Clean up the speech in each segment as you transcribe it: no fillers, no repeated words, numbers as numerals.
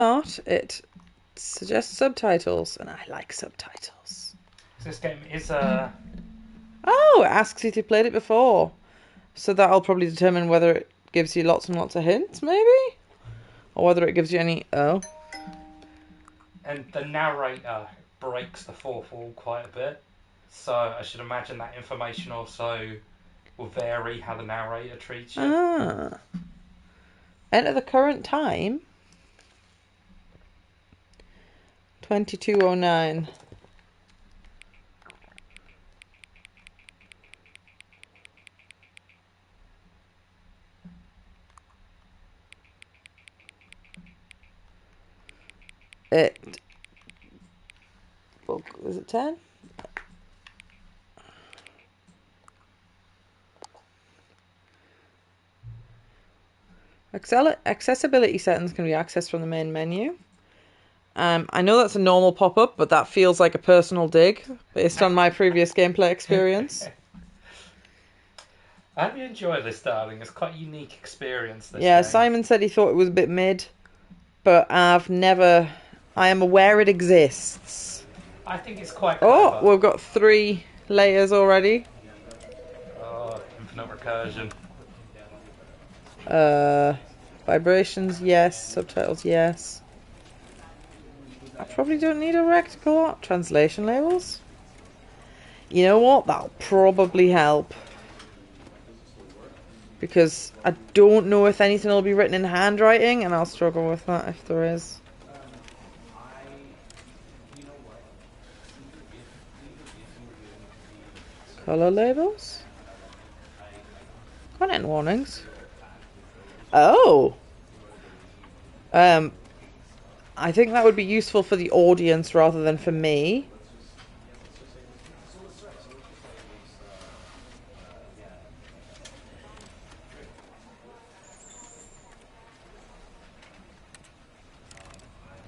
not. It suggests subtitles, and I like subtitles. This game is Oh, it asks you if you played it before. So that'll probably determine whether it gives you lots and lots of hints, maybe? Or whether it gives you any... Oh. and the narrator breaks the fourth wall quite a bit. So I should imagine that information also will vary how the narrator treats you. Ah. Enter the current time. 22:09. It... Is it 10? Accessibility settings can be accessed from the main menu. I know that's a normal pop-up, but that feels like a personal dig based on my previous gameplay experience. I hope you enjoy this, darling. It's quite a unique experience, this Yeah, game. Simon said he thought it was a bit mid, but I am aware it exists. I think it's quite clever. Oh, we've got 3 layers already. Oh, infinite recursion. Vibrations, yes. Subtitles, yes. I probably don't need a rectical art. Translation labels? You know what? That'll probably help. Because I don't know if anything will be written in handwriting, and I'll struggle with that if there is. Colour labels? Content warnings? Oh! I think that would be useful for the audience rather than for me.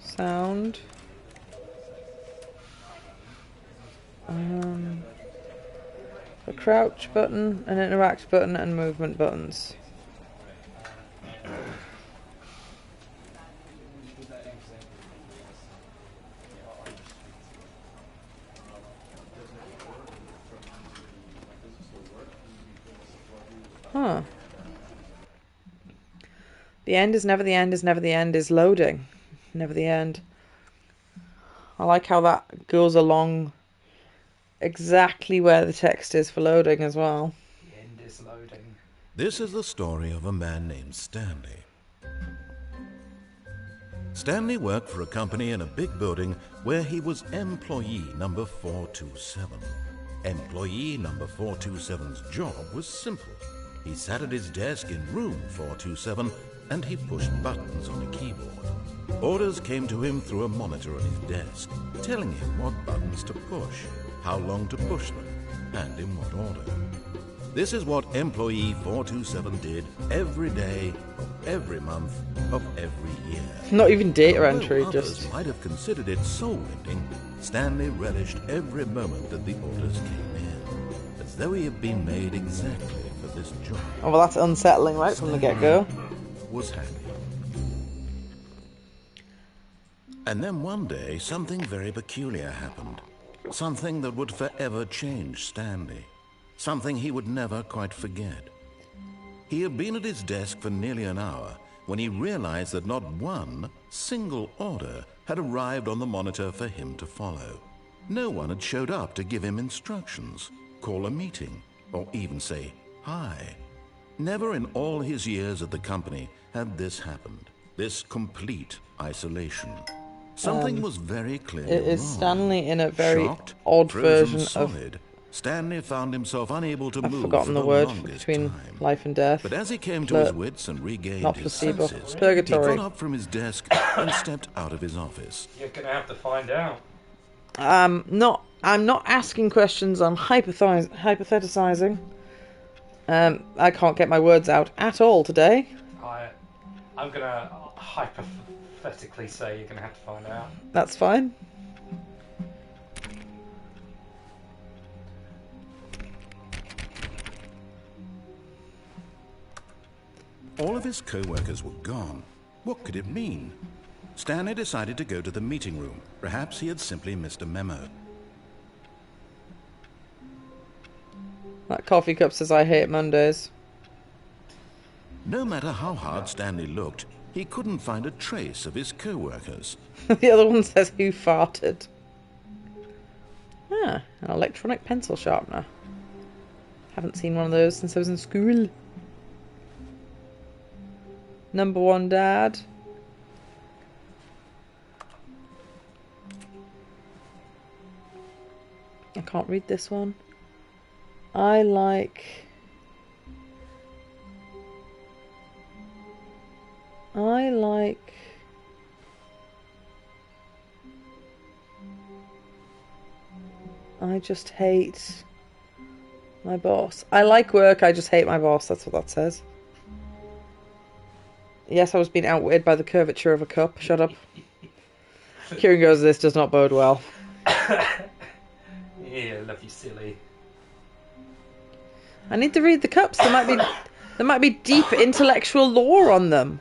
Sound. A crouch button, an interact button, and movement buttons. Huh. The end is never the end is never the end is loading. Never the end. I like how that goes along exactly where the text is for loading as well. The end is loading. This is the story of a man named Stanley. Stanley worked for a company in a big building where he was employee number 427. Employee number 427's job was simple. He sat at his desk in room 427 and he pushed buttons on a keyboard. Orders came to him through a monitor on his desk, telling him what buttons to push, how long to push them, and in what order. This is what employee 427 did every day of every month of every year. Not even data Although entry, others just... might have considered it soul-ending, Stanley relished every moment that the orders came in, as though he had been made exactly for this job. Oh, well, that's unsettling right from the get-go. Was happy. And then one day, something very peculiar happened. Something that would forever change Stanley. Something he would never quite forget. He had been at his desk for nearly an hour when he realized that not one single order had arrived on the monitor for him to follow. No one had showed up to give him instructions, call a meeting, or even say hi. Never in all his years at the company had this happened. This complete isolation. Something was very clearly It is wrong. Stanley in a very Shocked, odd frozen version solid, Stanley found himself unable to I've move forgotten for the the word longest between time. life and death. But as he came to his wits and regained Not his placebo. senses, Purgatory. he got up from his desk and stepped out of his office. You're gonna have to find out. I'm not asking questions, I'm hypothesizing. I can't get my words out at all today. I'm gonna hypothetically say you're gonna have to find out. That's fine. All of his co-workers were gone. What could it mean? Stanley decided to go to the meeting room. Perhaps he had simply missed a memo. That coffee cup says I hate Mondays. No matter how hard Stanley looked, he couldn't find a trace of his co-workers. The other one says who farted. Ah, an electronic pencil sharpener. Haven't seen one of those since I was in school. Number 1, Dad. I can't read this one. I like I just hate my boss. I like work, I just hate my boss. That's what that says. Yes, I was being outwitted by the curvature of a cup. Shut up. Kieran goes, this does not bode well. Yeah, love you, silly. I need to read the cups. There might be deep intellectual lore on them.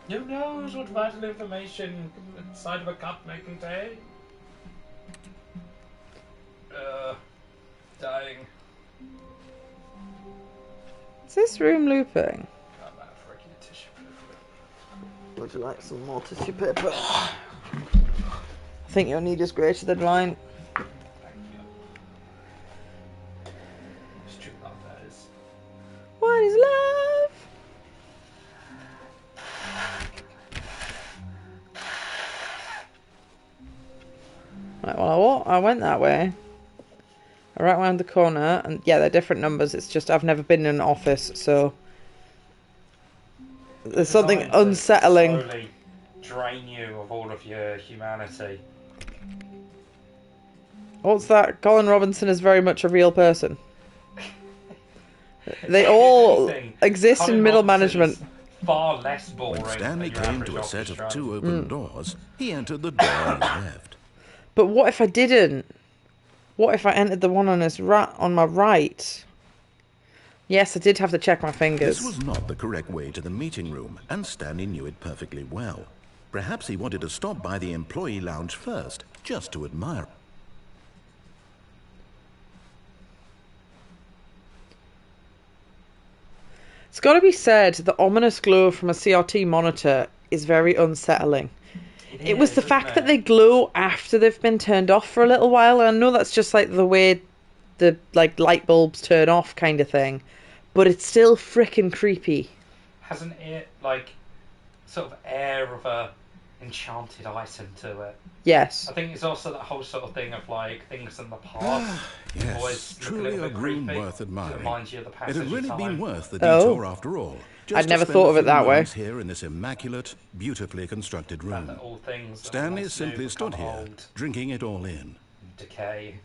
Who knows what vital information inside of a cup may contain? Dying. Is this room looping? I'm out for a tissue paper. Would you like some more tissue paper? I think your need is greater than mine. Thank you. It's true love, that is. What is love? Right, well, I went that way. Right around the corner, and yeah, they're different numbers. It's just I've never been in an office, so there's something Designed to unsettling. slowly drain you of all of your humanity. What's that? Colin Robinson is very much a real person. They all exist Colin in middle Robinson's management. Far less boring. When Stanley than your came average to a set office of job. 2 open doors, he entered the door on his left. But what if I didn't? What if I entered the one on my right? Yes, I did have to check my fingers. This was not the correct way to the meeting room, and Stanley knew it perfectly well. Perhaps he wanted to stop by the employee lounge first, just to admire. It's got to be said, the ominous glow from a CRT monitor is very unsettling. It was the fact that they glow after they've been turned off for a little while. And I know that's just like the way the light bulbs turn off kind of thing, but it's still freaking creepy. Hasn't it sort of air of a enchanted item to it? Yes. I think it's also that whole sort of thing of things in the past. Yes, always look truly little a bit room creepy. worth admiring. Reminds you of the It passage had really of been time. worth the Oh. detour after all. Just I'd to never spend thought a of it few that way. moments here in this immaculate, beautifully constructed room. That all things that Stanley once new simply stood become here, old, drinking it all in. decay.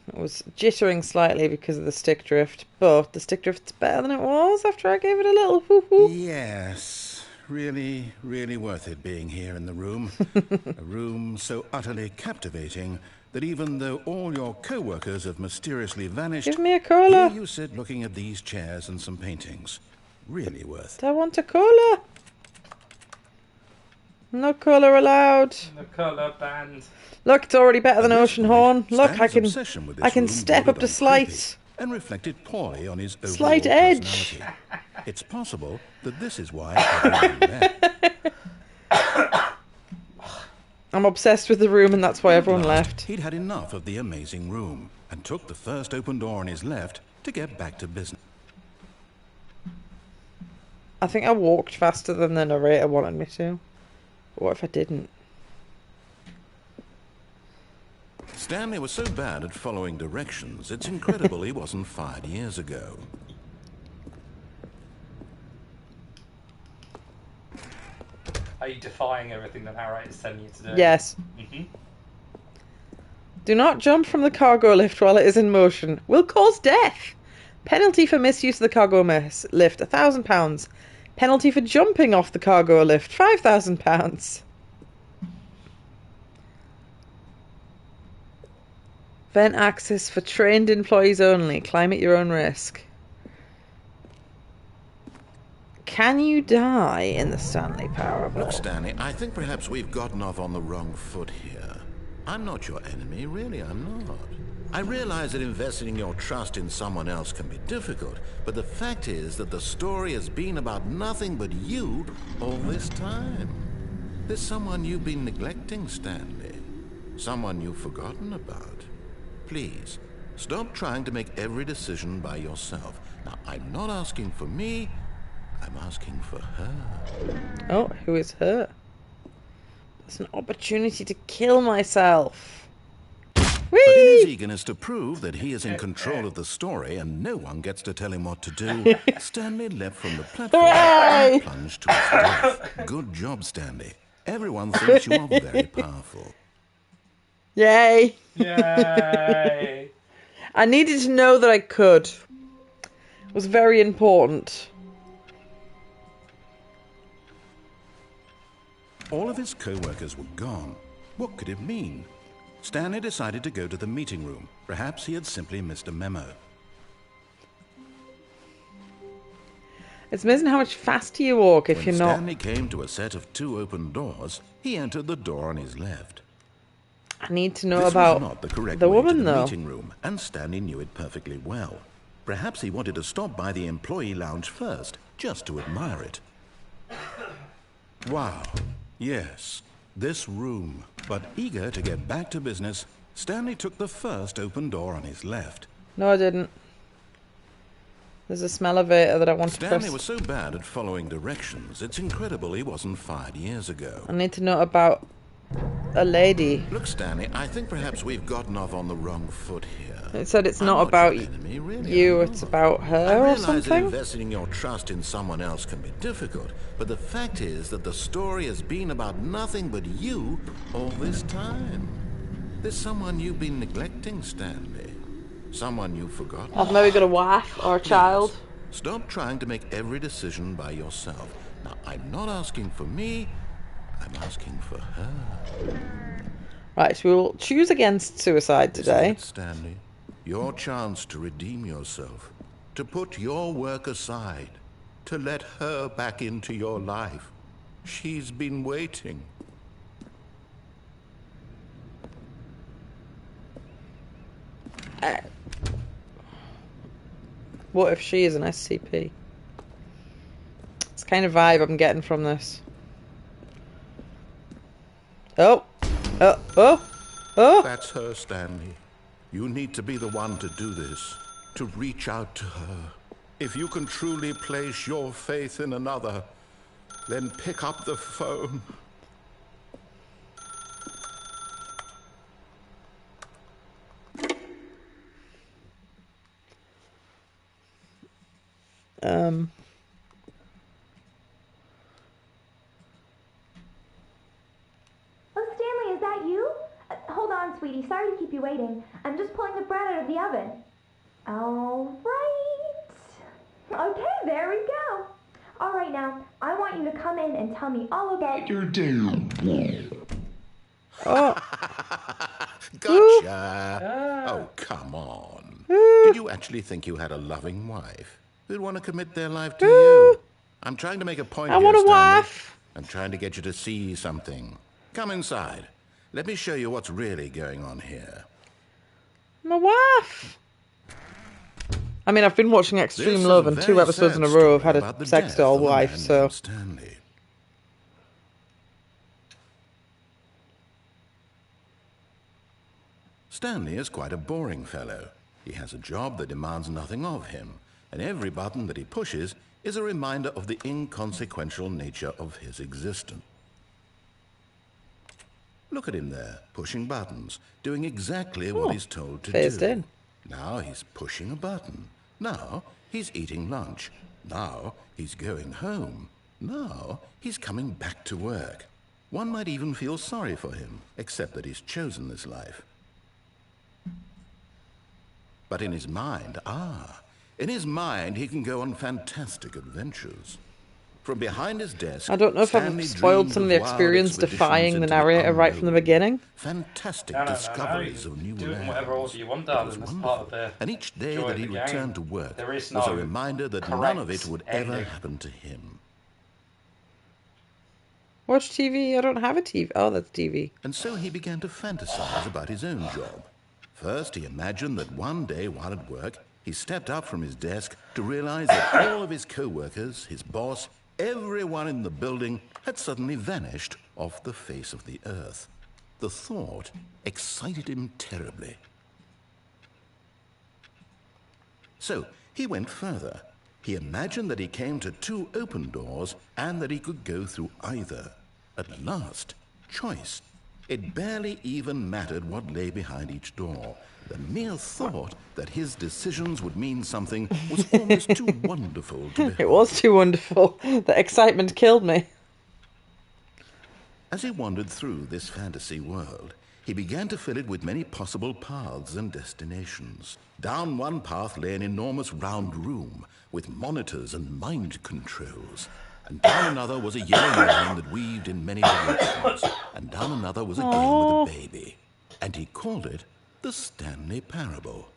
It was jittering slightly because of the stick drift, but the stick drift's better than it was after I gave it a little whoo-hoo. Yes, really, really worth it being here in the room. A room so utterly captivating that even though all your co-workers have mysteriously vanished, Give me a cola. here you sit looking at these chairs and some paintings. Really worth Do I want a cola? No cola allowed. The colour band. Look, it's already better than At this Ocean point, Horn. Look, Stanley's obsession with this I can room step bordered up to on slight. creepy and reflected poorly on his overall Slight edge. personality. It's possible that this is why everyone left. I'm obsessed with the room, and that's why everyone At last, left. He'd had enough of the amazing room and took the first open door on his left to get back to business. I think I walked faster than the narrator wanted me to. What if I didn't? Stanley was so bad at following directions, it's incredible he wasn't fired years ago. Are you defying everything the narrator's telling you to do? Yes. Mm-hmm. Do not jump from the cargo lift while it is in motion. Will cause death. Penalty for misuse of the cargo lift, £1,000. Penalty for jumping off the cargo lift, £5,000. Vent access for trained employees only. Climb at your own risk. Can you die in the Stanley Parable? Look, Stanley, I think perhaps we've gotten off on the wrong foot here. I'm not your enemy, really, I'm not. I realize that investing your trust in someone else can be difficult, but the fact is that the story has been about nothing but you all this time. There's someone you've been neglecting, Stanley. Someone you've forgotten about. Please, stop trying to make every decision by yourself. Now, I'm not asking for me, I'm asking for her. Oh, who is her? It's an opportunity to kill myself. But in his Whee! eagerness to prove that he is in control of the story and no one gets to tell him what to do, Stanley leapt from the platform Hooray! and plunged to his death. Good job, Stanley. Everyone thinks you are very powerful. Yay! Yay! I needed to know that I could. It was very important. All of his co-workers were gone. What could it mean? Stanley decided to go to the meeting room. Perhaps he had simply missed a memo. It's amazing how much faster you walk if When you're not... Stanley came to a set of 2 open doors, he entered the door on his left. I need to know This about was not the correct the way woman, to the though. meeting room, and Stanley knew it perfectly well. Perhaps he wanted to stop by the employee lounge first, just to admire it. Wow, yes, this room. But eager to get back to business, Stanley took the first open door on his left. No, I didn't. There's a smell elevator that I want to Stanley press. was so bad at following directions, it's incredible he wasn't fired years ago. I need to know about a lady. Look, Stanley, I think perhaps we've gotten off on the wrong foot here. It said it's I'm not about your enemy, really, you, I'm it's not. about I her or realize that something. investing your trust in someone else can be difficult, but the fact is that the story has been about nothing but you all this time. There's someone you've been neglecting, Stanley. Someone you've forgotten. I've maybe got a wife or a child. Stop trying to make every decision by yourself. Now, I'm not asking for me, I'm asking for her. Right, so we'll choose against suicide today. This is it, Stanley. Your chance to redeem yourself, to put your work aside, to let her back into your life. She's been waiting. What if she is an SCP? It's the kind of vibe I'm getting from this. Oh! Oh! Oh! Oh! That's her, Stanley. You need to be the one to do this, to reach out to her. If you can truly place your faith in another, then pick up the phone. Oh, Stanley, is that you? Hold on, sweetie. Sorry to keep you waiting. I'm just pulling the bread out of the oven. All right. Okay, there we go. All right, now, I want you to come in and tell me all about your day. Oh! Gotcha! Oh, come on. Did you actually think you had a loving wife who'd want to commit their life to you? I'm trying to make a point I here, want a Stanley. wife. I'm trying to get you to see something. Come inside. Let me show you what's really going on here. My wife! I mean, I've been watching This Extreme is Love, a and very 2 episodes in a sad row I've story had about a the sex death doll of a wife, man so... named Stanley. Stanley is quite a boring fellow. He has a job that demands nothing of him, and every button that he pushes is a reminder of the inconsequential nature of his existence. Look at him there, pushing buttons, doing exactly what he's told to phased do. in. Now he's pushing a button. Now he's eating lunch. Now he's going home. Now he's coming back to work. One might even feel sorry for him, except that he's chosen this life. But in his mind, in his mind he can go on fantastic adventures. From behind his desk, I don't know if Stanley I've spoiled dreams some of the wild experience expeditions defying the into narrator right from the unknown. beginning. Fantastic No. discoveries You of new do it in lands. whatever order you want, It darling. was That's wonderful. part of the And each day joy that of he the game. returned to work There is was a no reminder that none of it correct would ever ending. happen to him. Watch TV. I don't have a TV. Oh, that's TV. And so he began to fantasize about his own job. First, he imagined that one day while at work, he stepped up from his desk to realize that all of his co-workers, his boss, everyone in the building had suddenly vanished off the face of the earth. The thought excited him terribly. So he went further. He imagined that he came to two open doors and that he could go through either. At last, choice. It barely even mattered what lay behind each door. The mere thought that his decisions would mean something was almost too wonderful to behold. It was too wonderful. The excitement killed me. As he wandered through this fantasy world, he began to fill it with many possible paths and destinations. Down one path lay an enormous round room with monitors and mind controls. And down another was a yellow line that weaved in many directions. And down another was a game with a baby. And he called it the Stanley Parable.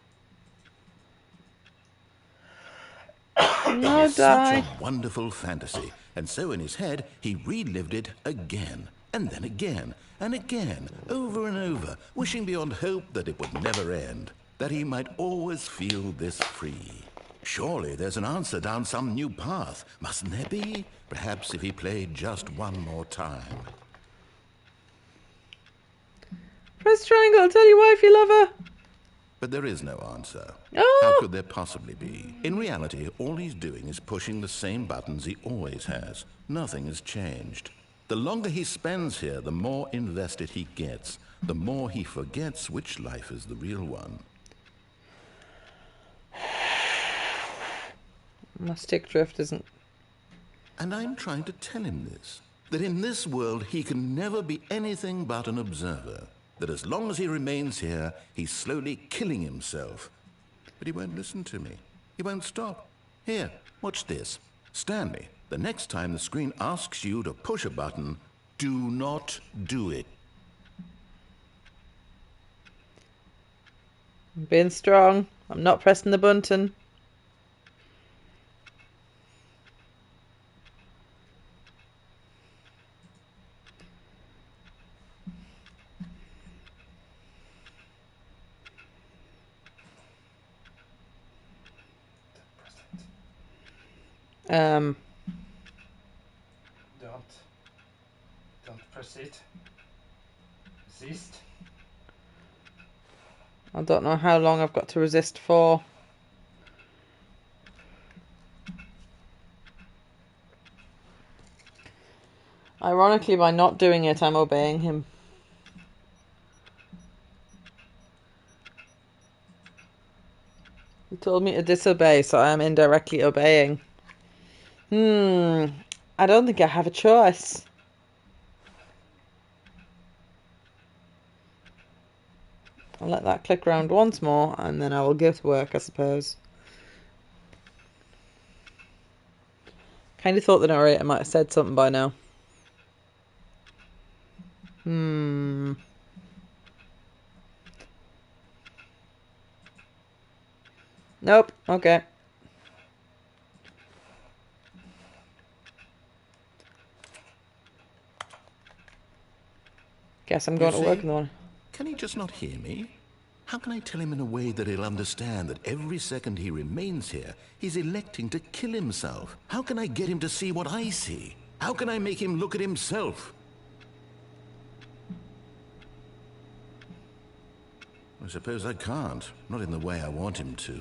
It was such a wonderful fantasy, and so in his head he relived it again, and then again, and again, over and over, wishing beyond hope that it would never end, that he might always feel this free. Surely there's an answer down some new path, mustn't there be? Perhaps if he played just one more time. Press triangle, tell your wife you love her. But there is no answer. Oh. How could there possibly be? In reality, all he's doing is pushing the same buttons he always has. Nothing has changed. The longer he spends here, the more invested he gets. The more he forgets which life is the real one. My stick drift isn't... And I'm trying to tell him this. That in this world he can never be anything but an observer. That as long as he remains here, he's slowly killing himself. But he won't listen to me. He won't stop. Here, watch this. Stanley, the next time the screen asks you to push a button, do not do it. I'm being strong. I'm not pressing the button. Don't press it. Resist. I don't know how long I've got to resist for. Ironically, by not doing it, I'm obeying him. He told me to disobey, so I am indirectly obeying. I don't think I have a choice. I'll let that click around once more, and then I will go to work, I suppose. Kind of thought the narrator might have said something by now. Nope. Okay. Guess I'm going to work in the morning. Can he just not hear me? How can I tell him in a way that he'll understand that every second he remains here, he's electing to kill himself? How can I get him to see what I see? How can I make him look at himself? I suppose I can't, not in the way I want him to.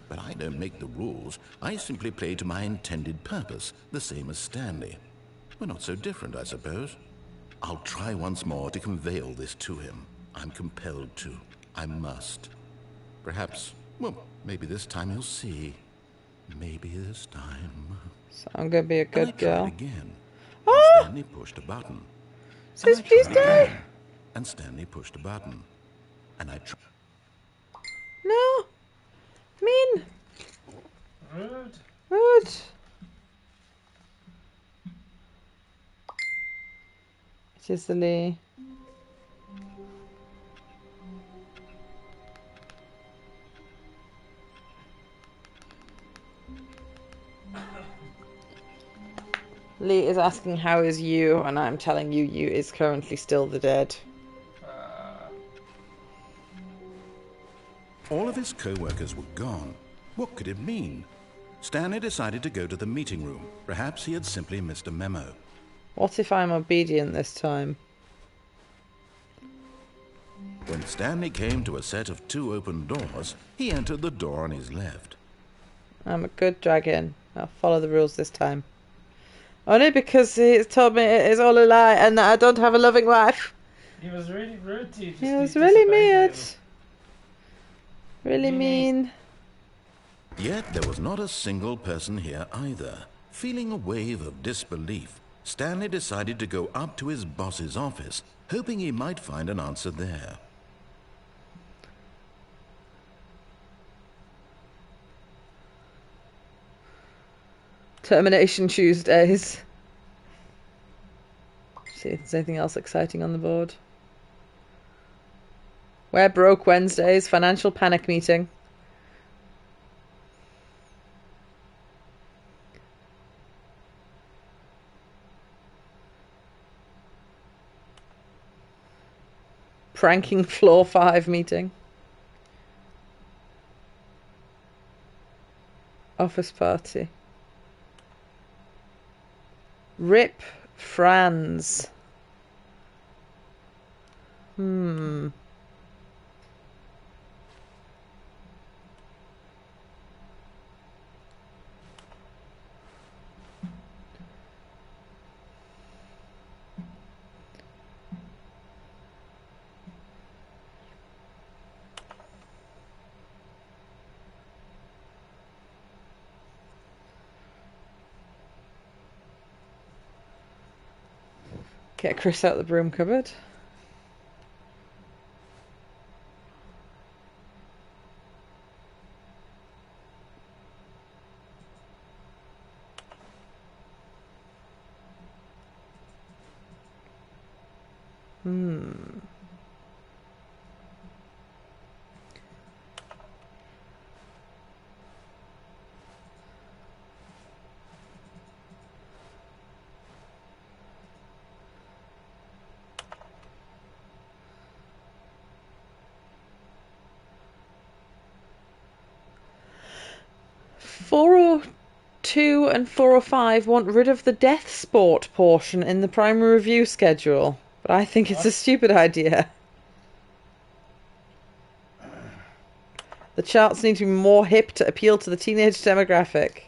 But I don't make the rules. I simply play to my intended purpose, the same as Stanley. We're not so different, I suppose. I'll try once more to convey all this to him. I'm compelled to. I must. Perhaps, well, maybe this time he'll see. Maybe this time. So I'm going to be a good girl. I tried again. Oh! And Stanley pushed a button. Says please die. And Stanley pushed a button. And I tried. No. Mean. Rude. Rude. Cicely. Lee is asking how is you, and I'm telling you, you is currently still the dead. All of his co-workers were gone. What could it mean? Stanley decided to go to the meeting room. Perhaps he had simply missed a memo. What if I'm obedient this time? When Stanley came to a set of 2 open doors, he entered the door on his left. I'm a good dragon. I'll follow the rules this time. Only because he's told me it is all a lie and that I don't have a loving wife. He was really rude to you. He was really mean. Really mean. Yet there was not a single person here either. Feeling a wave of disbelief, Stanley decided to go up to his boss's office, hoping he might find an answer there. Termination Tuesdays. See if there's anything else exciting on the board. We're broke Wednesdays. Financial panic meeting. Pranking floor 5 meeting. Office party. Rip Franz. Get Chris out of the broom cupboard. .402 and 405 want rid of the death sport portion in the primary review schedule, but I think it's a stupid idea. The charts need to be more hip to appeal to the teenage demographic.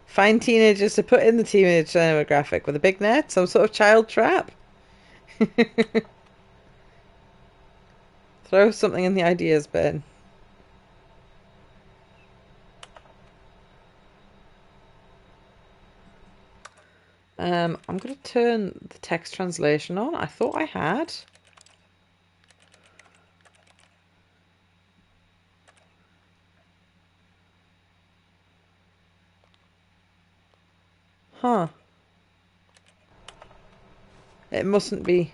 Find teenagers to put in the teenage demographic with a big net, some sort of child trap. Throw something in the ideas bin. I'm going to turn the text translation on. I thought I had. Huh. It mustn't be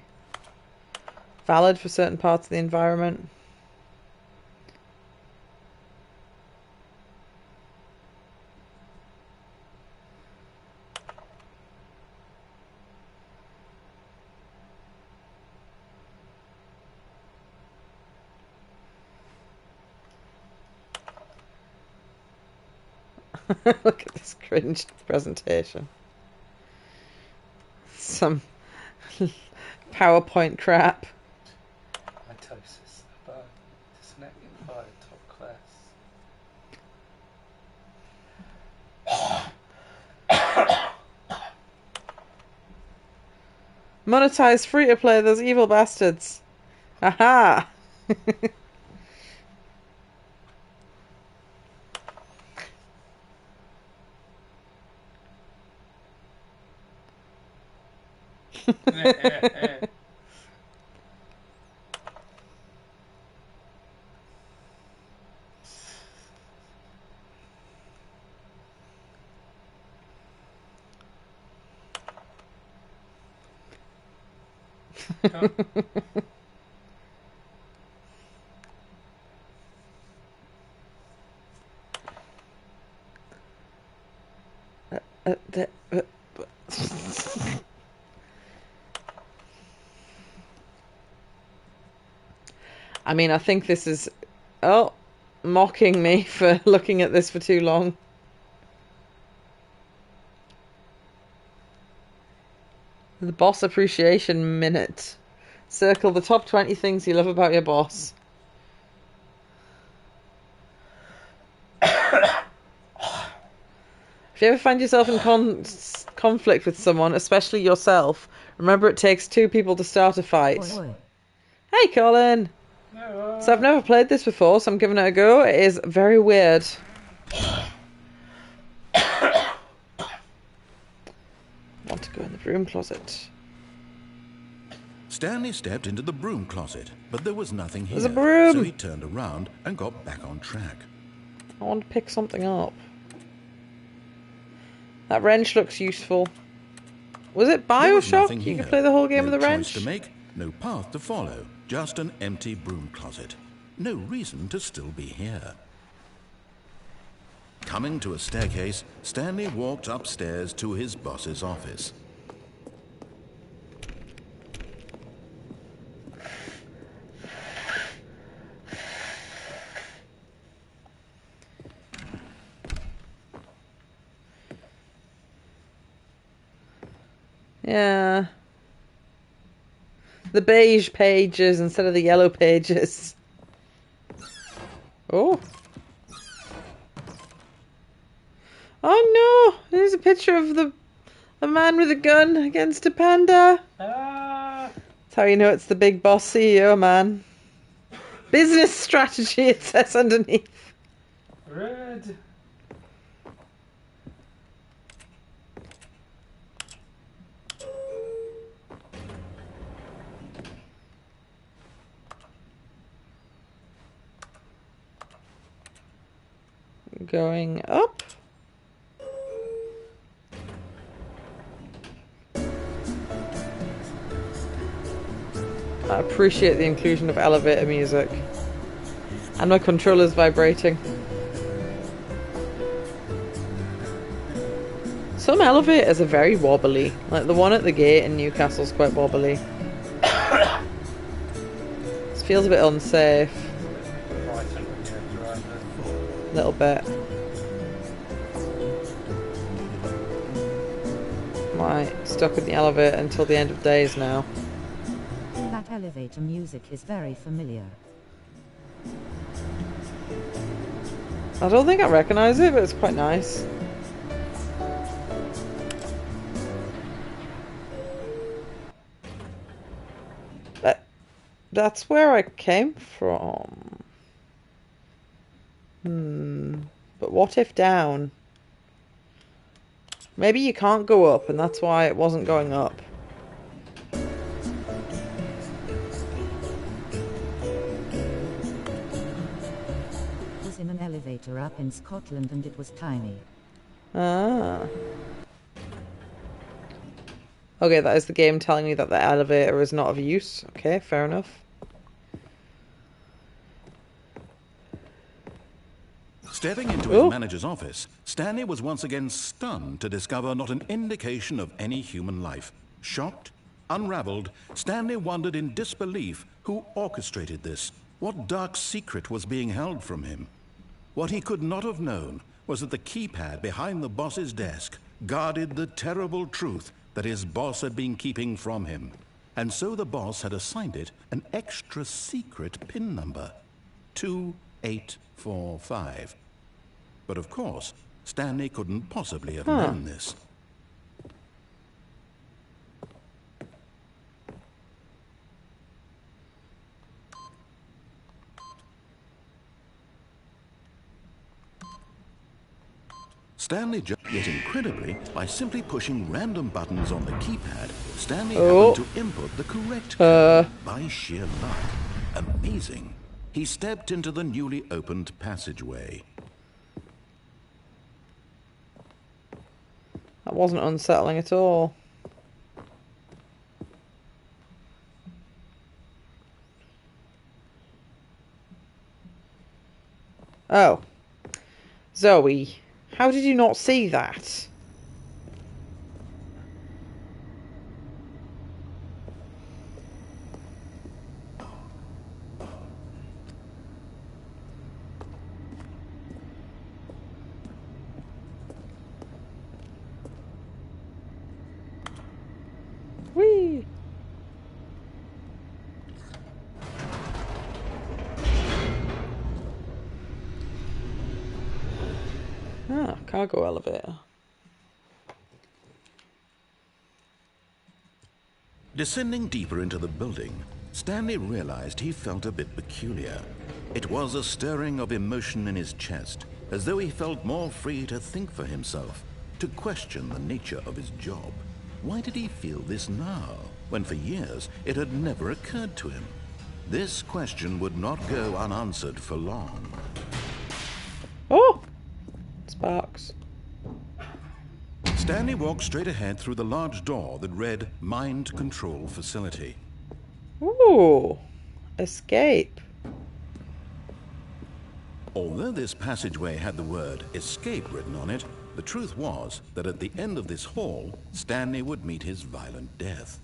valid for certain parts of the environment. Look at this cringe presentation. Some PowerPoint crap. Mitosis above disconnecting via top class. Monetize free to play those evil bastards. Aha! I mean, I think this is... Oh, mocking me for looking at this for too long. The boss appreciation minute. Circle the top 20 things you love about your boss. If you ever find yourself in conflict with someone, especially yourself, remember it takes two people to start a fight. Oi, oi. Hey, Colin! So I've never played this before, so I'm giving it a go. It is very weird. Want to go in the broom closet. Stanley stepped into the broom closet, but there was nothing here. There's a broom! So he turned around and got back on track. I want to pick something up. That wrench looks useful. Was it There was Bioshock? nothing You here. could play the whole game No with the choice wrench? to make, no path to follow, just an empty broom closet. No reason to still be here. Coming to a staircase, Stanley walked upstairs to his boss's office. Yeah. The beige pages instead of the yellow pages. Oh. Oh no! There's a picture of a man with a gun against a panda. Ah, That's how you know it's the big boss CEO man. Business strategy, it says underneath. red. Going up. I appreciate the inclusion of elevator music. And my controller's vibrating. Some elevators are very wobbly. Like the one at the gate in Newcastle's quite wobbly. This feels a bit unsafe. A little bit. Right, stuck in the elevator until the end of days now. That elevator music is very familiar. I don't think I recognise it, but it's quite nice. That's where I came from. But what if down? Maybe you can't go up, and that's why it wasn't going up. Was in an elevator up in Scotland and it was tiny. Ah. Okay, that is the game telling me that the elevator is not of use. Okay, fair enough. Stepping into his manager's office, Stanley was once again stunned to discover not an indication of any human life. Shocked, unraveled, Stanley wondered in disbelief who orchestrated this. What dark secret was being held from him? What he could not have known was that the keypad behind the boss's desk guarded the terrible truth that his boss had been keeping from him. And so the boss had assigned it an extra secret PIN number, 2845. But of course, Stanley couldn't possibly have known this. Stanley yet incredibly, by simply pushing random buttons on the keypad, Stanley happened to input the correct code by sheer luck. Amazing. He stepped into the newly opened passageway. That wasn't unsettling at all. Oh. Zoe, how did you not see that? cargo elevator. Descending deeper into the building, Stanley realized he felt a bit peculiar. It was a stirring of emotion in his chest, as though he felt more free to think for himself, to question the nature of his job. Why did he feel this now, when for years it had never occurred to him? This question would not go unanswered for long. Oh! Sparks. Stanley walked straight ahead through the large door that read Mind Control Facility. Ooh! Escape. Although this passageway had the word escape written on it, the truth was that at the end of this hall, Stanley would meet his violent death.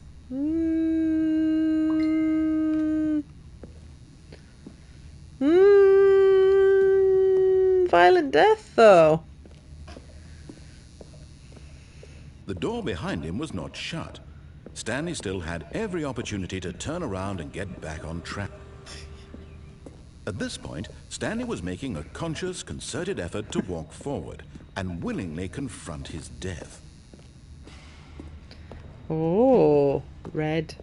Violent death, though. The door behind him was not shut. Stanley still had every opportunity to turn around and get back on track. At this point, Stanley was making a conscious, concerted effort to walk forward and willingly confront his death. Oh, red.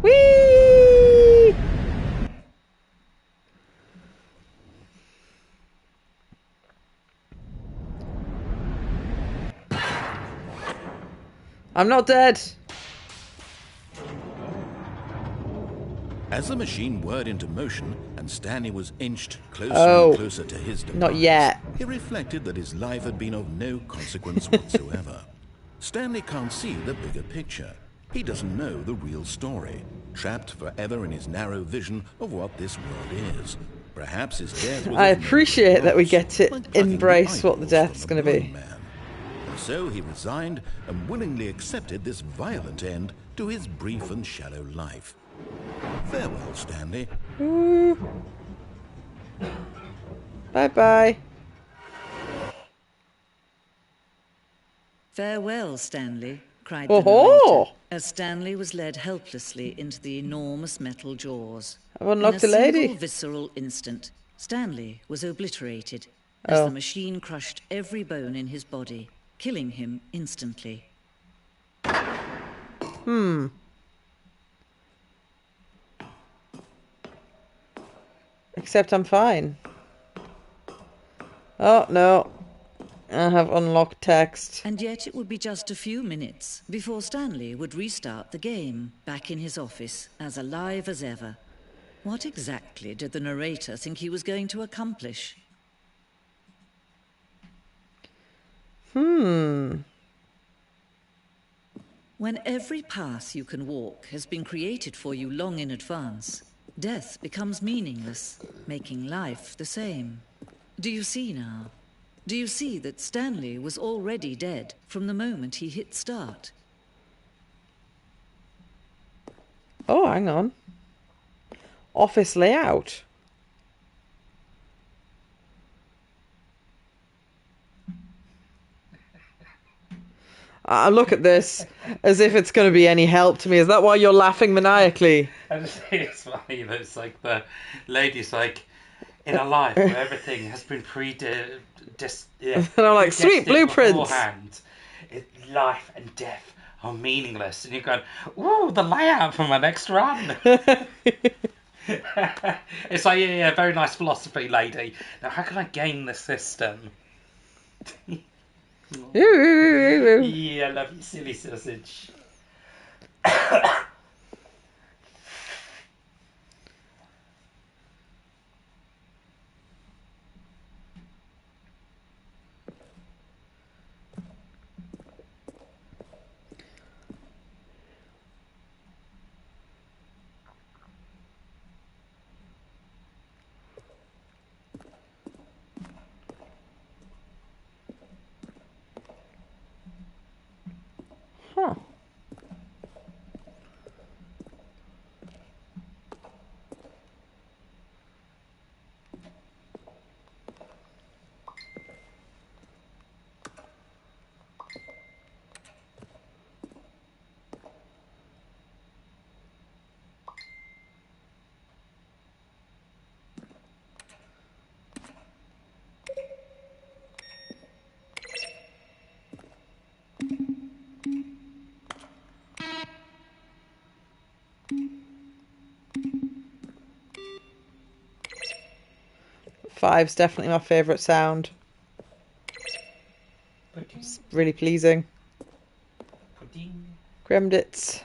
Whee! I'm not dead. As the machine whirred into motion and Stanley was inched closer and closer to his demise, not yet. He reflected that his life had been of no consequence whatsoever. Stanley can't see the bigger picture. He doesn't know the real story, trapped forever in his narrow vision of what this world is. Perhaps his death was I appreciate that we get to like plucking embrace the what the eyeballs death's from a going to blind be. man. And so he resigned and willingly accepted this violent end to his brief and shallow life. Farewell, Stanley. Bye-bye. Farewell, Stanley, cried Oh the ho! narrator, as Stanley was led helplessly into the enormous metal jaws. I've unlocked In a a lady. single visceral instant, Stanley was obliterated as the machine crushed every bone in his body, killing him instantly. Except I'm fine. Oh, no. I have unlocked text. And yet it would be just a few minutes before Stanley would restart the game, back in his office, as alive as ever. What exactly did the narrator think he was going to accomplish? When every path you can walk has been created for you long in advance, death becomes meaningless, making life the same. Do you see now? Do you see that Stanley was already dead from the moment he hit start? Oh, hang on. Office layout. I look at this as if it's going to be any help to me. Is that why you're laughing maniacally? I just think it's funny that it's like the lady's like, in a life where everything has been And I'm like, sweet blueprints. beforehand, life and death are meaningless. And you're going, ooh, the layout for my next run. It's like, yeah, very nice philosophy, lady. Now, how can I game the system? Yeah, I love you, silly sausage. Huh. 5's definitely my favourite sound. Pudding. It's really pleasing. Pudding. Gremdits.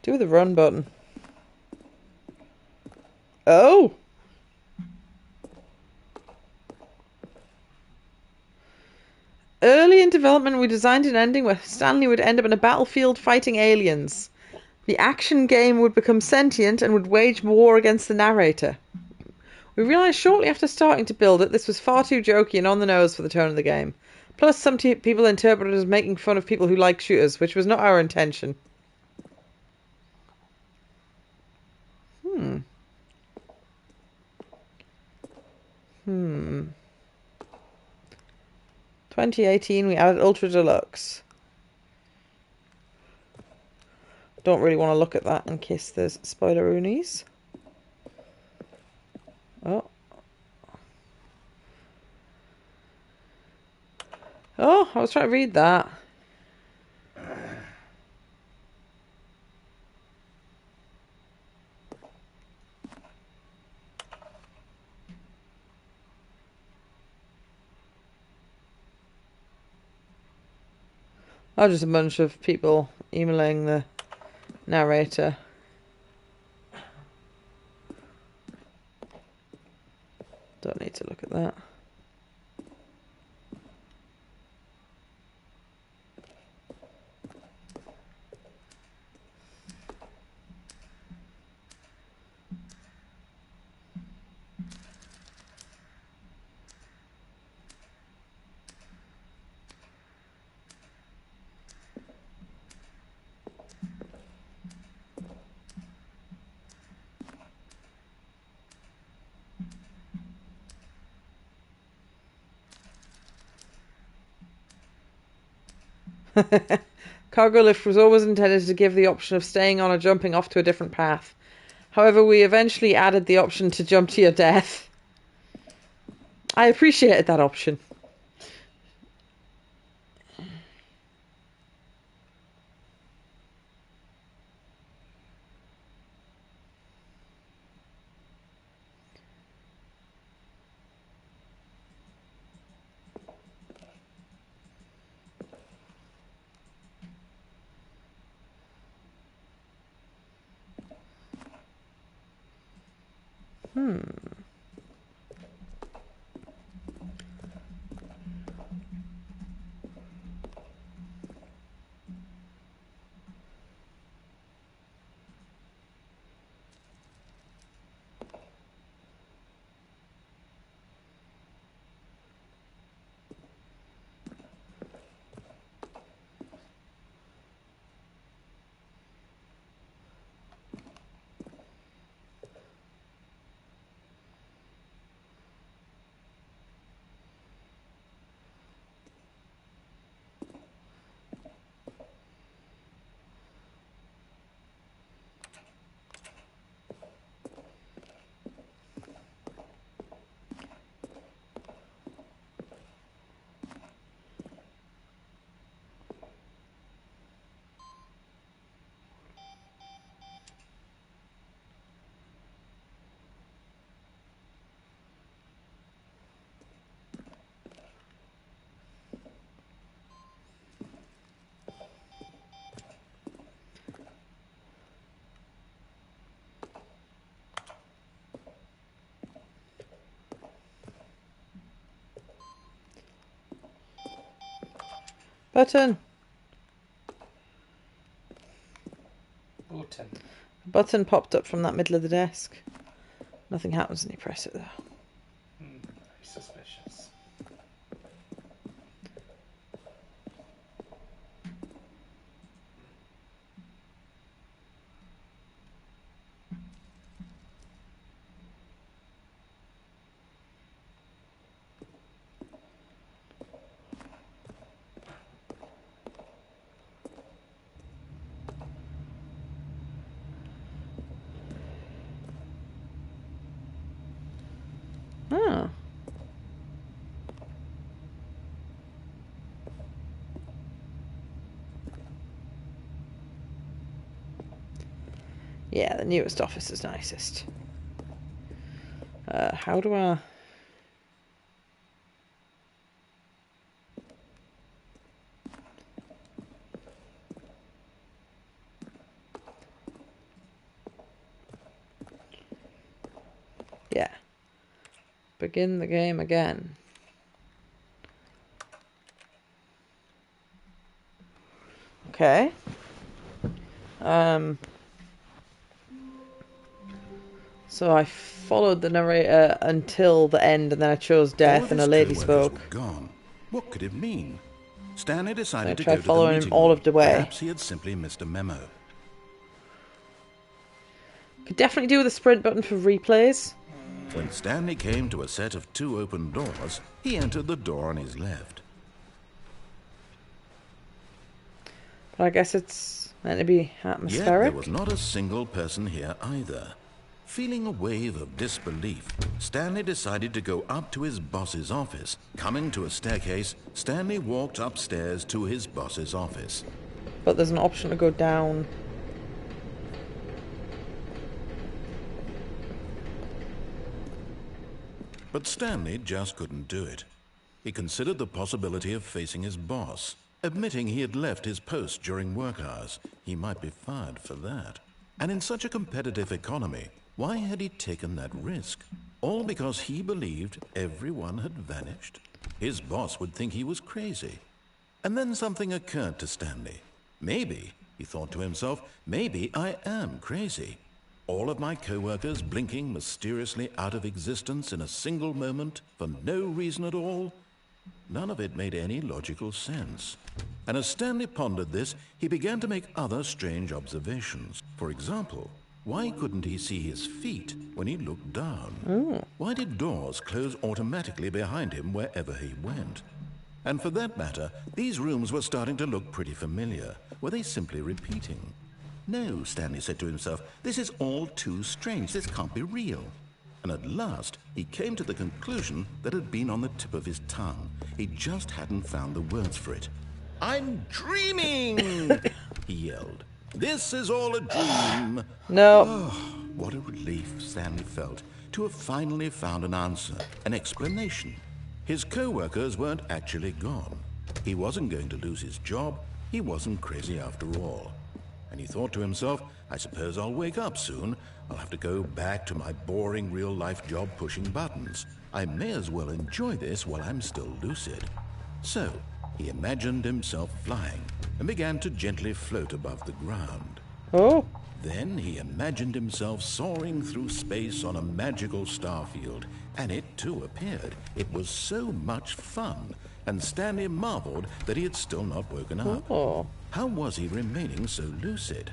Do the run button. Oh! Early in development, we designed an ending where Stanley would end up in a battlefield fighting aliens. The action game would become sentient and would wage war against the narrator. We realised shortly after starting to build it, this was far too jokey and on the nose for the tone of the game. Plus, some people interpreted it as making fun of people who like shooters, which was not our intention. 2018, we added Ultra Deluxe. Don't really want to look at that in case there's spoiler-oonies. Oh. Oh, I was trying to read that. Oh, just a bunch of people emailing the narrator. Don't need to look at that. Cargo lift was always intended to give the option of staying on or jumping off to a different path. However, we eventually added the option to jump to your death. I appreciated that option. Button. Button. A button popped up from that middle of the desk. Nothing happens when you press it, though. Very suspicious. Yeah, the newest office is nicest. How do I... Yeah. Begin the game again. Okay. So I followed the narrator until the end, and then I chose death, and a lady spoke. Were gone. What could it mean? Stanley decided to tried go to the following him meeting all room. of the way. Perhaps he had simply missed a memo. Could definitely do with a sprint button for replays. When Stanley came to a set of 2 open doors, he entered the door on his left. But I guess it's meant to be Yet atmospheric. there was not a single person here either. Feeling a wave of disbelief, Stanley decided to go up to his boss's office. Coming to a staircase, Stanley walked upstairs to his boss's office. But there's an option to go down. But Stanley just couldn't do it. He considered the possibility of facing his boss. Admitting he had left his post during work hours, he might be fired for that. And in such a competitive economy, why had he taken that risk? All because he believed everyone had vanished? His boss would think he was crazy. And then something occurred to Stanley. Maybe, he thought to himself, maybe I am crazy. All of my co-workers blinking mysteriously out of existence in a single moment for no reason at all? None of it made any logical sense. And as Stanley pondered this, he began to make other strange observations. For example, why couldn't he see his feet when he looked down? Why did doors close automatically behind him wherever he went? And for that matter, these rooms were starting to look pretty familiar. Were they simply repeating? No, Stanley said to himself, this is all too strange. This can't be real. And at last, he came to the conclusion that had been on the tip of his tongue. He just hadn't found the words for it. I'm dreaming! He yelled. This is all a dream. No. Oh, what a relief Stanley felt to have finally found an answer, an explanation. His co-workers weren't actually gone. He wasn't going to lose his job. He wasn't crazy after all. And he thought to himself, I suppose I'll wake up soon. I'll have to go back to my boring real-life job pushing buttons. I may as well enjoy this while I'm still lucid. So, he imagined himself flying and began to gently float above the ground. Oh. Then he imagined himself soaring through space on a magical starfield, and it too appeared. It was so much fun, and Stanley marveled that he had still not woken up. Oh. How was he remaining so lucid?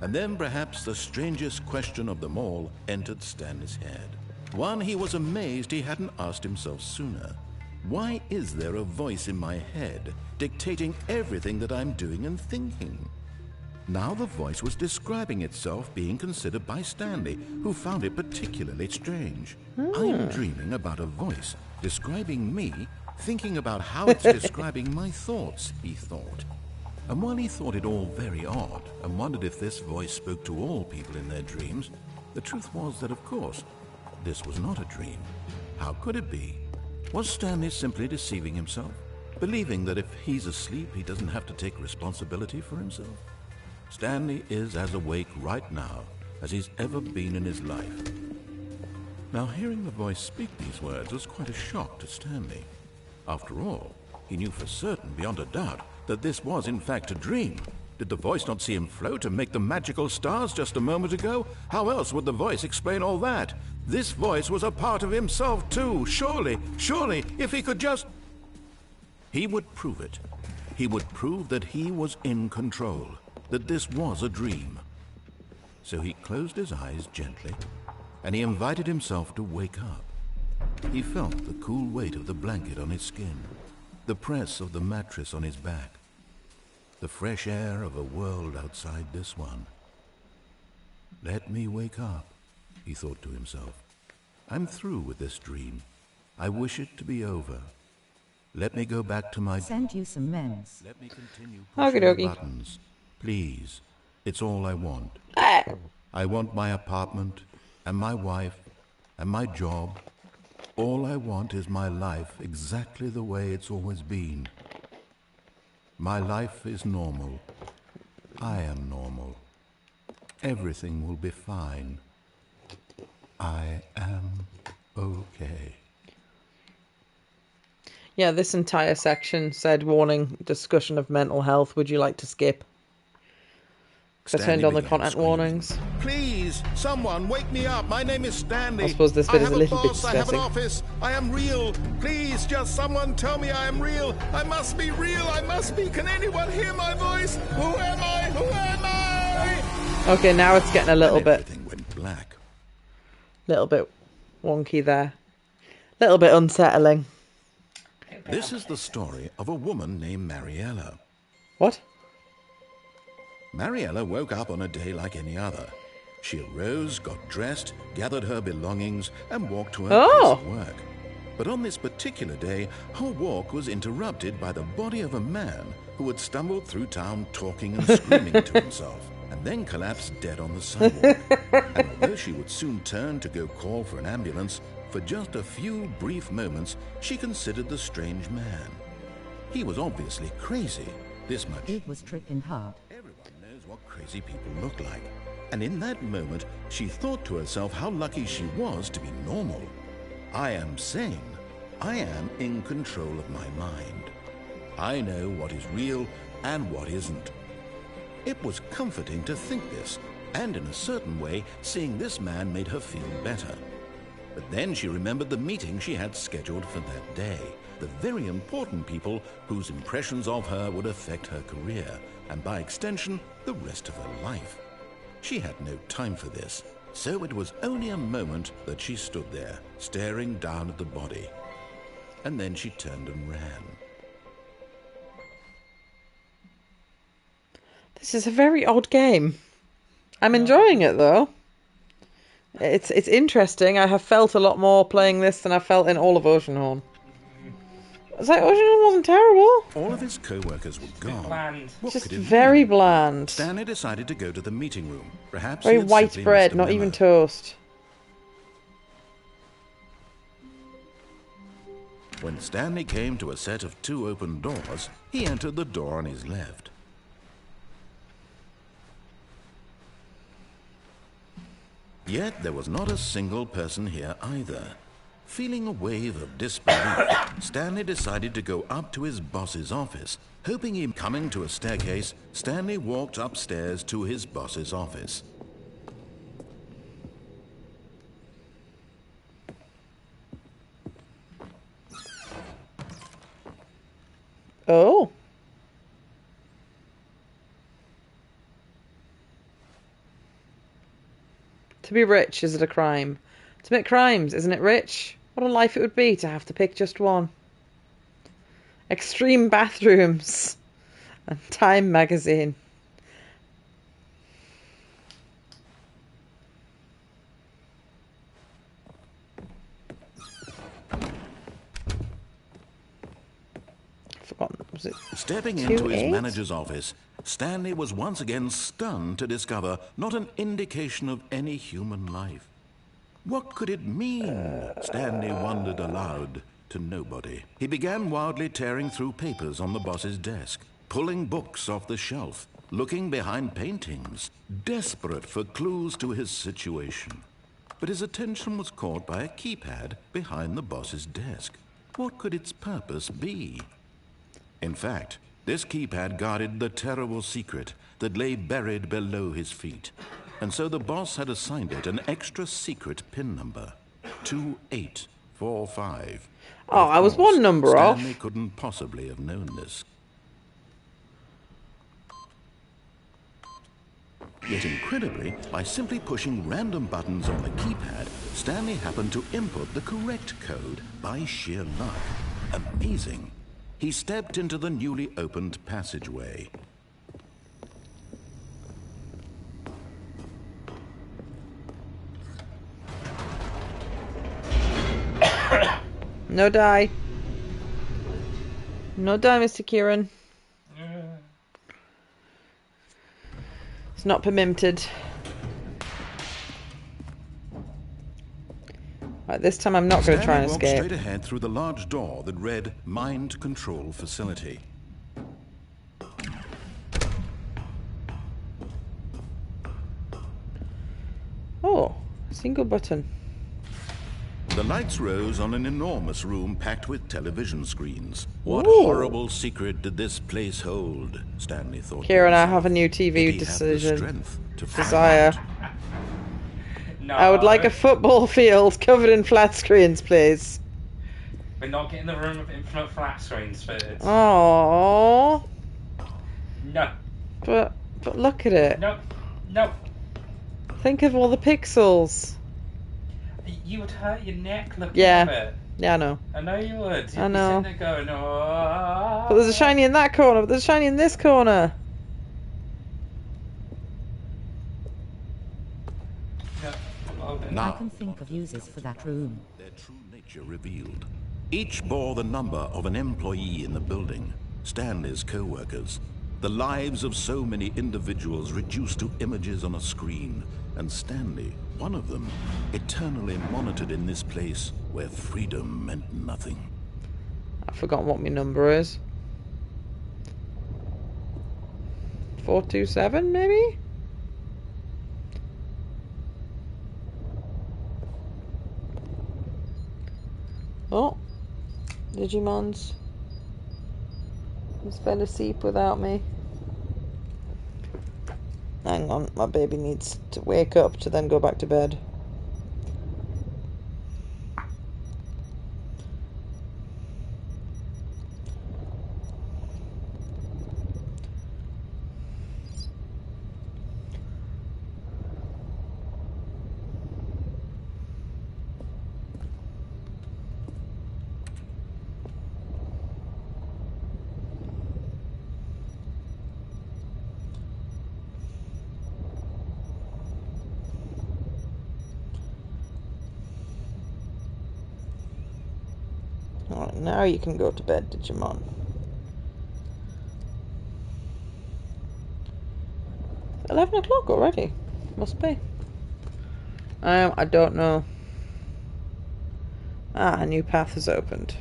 And then perhaps the strangest question of them all entered Stanley's head. One he was amazed he hadn't asked himself sooner. Why is there a voice in my head dictating everything that I'm doing and thinking? Now the voice was describing itself being considered by Stanley, who found it particularly strange. I'm dreaming about a voice describing me, thinking about how it's describing my thoughts, he thought. And while he thought it all very odd and wondered if this voice spoke to all people in their dreams, the truth was that, of course, this was not a dream. How could it be? Was Stanley simply deceiving himself, believing that if he's asleep, he doesn't have to take responsibility for himself? Stanley is as awake right now as he's ever been in his life. Now, hearing the voice speak these words was quite a shock to Stanley. After all, he knew for certain, beyond a doubt, that this was in fact a dream. Did the voice not see him float and make the magical stars just a moment ago? How else would the voice explain all that? This voice was a part of himself too. Surely, if he could just... He would prove it. He would prove that he was in control, that this was a dream. So he closed his eyes gently, and he invited himself to wake up. He felt the cool weight of the blanket on his skin, the press of the mattress on his back, the fresh air of a world outside this one. Let me wake up, he thought to himself. I'm through with this dream. I wish it to be over. Let me go back to my... Send you some memes. Let me continue Okie pushing dokie. buttons. Please. It's all I want. I want my apartment, and my wife, and my job. All I want is my life exactly the way it's always been. My life is normal. I am normal. Everything will be fine. I am okay. Yeah, this entire section said warning, discussion of mental health. Would you like to skip? Because I turned on the content warnings. Please, someone wake me up. My name is Stanley. I suppose this bit is a little bit I have an distressing. office. I am real. Please, just someone tell me I am real. I must be real. I must be. Can anyone hear my voice? Who am I? Who am I? Okay, now it's getting a little bit Everything went black. wonky there. Little bit unsettling. This is the story of a woman named Mariella. What? Mariella woke up on a day like any other. She arose, got dressed, gathered her belongings, and walked to her place of work. But on this particular day, her walk was interrupted by the body of a man who had stumbled through town talking and screaming to himself, and then collapsed dead on the sidewalk. And although she would soon turn to go call for an ambulance, for just a few brief moments, she considered the strange man. He was obviously crazy, this much. It was tripping hard. Everyone knows what crazy people look like. And in that moment, she thought to herself how lucky she was to be normal. I am sane. I am in control of my mind. I know what is real and what isn't. It was comforting to think this, and in a certain way, seeing this man made her feel better. But then she remembered the meeting she had scheduled for that day, the very important people whose impressions of her would affect her career, and by extension, the rest of her life. She had no time for this, so it was only a moment that she stood there, staring down at the body. And then she turned and ran. This is a very odd game. I'm enjoying it though. It's interesting. I have felt a lot more playing this than I felt in all of Oceanhorn. It's like Oceanhorn wasn't terrible. All of his co-workers were gone. Bland. What Just could it very mean? bland. Stanley decided to go to the meeting room. Perhaps Very he had white simply bread, missed a not memo. even toast. When Stanley came to a set of 2 open doors, he entered the door on his left. Yet there was not a single person here either. Feeling a wave of disbelief, Stanley decided to go up to his boss's office. Hoping him coming to a staircase, Stanley walked upstairs to his boss's office. Oh. To be rich, is it a crime? To make crimes, isn't it rich? What a life it would be to have to pick just one. Extreme bathrooms. And Time magazine. Forgotten. Was it? Stepping into his 2-8? manager's office, Stanley was once again stunned to discover not an indication of any human life. What could it mean? Stanley wondered aloud to nobody. He began wildly tearing through papers on the boss's desk, pulling books off the shelf, looking behind paintings, desperate for clues to his situation. But his attention was caught by a keypad behind the boss's desk. What could its purpose be? In fact, this keypad guarded the terrible secret that lay buried below his feet. And so the boss had assigned it an extra secret PIN number, 2845. Oh, I was one number off. Stanley couldn't possibly have known this. Yet incredibly, by simply pushing random buttons on the keypad, Stanley happened to input the correct code by sheer luck. Amazing. He stepped into the newly opened passageway. No die. No die, Mr. Kieran. It's not permitted. Right, this time I'm not going to try and Stanley walked escape. straight ahead through the large door that read Mind Control Facility. Oh, single button. The lights rose on an enormous room packed with television screens. What Ooh. horrible secret did this place hold? Stanley thought. Kira and I himself. have a new Did TV he have the decision. strength to find Desire. out? No. I would like a football field covered in flat screens, please. We're not getting the room of infinite flat screens, Spirits. Oh, No. but look at it. No. No. Think of all the pixels. You would hurt your neck looking Yeah. at it. Yeah, I know. I know you would. You'd I be know. sitting there going, oh. But there's a shiny in that corner. But there's a shiny in this corner. No. Hold it. I Now, can think of uses for that room. their true nature revealed. Each bore the number of an employee in the building, Stanley's co-workers. The lives of so many individuals reduced to images on a screen, and Stanley, one of them, eternally monitored in this place where freedom meant nothing. I've forgotten what my number is. 427, maybe? Oh, Digimons. You spend a sleep without me. Hang on, my baby needs to wake up to then go back to bed. Alright, now you can go to bed, Digimon. 11 o'clock already. Must be. I don't know. Ah, a new path has opened.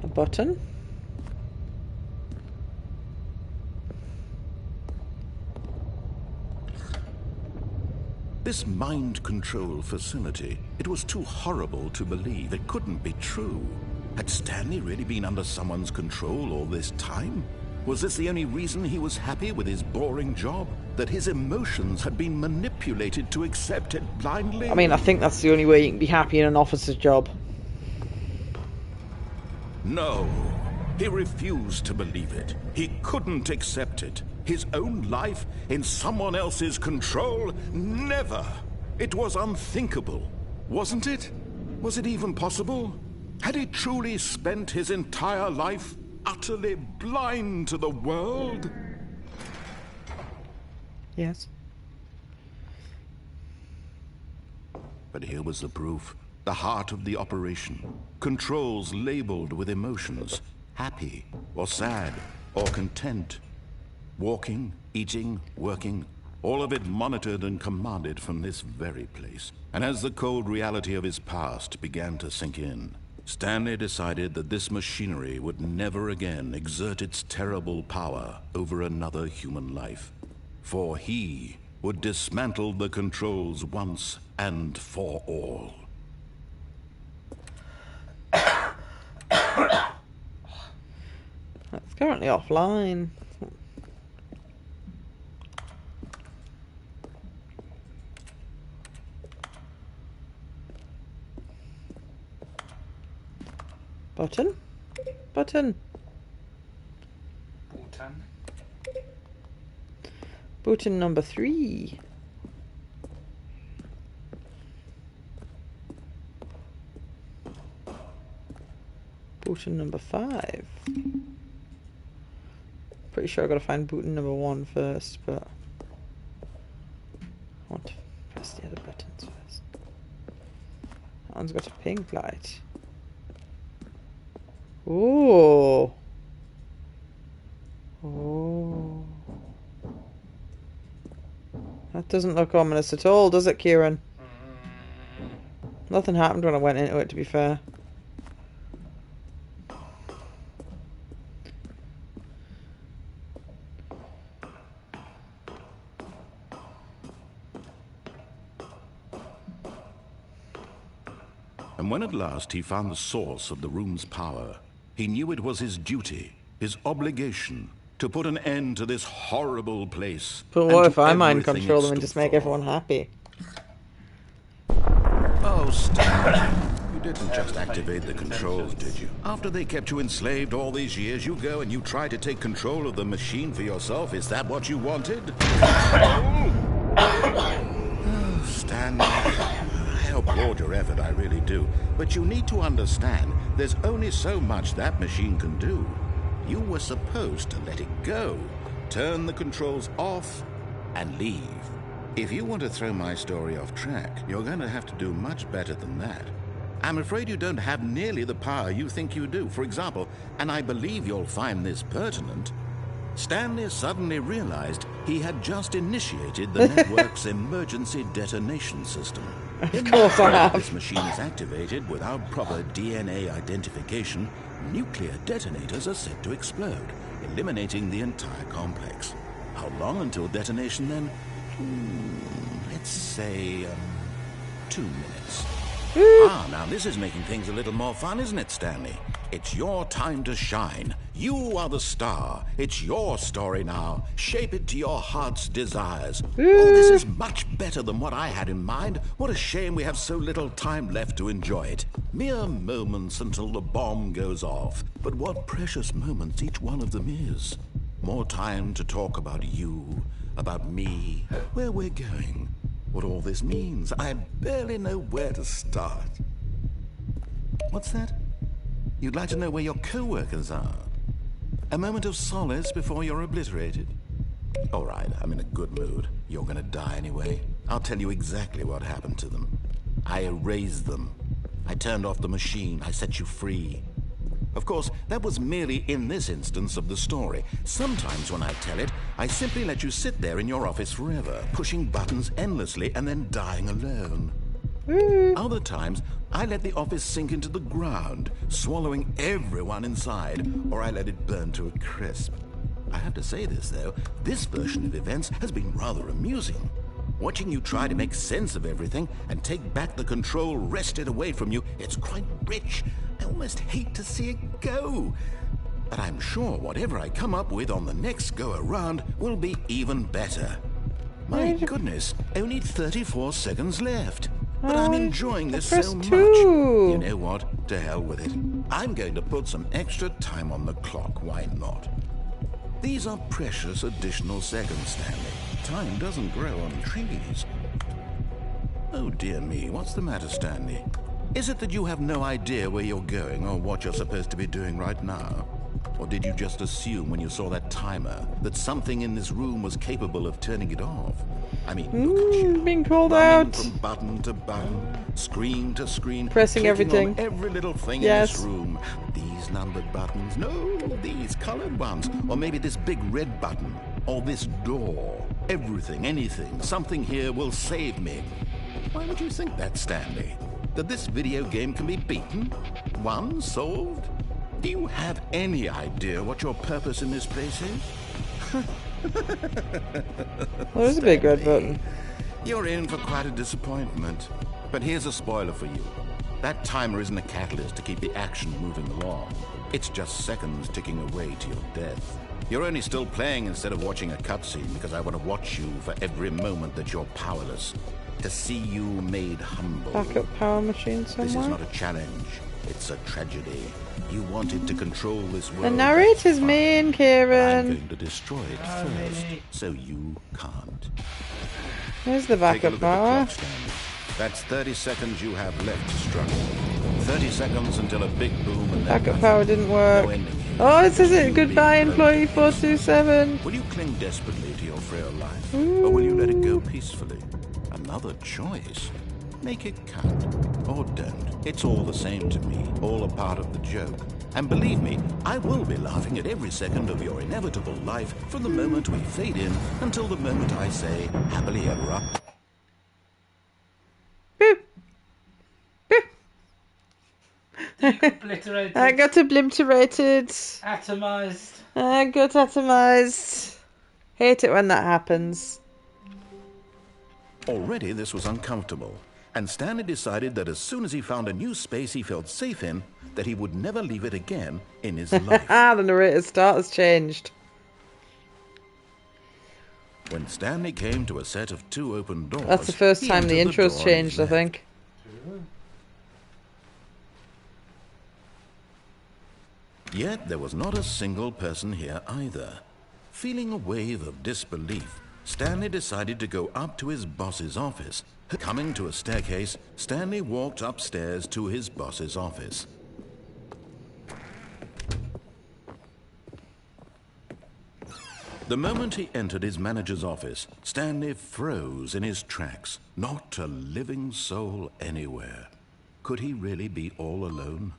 A button. This mind control facility, it was too horrible to believe. It couldn't be true. Had Stanley really been under someone's control all this time? Was this the only reason he was happy with his boring job? That his emotions had been manipulated to accept it blindly? I mean, I think that's the only way you can be happy in an officer's job. No. He refused to believe it. He couldn't accept it. His own life in someone else's control? Never. It was unthinkable. Wasn't it? Was it even possible? Had he truly spent his entire life utterly blind to the world? Yes. But here was the proof. The heart of the operation. Controls labeled with emotions. Happy, or sad, or content. Walking, eating, working, all of it monitored and commanded from this very place. And as the cold reality of his past began to sink in, Stanley decided that this machinery would never again exert its terrible power over another human life. For he would dismantle the controls once and for all. That's currently offline. Button? Button. Button. Button number 3. Button number 5. Pretty sure I gotta find button number 1 first, but I want to press the other buttons first. That one's got a pink light. Ooh. Oh. Doesn't look ominous at all, does it, Kieran? Nothing happened when I went into it, to be fair. And when at last he found the source of the room's power, he knew it was his duty, his obligation, to put an end to this horrible place. But and what to if I mind everything control it them and stood just make for. everyone happy? Oh, Stanley, you didn't just activate the controls, did you? After they kept you enslaved all these years, you go and you try to take control of the machine for yourself? Is that what you wanted? Oh, Stanley, I applaud your effort, I really do. But you need to understand, there's only so much that machine can do. You were supposed to let it go, turn the controls off, and leave. If you want to throw my story off track, you're going to have to do much better than that. I'm afraid you don't have nearly the power you think you do. For example, and I believe you'll find this pertinent, Stanley suddenly realized he had just initiated the network's emergency detonation system. Of course I have. This machine is activated without proper DNA identification. Nuclear detonators are set to explode, eliminating the entire complex. How long until detonation then? Let's say 2 minutes. Now this is making things a little more fun, isn't it, Stanley? It's your time to shine. You are the star. It's your story now. Shape it to your heart's desires. Oh, this is much better than what I had in mind. What a shame we have so little time left to enjoy it. Mere moments until the bomb goes off. But what precious moments each one of them is. More time to talk about you, about me, where we're going, what all this means. I barely know where to start. What's that? You'd like to know where your co-workers are? A moment of solace before you're obliterated? All right, I'm in a good mood. You're gonna die anyway. I'll tell you exactly what happened to them. I erased them. I turned off the machine. I set you free. Of course, that was merely in this instance of the story. Sometimes when I tell it, I simply let you sit there in your office forever, pushing buttons endlessly and then dying alone. Other times, I let the office sink into the ground, swallowing everyone inside, or I let it burn to a crisp. I have to say this, though, this version of events has been rather amusing. Watching you try to make sense of everything and take back the control wrested away from you, it's quite rich. I almost hate to see it go. But I'm sure whatever I come up with on the next go-around will be even better. My goodness, only 34 seconds left. But I'm enjoying this so much. You know what? To hell with it. I'm going to put some extra time on the clock. Why not? These are precious additional seconds, Stanley. Time doesn't grow on trees. Oh dear me, what's the matter, Stanley? Is it that you have no idea where you're going or what you're supposed to be doing right now? Or did you just assume when you saw that timer that something in this room was capable of turning it off? I mean, look at you. Being called running out. from button to button, screen to screen, Pressing clicking everything. on every little thing Yes. in this room. These numbered buttons, no, these colored ones, or maybe this big red button, or this door. Everything, anything, something here will save me. Why would you think that, Stanley? That this video game can be beaten? Won? Solved? Do you have any idea what your purpose in this place is? Well, there's a big red Stanley, button. You're in for quite a disappointment. But here's a spoiler for you. That timer isn't a catalyst to keep the action moving along. It's just seconds ticking away to your death. You're only still playing instead of watching a cutscene because I want to watch you for every moment that you're powerless. To see you made humble. Backup power machine This is somewhere. not a challenge. It's a tragedy. You wanted to control this world. The narrator's Fine. mean, I'm Kieran. going to destroy it first, so you can't. Where's the Take a backup look at the power? clock, Stanley. That's 30 seconds you have left to struggle. 30 seconds until a big boom and then Backup nothing. power didn't work. No ending here. Oh, it says Will it. you Goodbye, leave employee alone? 427. Will you cling desperately to your frail life? Or will you let it go peacefully? Another choice. Make it count. Or don't. It's all the same to me. All a part of the joke. And believe me, I will be laughing at every second of your inevitable life from the moment we fade in until the moment I say, happily ever after. Boop. Obliterated. I got obliterated. Atomized. I got atomized. Hate it when that happens. Already this was uncomfortable, and Stanley decided that as soon as he found a new space he felt safe in, that he would never leave it again in his life. The narrator's start has changed. When Stanley came to a set of 2 open doors... That's the first he time the entered intro's door on his changed, I left. think. Yet there was not a single person here either. Feeling a wave of disbelief, Stanley decided to go up to his boss's office. Coming to a staircase, Stanley walked upstairs to his boss's office. The moment he entered his manager's office, Stanley froze in his tracks. Not a living soul anywhere. Could he really be all alone?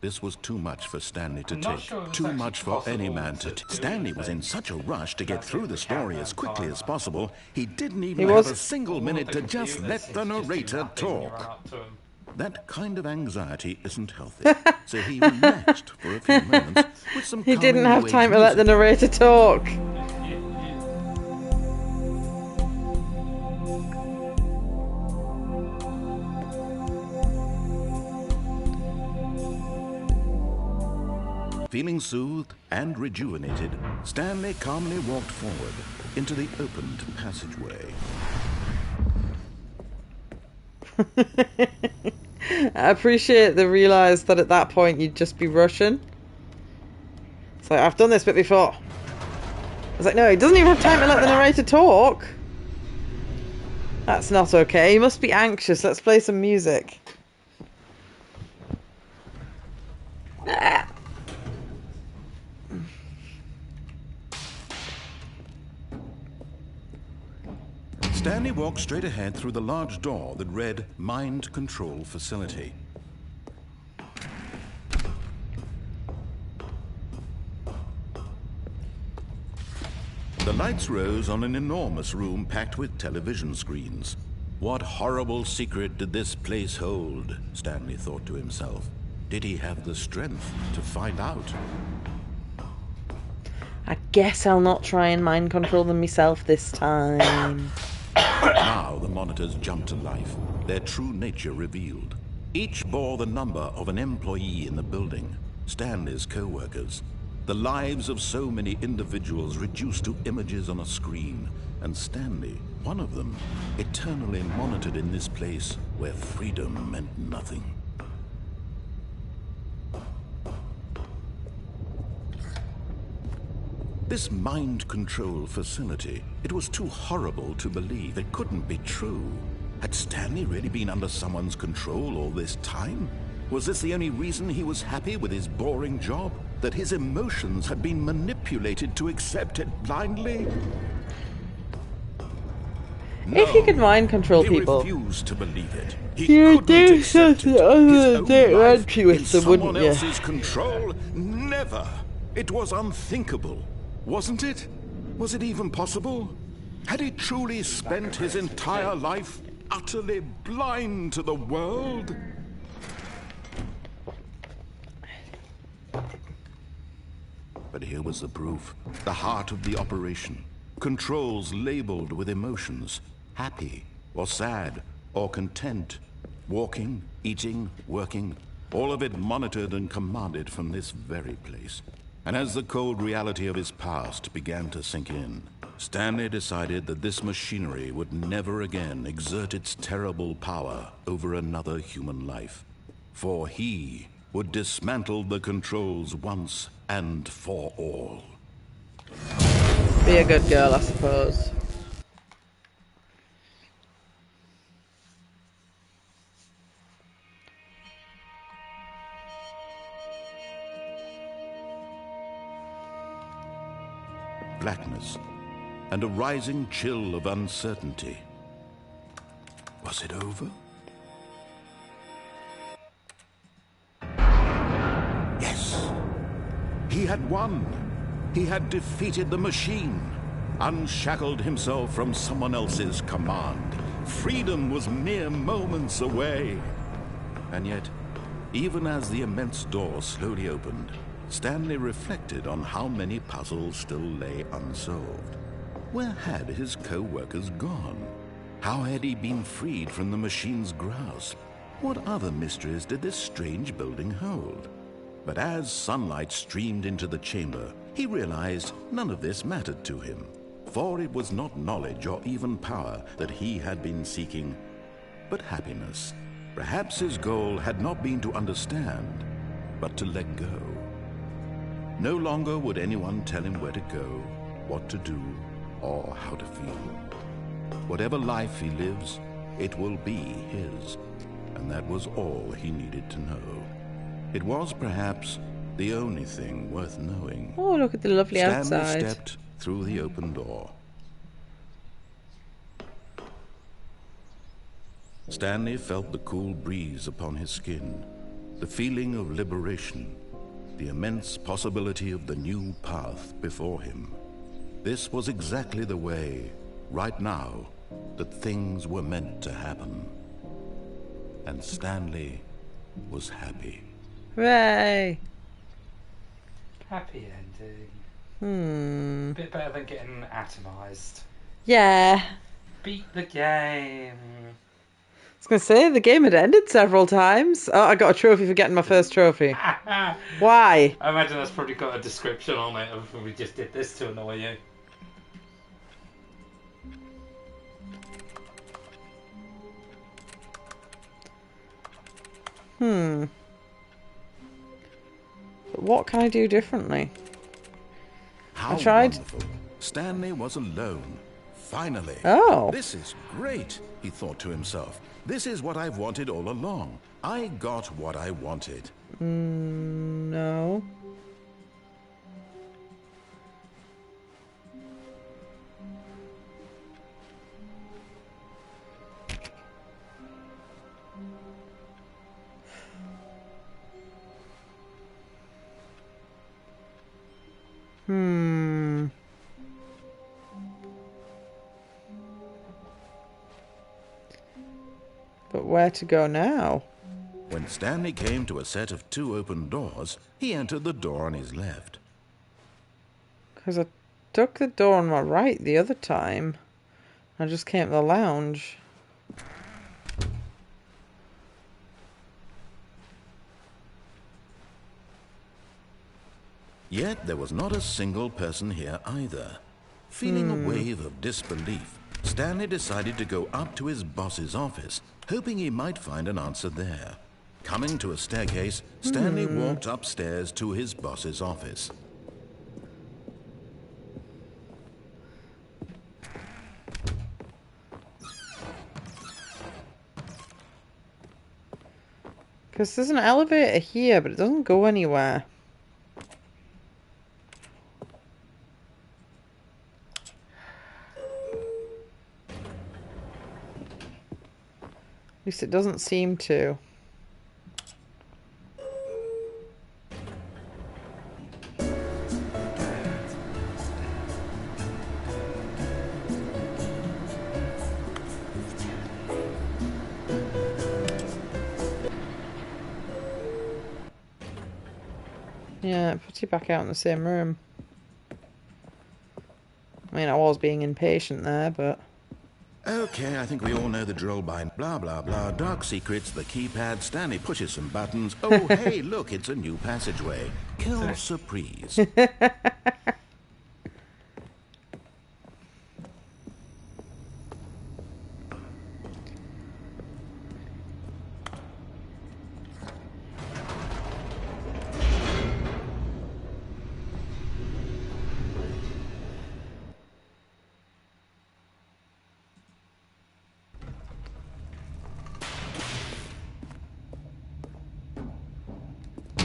This was too much for Stanley to I'm not take. sure it's Too actually much for any possible man to to... do Stanley was in anything. such a rush to get through the story as quickly as possible, he didn't even He have was. a single minute to just let the narrator talk. That kind of anxiety isn't healthy. So he relaxed for a few moments with some He didn't calming have wave time to let the music. narrator talk. Feeling soothed and rejuvenated, Stanley calmly walked forward into the opened passageway. I appreciate the realise that at that point you'd just be rushing. It's like, I've done this bit before. I was like, no, he doesn't even have time to let the narrator talk. That's not okay. He must be anxious. Let's play some music. Stanley walked straight ahead through the large door that read Mind Control Facility. The lights rose on an enormous room packed with television screens. What horrible secret did this place hold? Stanley thought to himself. Did he have the strength to find out? I guess I'll not try and mind control them myself this time. Now the monitors jumped to life, their true nature revealed. Each bore the number of an employee in the building, Stanley's co-workers. The lives of so many individuals reduced to images on a screen, and Stanley, one of them, eternally monitored in this place where freedom meant nothing. This mind control facility, it was too horrible to believe. It couldn't be true. Had Stanley really been under someone's control all this time? Was this the only reason he was happy with his boring job? That his emotions had been manipulated to accept it blindly? If you could mind control he people, refused to believe it. He you couldn't do accept something it. other His than own take life entry with in them, someone wouldn't you? else's control? Never. It was unthinkable, wasn't it? Was it even possible? Had he truly spent his entire life utterly blind to the world? But here was the proof. The heart of the operation. Controls labeled with emotions. Happy, or sad, or content. Walking, eating, working. All of it monitored and commanded from this very place. And as the cold reality of his past began to sink in, Stanley decided that this machinery would never again exert its terrible power over another human life. For he would dismantle the controls once and for all. Be a good girl, I suppose. Blackness and a rising chill of uncertainty. Was it over? Yes. He had won. He had defeated the machine, unshackled himself from someone else's command. Freedom was mere moments away. And yet, even as the immense door slowly opened, Stanley reflected on how many puzzles still lay unsolved. Where had his co-workers gone? How had he been freed from the machine's grasp? What other mysteries did this strange building hold? But as sunlight streamed into the chamber, he realized none of this mattered to him, for it was not knowledge or even power that he had been seeking, but happiness. Perhaps his goal had not been to understand, but to let go. No longer would anyone tell him where to go, what to do, or how to feel. Whatever life he lives, it will be his, and that was all he needed to know. It was perhaps the only thing worth knowing. Oh, look at the lovely Stanley outside. stepped through the open door. Stanley felt the cool breeze upon his skin, the feeling of liberation, the immense possibility of the new path before him. This was exactly the way, right now, that things were meant to happen. And Stanley was happy. Hooray! Happy ending. Bit better than getting atomized. Yeah. Beat the game. I was going to say, the game had ended several times. Oh, I got a trophy for getting my first trophy. Why? I imagine that's probably got a description on it of we just did this to annoy you. But what can I do differently? How I tried. wonderful. Stanley was alone. Finally. Oh. This is great, he thought to himself. This is what I've wanted all along. I got what I wanted. No. But where to go now? When Stanley came to a set of 2 open doors, he entered the door on his left. Because I took the door on my right the other time. I just came to the lounge. Yet there was not a single person here either. Feeling a wave of disbelief, Stanley decided to go up to his boss's office, hoping he might find an answer there. Coming to a staircase, Stanley walked upstairs to his boss's office. Because there's an elevator here, but it doesn't go anywhere. At least it doesn't seem to. Yeah, it puts you back out in the same room. I mean, I was being impatient there, but... Okay, I think we all know the drill by blah blah blah, dark secrets, the keypad, Stanley pushes some buttons. Oh, hey, look, it's a new passageway. Kill surprise.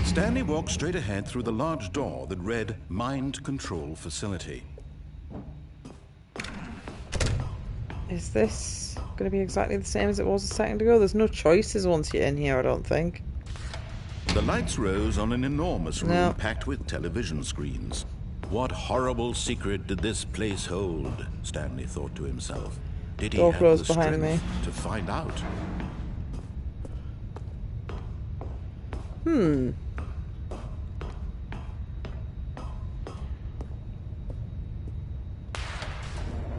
Stanley walked straight ahead through the large door that read Mind Control Facility. Is this going to be exactly the same as it was a second ago? There's no choices once you're in here, I don't think. The lights rose on an enormous room No. packed with television screens. What horrible secret did this place hold? Stanley thought to himself. Did he Door have closed the behind strength me. to find out?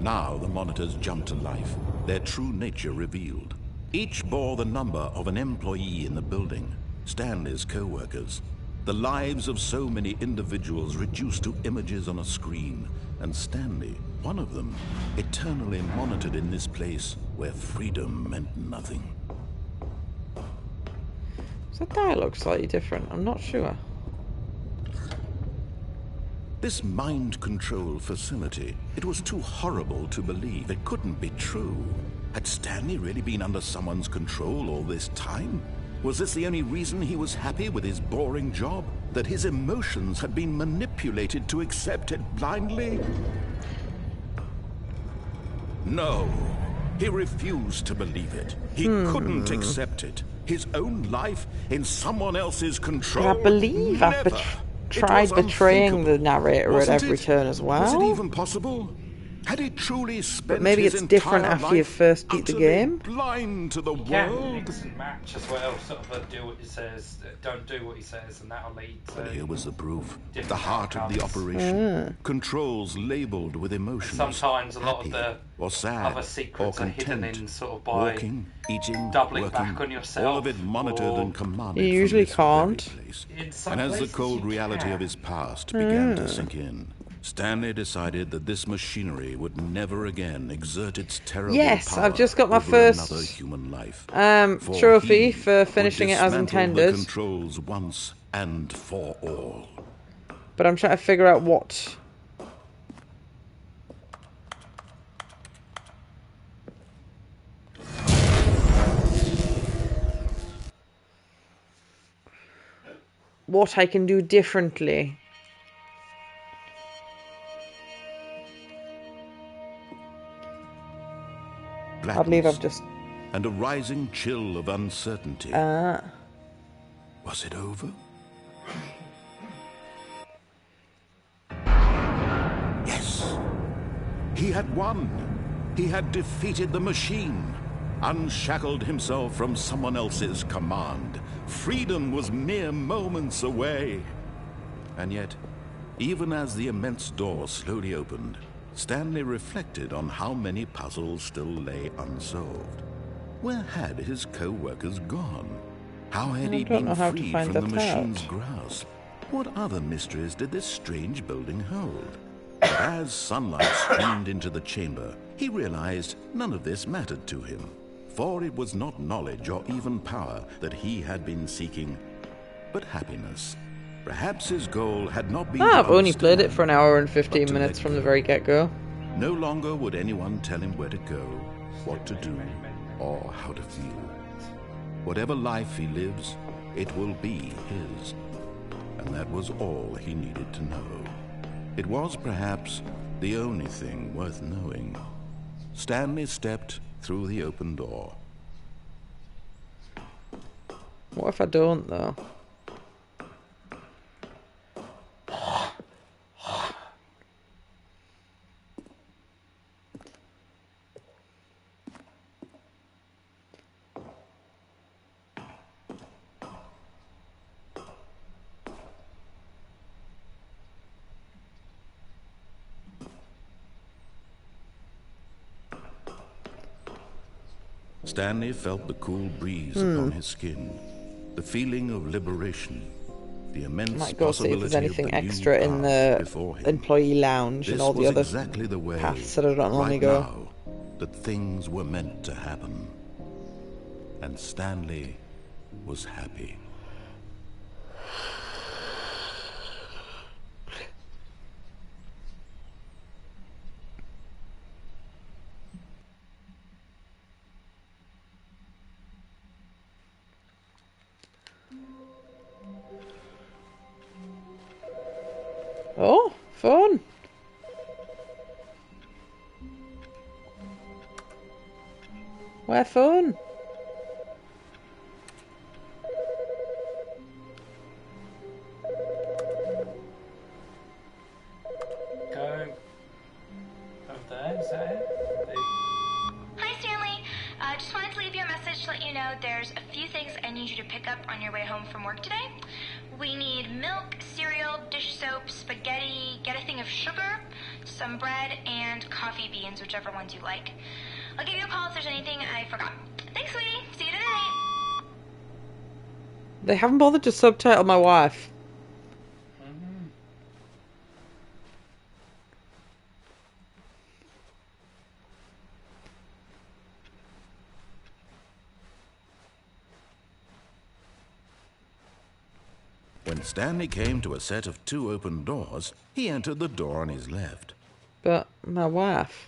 Now the monitors jumped to life, their true nature revealed. Each bore the number of an employee in the building, Stanley's co-workers. The lives of so many individuals reduced to images on a screen, and Stanley, one of them, eternally monitored in this place where freedom meant nothing. Is that dialogue slightly different? I'm not sure. This mind control facility, it was too horrible to believe. It couldn't be true. Had Stanley really been under someone's control all this time? Was this the only reason he was happy with his boring job? That his emotions had been manipulated to accept it blindly? No. He refused to believe it. He couldn't accept it. His own life in someone else's control? I believe I've Never. tried It was betraying the unthinkable. narrator Wasn't at every it? turn as well. Was it even possible? Had he truly spent But maybe his it's different entire after you life first beat the utterly game. blind to the Can world? mix and match as well, sort of do what he says, don't do what he says, and that'll lead to. But here was the proof. Different The heart of the outcomes. operation. Controls labeled with emotions. Sometimes a lot of happy the or sad other secrets or are hidden content. in sort of by Walking, eating, doubling working, back on yourself, all of it monitored or and commanded You usually from this can't. very place. in some And as the places cold you reality can. of his past began to sink in, Stanley decided that this machinery would never again exert its terrible Yes, power I've just got my over first, another human life. For trophy he for would finishing it as dismantle intended. the controls once and for all. But I'm trying to figure out what. What I can do differently. I believe I've just. And a rising chill of uncertainty. Ah. Was it over? Yes. He had won. He had defeated the machine, unshackled himself from someone else's command. Freedom was mere moments away. And yet, even as the immense door slowly opened, Stanley reflected on how many puzzles still lay unsolved. Where had his co-workers gone? How had he don't been know how to freed find from the that machine's out. grasp? What other mysteries did this strange building hold? But as sunlight streamed into the chamber, he realized none of this mattered to him. For it was not knowledge or even power that he had been seeking, but happiness. Perhaps his goal had not been to I've only played it understand, for an hour and but 15 to minutes let from the go. very get-go. No longer would anyone tell him where to go, what to do, or how to feel. Whatever life he lives, it will be his. And that was all he needed to know. It was perhaps the only thing worth knowing. Stanley stepped through the open door. What if I don't, though? Stanley felt the cool breeze upon his skin, the feeling of liberation, the immense Might go see if possibility there's of anything the new extra in path the before him. employee lounge and This all the was other exactly the way, paths that I don't normally right go. now, that things were meant to happen. And Stanley was happy. Oh, fun. Where fun? up on your way home from work today. We need milk, cereal, dish soap, spaghetti, get a thing of sugar, some bread, and coffee beans, whichever ones you like. I'll give you a call if there's anything I forgot. Thanks, sweetie. See you tonight. They haven't bothered to subtitle my wife. When Stanley came to a set of 2 open doors, he entered the door on his left. But my wife.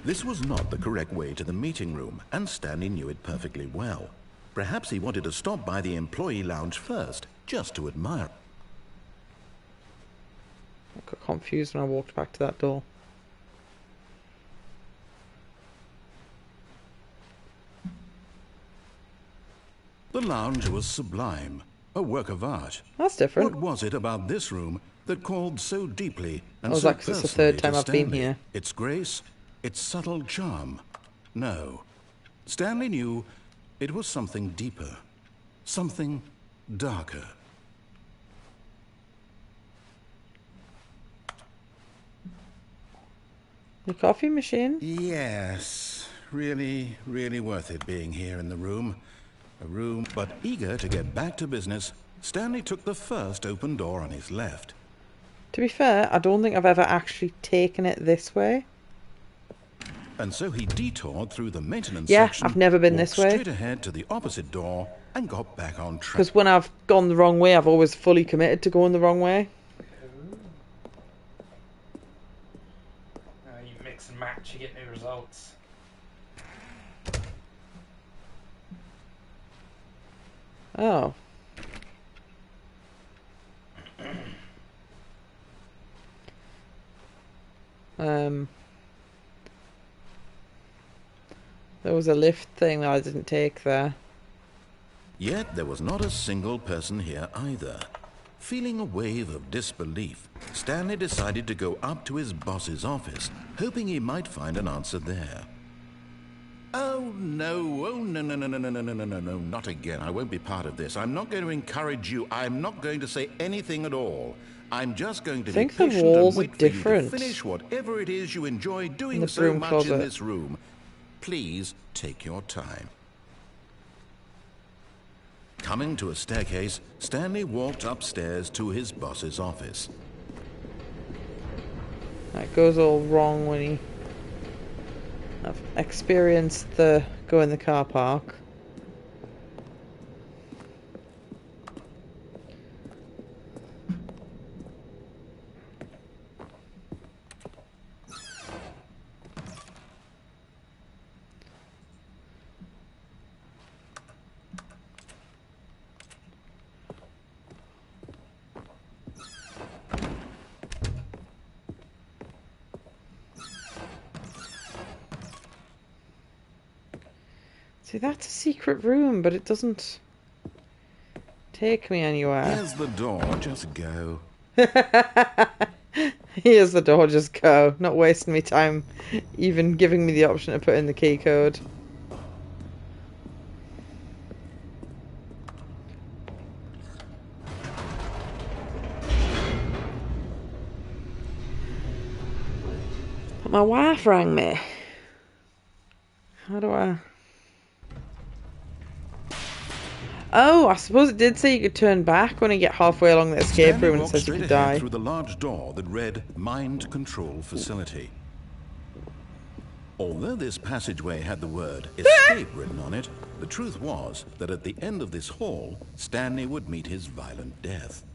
This was not the correct way to the meeting room, and Stanley knew it perfectly well. Perhaps he wanted to stop by the employee lounge first, just to admire. I got confused when I walked back to that door. The lounge was sublime, a work of art. That's different. What was it about this room that called so deeply and Oh, is so that 'cause it's the personally third time to I've been Stanley? here? Its grace, its subtle charm? No. Stanley knew it was something deeper, something darker. The coffee machine? Yes, really, really worth it being here in the room. A room, but eager to get back to business, Stanley took the first open door on his left. To be fair, I don't think I've ever actually taken it this way. And so he detoured through the maintenance Yeah, section. I've never been walked this way. straight ahead to the opposite door and got back on track. Because when I've gone the wrong way, I've always fully committed to going the wrong way. You mix and match, you get new results. Oh. There was a lift thing that I didn't take there. Yet there was not a single person here either. Feeling a wave of disbelief, Stanley decided to go up to his boss's office, hoping he might find an answer there. Oh no, no, not again. I won't be part of this. I'm not going to encourage you. I'm not going to say anything at all. I'm just going to be think the patient walls and are wait for you different to finish whatever it is you enjoy doing the so broom much closet. in this room. Please take your time. Coming to a staircase, Stanley walked upstairs to his boss's office. That goes all wrong when he... I've experienced the go in the car park. See, that's a secret room, but it doesn't take me anywhere. Here's the door, just go. Here's the door, just go. Not wasting me time even giving me the option to put in the key code. But my wife rang me. How do I... Oh, I suppose it did say you could turn back when you get halfway along the escape Stanley room and it walked says you straight could ahead die. through the large door that read Mind Control Facility. Although this passageway had the word escape written on it, the truth was that at the end of this hall, Stanley would meet his violent death.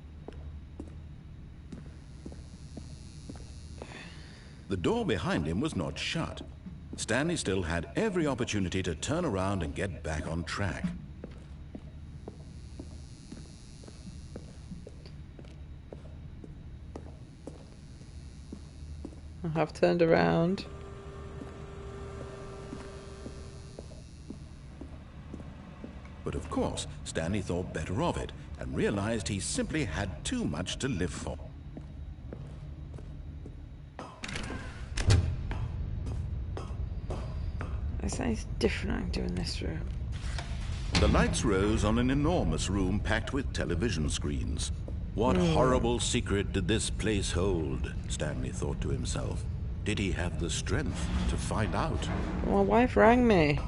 The door behind him was not shut. Stanley still had every opportunity to turn around and get back on track. I have turned around. But of course, Stanley thought better of it and realized he simply had too much to live for. Is there anything different I can do in this room? The lights rose on an enormous room packed with television screens. What horrible secret did this place hold? Stanley thought to himself. Did he have the strength to find out? My wife rang me.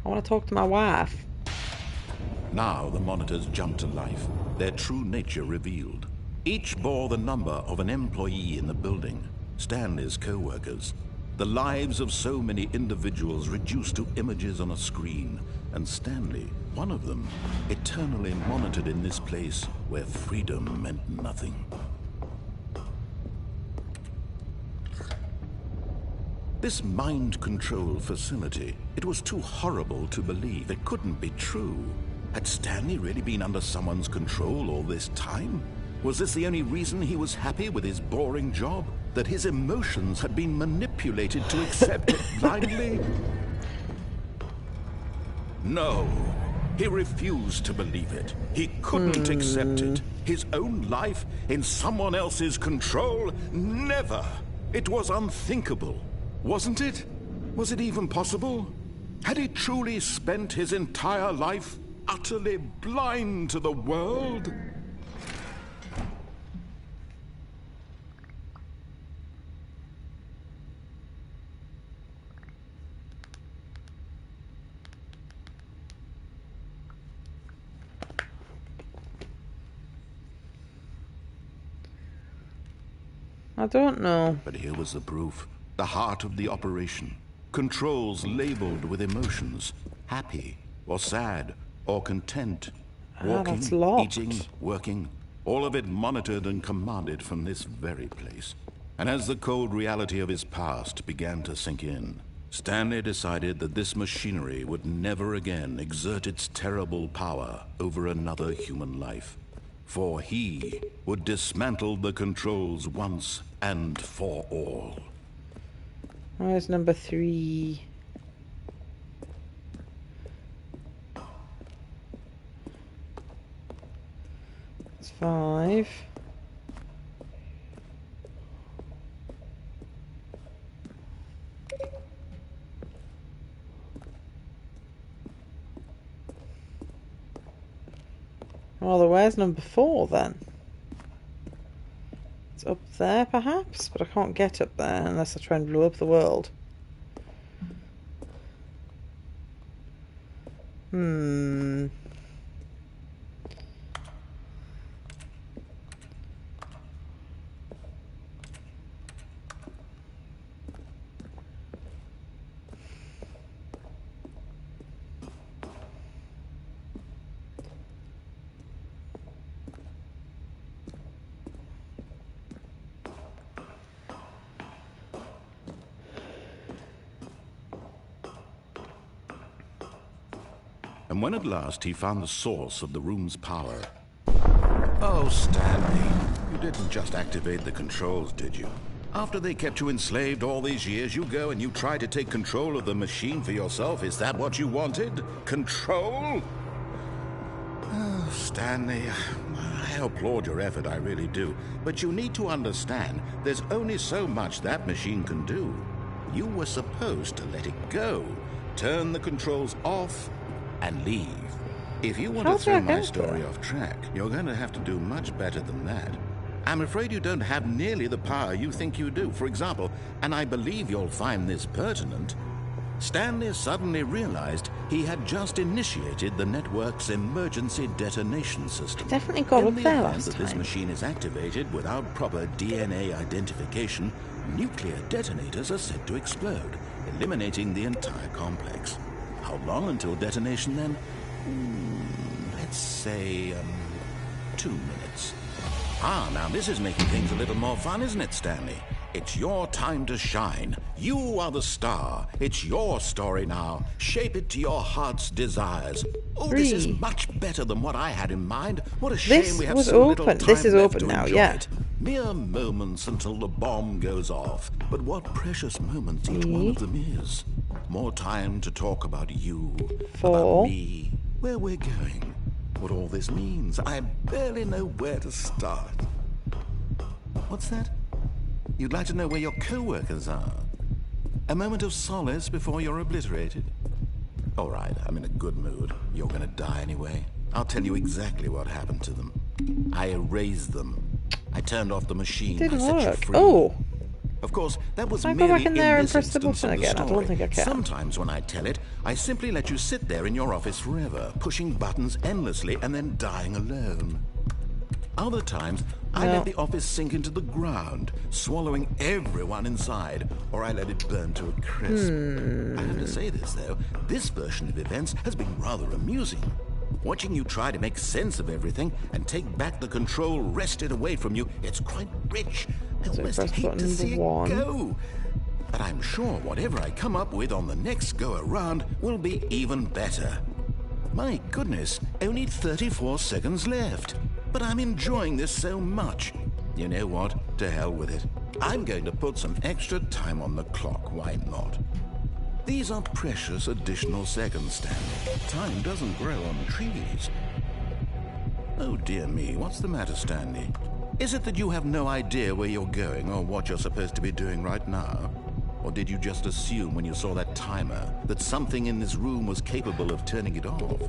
I want to talk to my wife. Now the monitors jumped to life, their true nature revealed. Each bore the number of an employee in the building, Stanley's co-workers. The lives of so many individuals reduced to images on a screen, and Stanley, one of them, eternally monitored in this place where freedom meant nothing. This mind control facility, it was too horrible to believe. It couldn't be true. Had Stanley really been under someone's control all this time? Was this the only reason he was happy with his boring job? That his emotions had been manipulated to accept it blindly? No. He refused to believe it. He couldn't accept it. His own life in someone else's control? Never. It was unthinkable. Wasn't it? Was it even possible? Had he truly spent his entire life utterly blind to the world? I don't know. But here was the proof. The heart of the operation. Controls labeled with emotions. Happy, or sad, or content. Walking, that's locked. eating, working. All of it monitored and commanded from this very place. And as the cold reality of his past began to sink in, Stanley decided that this machinery would never again exert its terrible power over another human life. For he would dismantle the controls once and for all. Where's number 3? It's 5. Well, where's number 4 then? It's up there perhaps, but I can't get up there unless I try and blow up the world. And when at last he found the source of the room's power... Oh, Stanley, you didn't just activate the controls, did you? After they kept you enslaved all these years, you go and you try to take control of the machine for yourself. Is that what you wanted? Control? Oh, Stanley, I applaud your effort, I really do. But you need to understand, there's only so much that machine can do. You were supposed to let it go, turn the controls off, and leave. If you want to throw my story off track, you're going to have to do much better than that. I'm afraid you don't have nearly the power you think you do. For example, and I believe you'll find this pertinent, Stanley suddenly realized he had just initiated the network's emergency detonation system. Definitely got up there last that this time. machine is activated without proper DNA identification, nuclear detonators are said to explode, eliminating the entire complex. How long until detonation then? Let's say, 2 minutes. Ah, now this is making things a little more fun, isn't it, Stanley? It's your time to shine. You are the star. It's your story now. Shape it to your heart's desires. Oh, this is much better than what I had in mind. What a shame we have so little time This is left open to now, enjoy yeah. it. Mere moments until the bomb goes off. But what precious moments each one of them is. More time to talk about you, 4. about me, where we're going, what all this means. I barely know where to start. What's that? You'd like to know where your co-workers are? A moment of solace before you're obliterated. All right, I'm in a good mood. You're gonna die anyway. I'll tell you exactly what happened to them. I erased them. I turned off the machine. Didn't I set you work. free. Oh. Of course, that was Can I go merely back in in there and this press the instance button of the again? I story. don't think I can. Sometimes when I tell it, I simply let you sit there in your office forever, pushing buttons endlessly and then dying alone. Other times, I No. let the office sink into the ground, swallowing everyone inside, or I let it burn to a crisp. I have to say this, though, this version of events has been rather amusing. Watching you try to make sense of everything and take back the control wrested away from you, it's quite rich. I So almost press hate button to see it number 1. go. But I'm sure whatever I come up with on the next go-around will be even better. My goodness, only 34 seconds left. But I'm enjoying this so much. You know what? To hell with it. I'm going to put some extra time on the clock. Why not? These are precious additional seconds, Stanley. Time doesn't grow on trees. Oh dear me, what's the matter, Stanley? Is it that you have no idea where you're going or what you're supposed to be doing right now? Or did you just assume when you saw that timer that something in this room was capable of turning it off?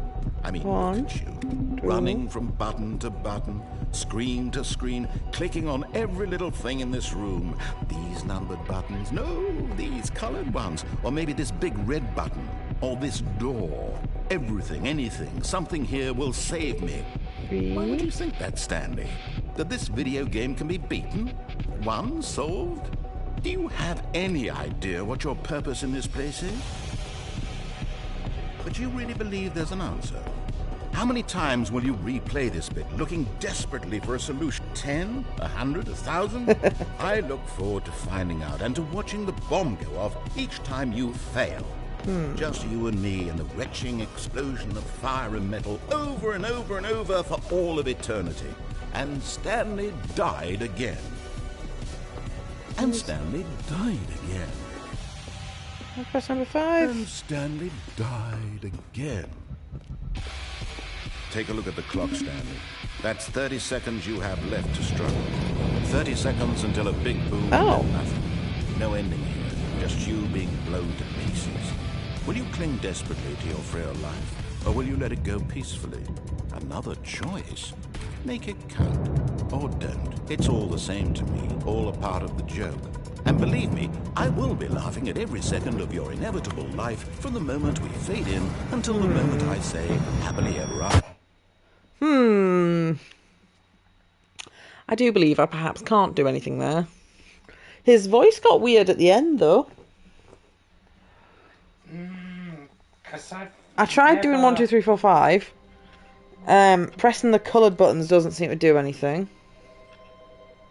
I mean, look at you. Running from button to button, screen to screen, clicking on every little thing in this room. These numbered buttons, no, these colored ones. Or maybe this big red button, or this door. Everything, anything, something here will save me. Why would you think that, Stanley? That this video game can be beaten? Won? Solved? Do you have any idea what your purpose in this place is? But you really believe there's an answer? How many times will you replay this bit, looking desperately for a solution? 10? 100? 1,000? I look forward to finding out and to watching the bomb go off each time you fail. Just you and me and the retching explosion of fire and metal over and over and over for all of eternity. And Stanley died again. And Stanley died again. Press number 5. And Stanley died again. Take a look at the clock, Stanley. That's 30 seconds you have left to struggle. 30 seconds until a big boom Oh. and nothing. No ending here, just you being blown to pieces. Will you cling desperately to your frail life, or will you let it go peacefully? Another choice. Make it count, or don't. It's all the same to me, all a part of the joke. And believe me, I will be laughing at every second of your inevitable life from the moment we fade in until the moment I say, happily ever after. I do believe I perhaps can't do anything there. His voice got weird at the end, though. 'Cause I tried doing 1, 2, 3, 4, 5. Pressing the coloured buttons doesn't seem to do anything.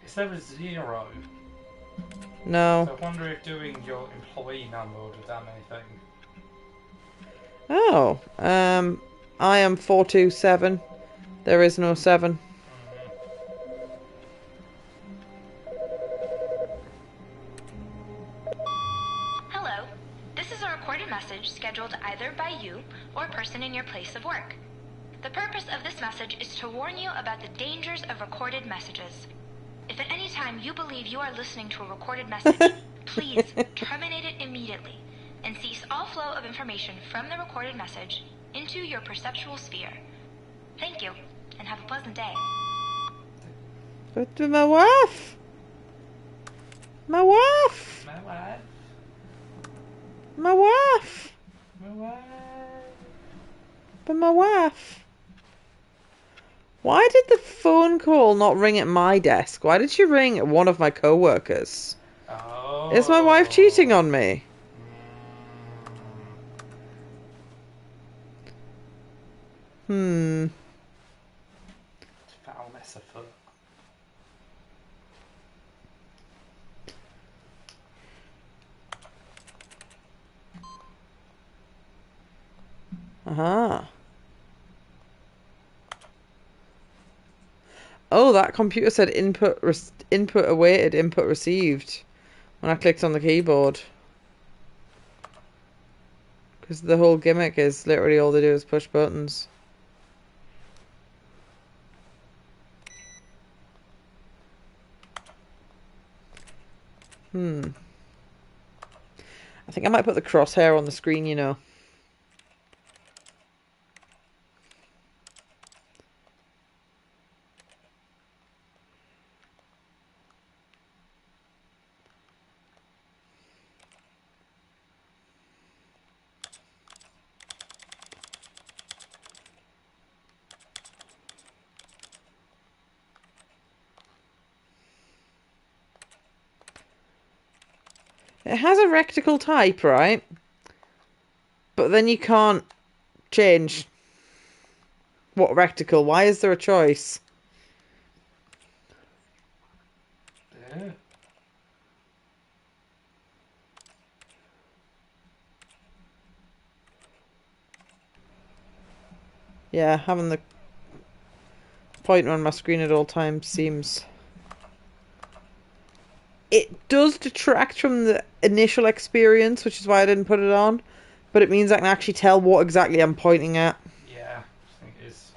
Is there a 0? No. So I wonder if doing your employee number would have done anything. Oh. I am 427. There is no 7. Hello. This is a recorded message scheduled either by you or a person in your place of work. The purpose of this message is to warn you about the dangers of recorded messages. If at any time you believe you are listening to a recorded message, please terminate it immediately and cease all flow of information from the recorded message into your perceptual sphere. Thank you, and have a pleasant day. But my wife! My wife! My wife. My wife! My wife. But my wife. Why did the phone call not ring at my desk? Why did she ring at one of my co-workers? Oh. Is my wife cheating on me? Foulness afoot. Aha. Oh, that computer said input awaited, input received when I clicked on the keyboard. Because the whole gimmick is literally all they do is push buttons. I think I might put the crosshair on the screen, you know. It has a reticle type, right? But then you can't change what reticle. Why is there a choice? Yeah. Yeah, having the pointer on my screen at all times seems... It does detract from the initial experience, which is why I didn't put it on. But it means I can actually tell what exactly I'm pointing at. Yeah, I think it is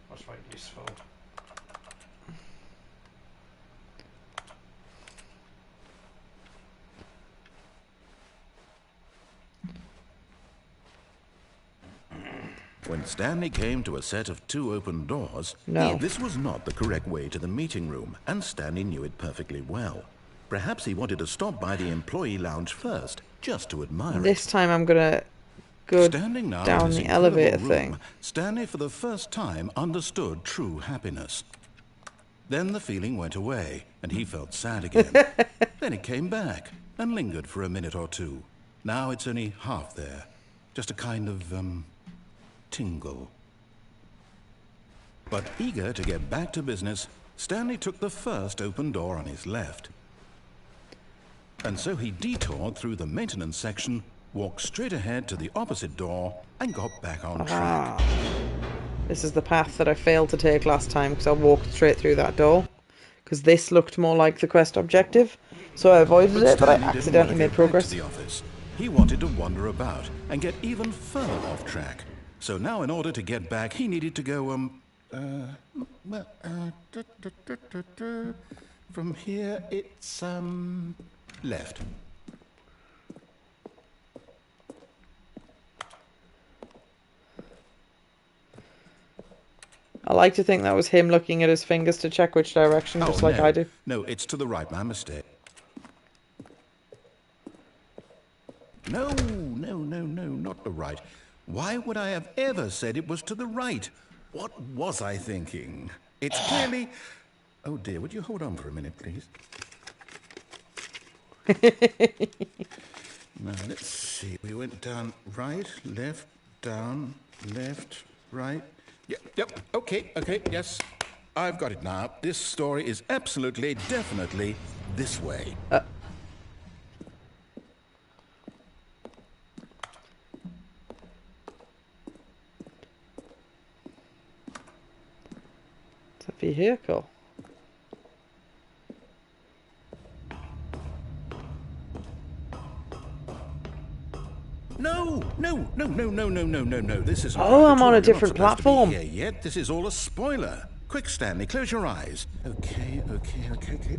much more useful. When Stanley came to a set of 2 open doors, No. this was not the correct way to the meeting room, and Stanley knew it perfectly well. Perhaps he wanted to stop by the employee lounge first, just to admire This it. time I'm gonna go Standing now in down this the incredible elevator room, thing. Stanley for the first time understood true happiness. Then the feeling went away, and he felt sad again. Then it came back, and lingered for a minute or two. Now it's only half there. Just a kind of, tingle. But eager to get back to business, Stanley took the first open door on his left. And so he detoured through the maintenance section, walked straight ahead to the opposite door, and got back on track. This is the path that I failed to take last time because I walked straight through that door. Because this looked more like the quest objective. So I avoided it, but I Stanley didn't want accidentally to made get progress. back to the office. He wanted to wander about and get even further off track. So now in order to get back, he needed to go, from here it's, left. I like to think that was him looking at his fingers to check which direction, just like no. I do. No, it's to the right, my mistake. No, not the right. Why would I have ever said it was to the right? What was I thinking? It's clearly... Oh dear, would you hold on for a minute, please? Now, let's see. We went down right, left, down, left, right. Yep, okay, yes. I've got it now. This story is absolutely, definitely this way. It's a vehicle. No. This is Oh, I'm on a different platform. Here yet. This is all a spoiler. Quick, Stanley, close your eyes. Okay.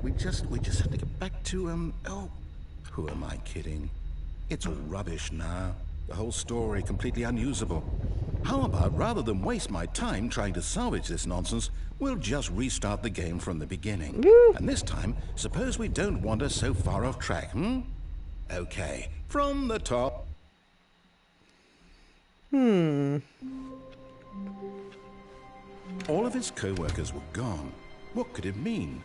We just have to get back to oh, who am I kidding? It's all rubbish now. The whole story completely unusable. How about rather than waste my time trying to salvage this nonsense, we'll just restart the game from the beginning. And this time, suppose we don't wander so far off track, Okay, from the top. Hmm. All of his co-workers were gone. What could it mean?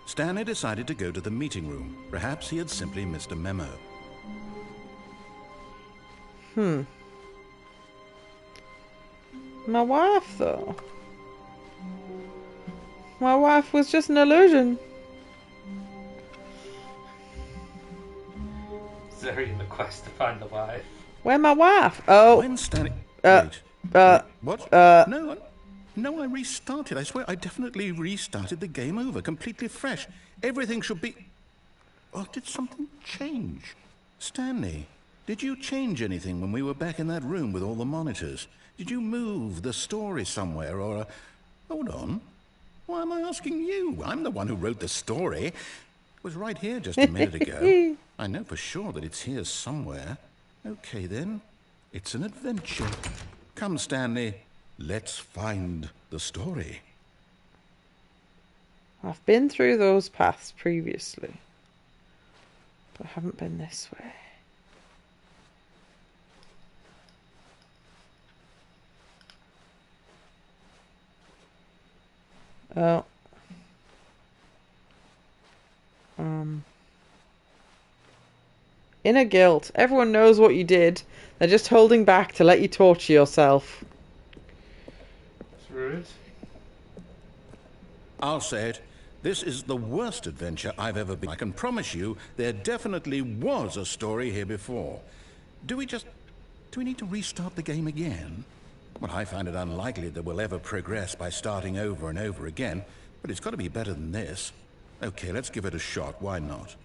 Stanley decided to go to the meeting room. Perhaps he had simply missed a memo. My wife, though. My wife was just an illusion. Zuri in the quest to find the wife. Where my wife? Oh. When Stanley... What? No, I restarted. I swear I definitely restarted the game over, completely fresh. Everything should be... Oh, did something change? Stanley, did you change anything when we were back in that room with all the monitors? Did you move the story somewhere, or... Hold on. Why am I asking you? I'm the one who wrote the story. was right here just a minute ago. I know for sure that it's here somewhere. Okay, then. It's an adventure. Come, Stanley. Let's find the story. I've been through those paths previously, but I haven't been this way. Oh. Inner guilt. Everyone knows what you did. They're just holding back to let you torture yourself. It's rude. I'll say it. This is the worst adventure I've ever been. I can promise you there definitely was a story here before. Do we need to restart the game again? Well, I find it unlikely that we'll ever progress by starting over and over again, but it's got to be better than this. Okay, let's give it a shot. Why not?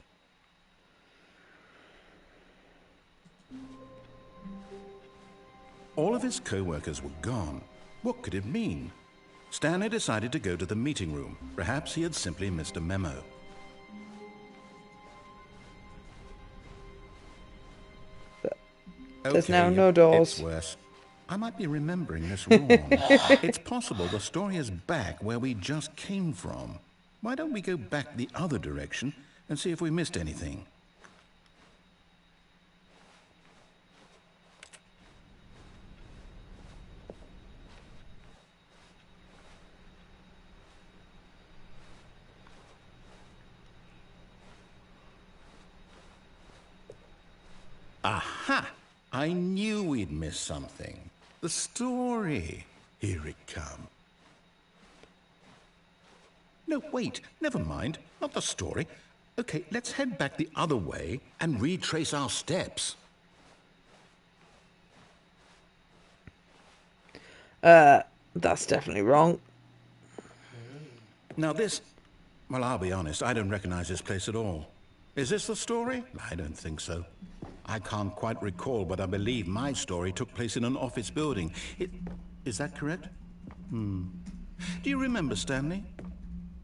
All of his co-workers were gone. What could it mean? Stanley decided to go to the meeting room. Perhaps he had simply missed a memo. There's now no doors. It's worse. I might be remembering this wrong. It's possible the story is back where we just came from. Why don't we go back the other direction and see if we missed anything? Aha! I knew we'd miss something. The story. Here it comes. No, wait. Never mind. Not the story. Okay, let's head back the other way and retrace our steps. That's definitely wrong. Now this... Well, I'll be honest. I don't recognize this place at all. Is this the story? I don't think so. I can't quite recall, but I believe my story took place in an office building. Is that correct? Do you remember, Stanley?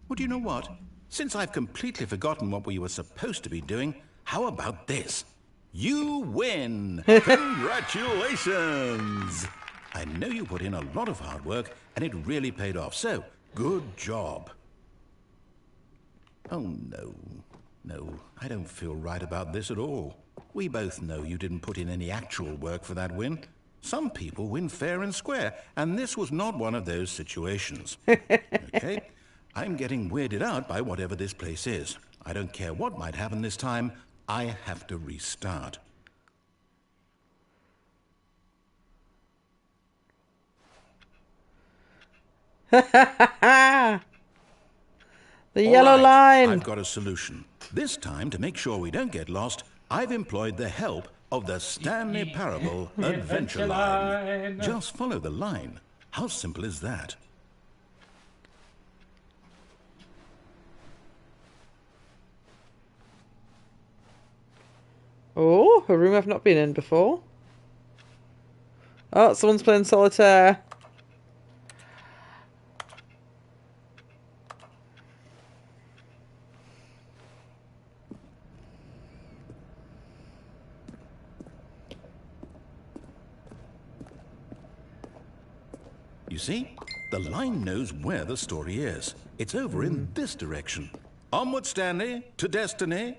Well, do you know what? Since I've completely forgotten what we were supposed to be doing, how about this? You win! Congratulations! I know you put in a lot of hard work, and it really paid off, so good job. Oh, no. No, I don't feel right about this at all. We both know you didn't put in any actual work for that win. Some people win fair and square, and this was not one of those situations. Okay? I'm getting weirded out by whatever this place is. I don't care what might happen this time. I have to restart. The yellow line. I've got a solution. This time, to make sure we don't get lost, I've employed the help of the Stanley Parable Adventure Line. Just follow the line. How simple is that? Oh, a room I've not been in before. Oh, someone's playing solitaire. You see, the line knows where the story is. It's over in this direction. Onward, Stanley, to destiny.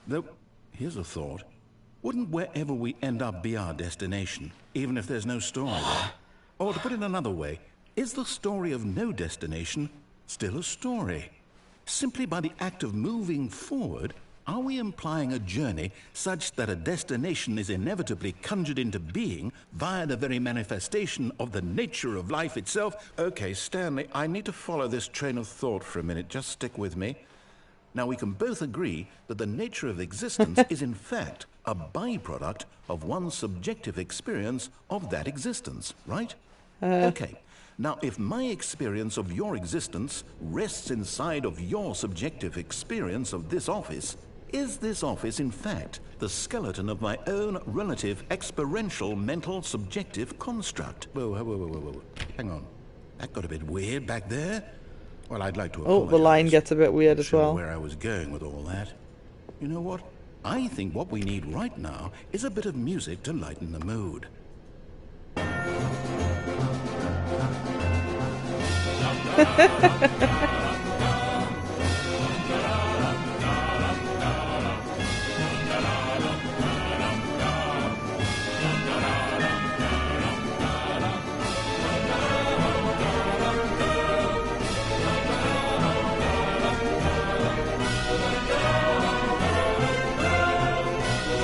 Though, here's a thought. Wouldn't wherever we end up be our destination, even if there's no story there? Or to put it another way, is the story of no destination still a story? Simply by the act of moving forward, are we implying a journey such that a destination is inevitably conjured into being via the very manifestation of the nature of life itself? Okay, Stanley, I need to follow this train of thought for a minute. Just stick with me. Now, we can both agree that the nature of existence is in fact a byproduct of one's subjective experience of that existence, right? Okay. Now, if my experience of your existence rests inside of your subjective experience of this office, is this office, in fact, the skeleton of my own relative experiential mental subjective construct? Whoa. Hang on. That got a bit weird back there. Well, I'd like to Oh, apologize. the line gets a bit weird as Sure well. where I was going with all that. You know what? I think what we need right now is a bit of music to lighten the mood.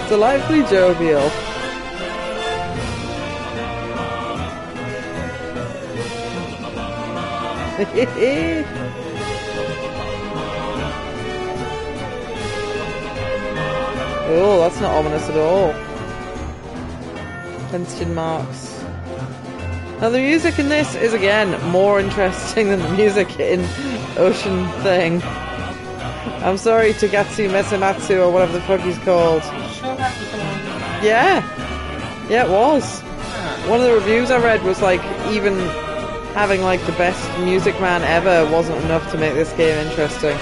Delightfully jovial. Oh, that's not ominous at all. Question marks. Now the music in this is again more interesting than the music in Ocean Thing. I'm sorry, Togatsu Mesamatsu or whatever the fuck he's called. Are you sure that was the one? Yeah. Yeah, it was. One of the reviews I read was like, even having like the best music man ever wasn't enough to make this game interesting.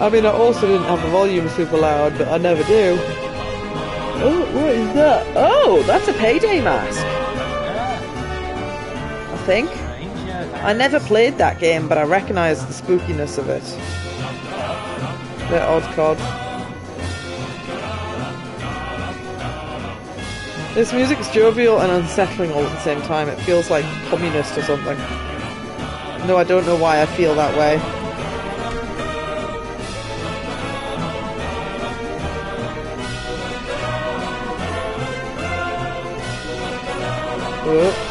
I mean, I also didn't have the volume super loud, but I never do. Oh, what is that? Oh, that's a Payday mask. I think. I never played that game, but I recognise the spookiness of it. Bit odd cod. This music's jovial and unsettling all at the same time. It feels like communist or something. No, I don't know why I feel that way. Oh.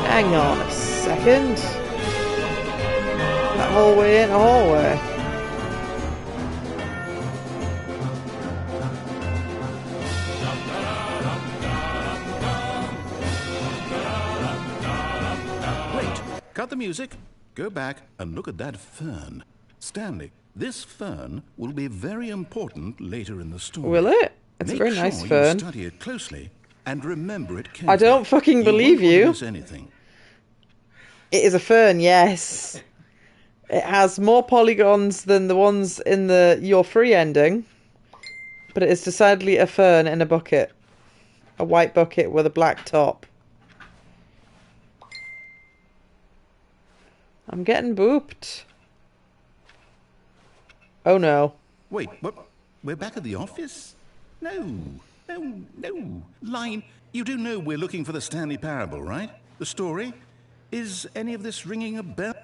Hang on a second. That hallway ain't a hallway. Wait, cut the music. Go back and look at that fern. Stanley, this fern will be very important later in the story. Will it? It's Make a very nice sure fern. You study it closely and remember it carefully. I don't fucking believe you. you. Won't miss anything. It is a fern, yes. It has more polygons than the ones in the You're Free ending. But it is decidedly a fern in a bucket. A white bucket with a black top. I'm getting booped. Oh no. Wait, what? We're back at the office? No. Line, you do know we're looking for the Stanley Parable, right? The story? Is any of this ringing a bell?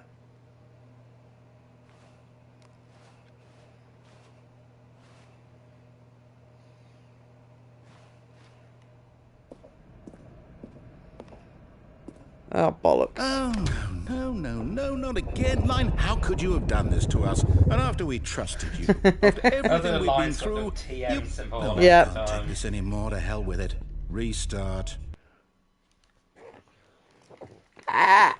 Oh, bollocks. Oh, no, not again. Line, how could you have done this to us? And after we trusted you, after everything we've been through, you... Oh, Yeah. I can't take this anymore. To hell with it. Restart. Ah!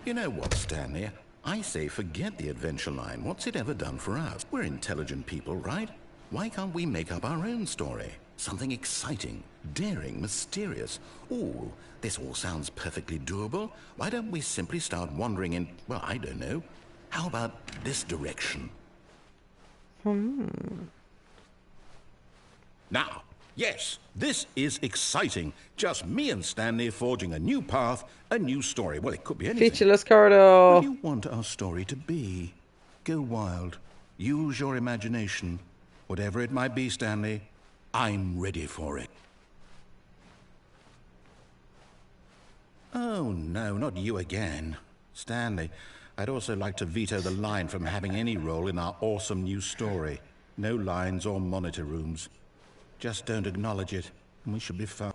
You know what, Stanley? I say forget the adventure line. What's it ever done for us? We're intelligent people, right? Why can't we make up our own story? Something exciting, daring, mysterious. Ooh, this all sounds perfectly doable. Why don't we simply start wandering in, well, I don't know. How about this direction? Now, yes, this is exciting. Just me and Stanley forging a new path, a new story. Well, it could be anything. Featureless corridor. What do you want our story to be? Go wild. Use your imagination. Whatever it might be, Stanley, I'm ready for it. Oh, no, not you again. Stanley, I'd also like to veto the line from having any role in our awesome new story. No lines or monitor rooms. Just don't acknowledge it, and we should be fine.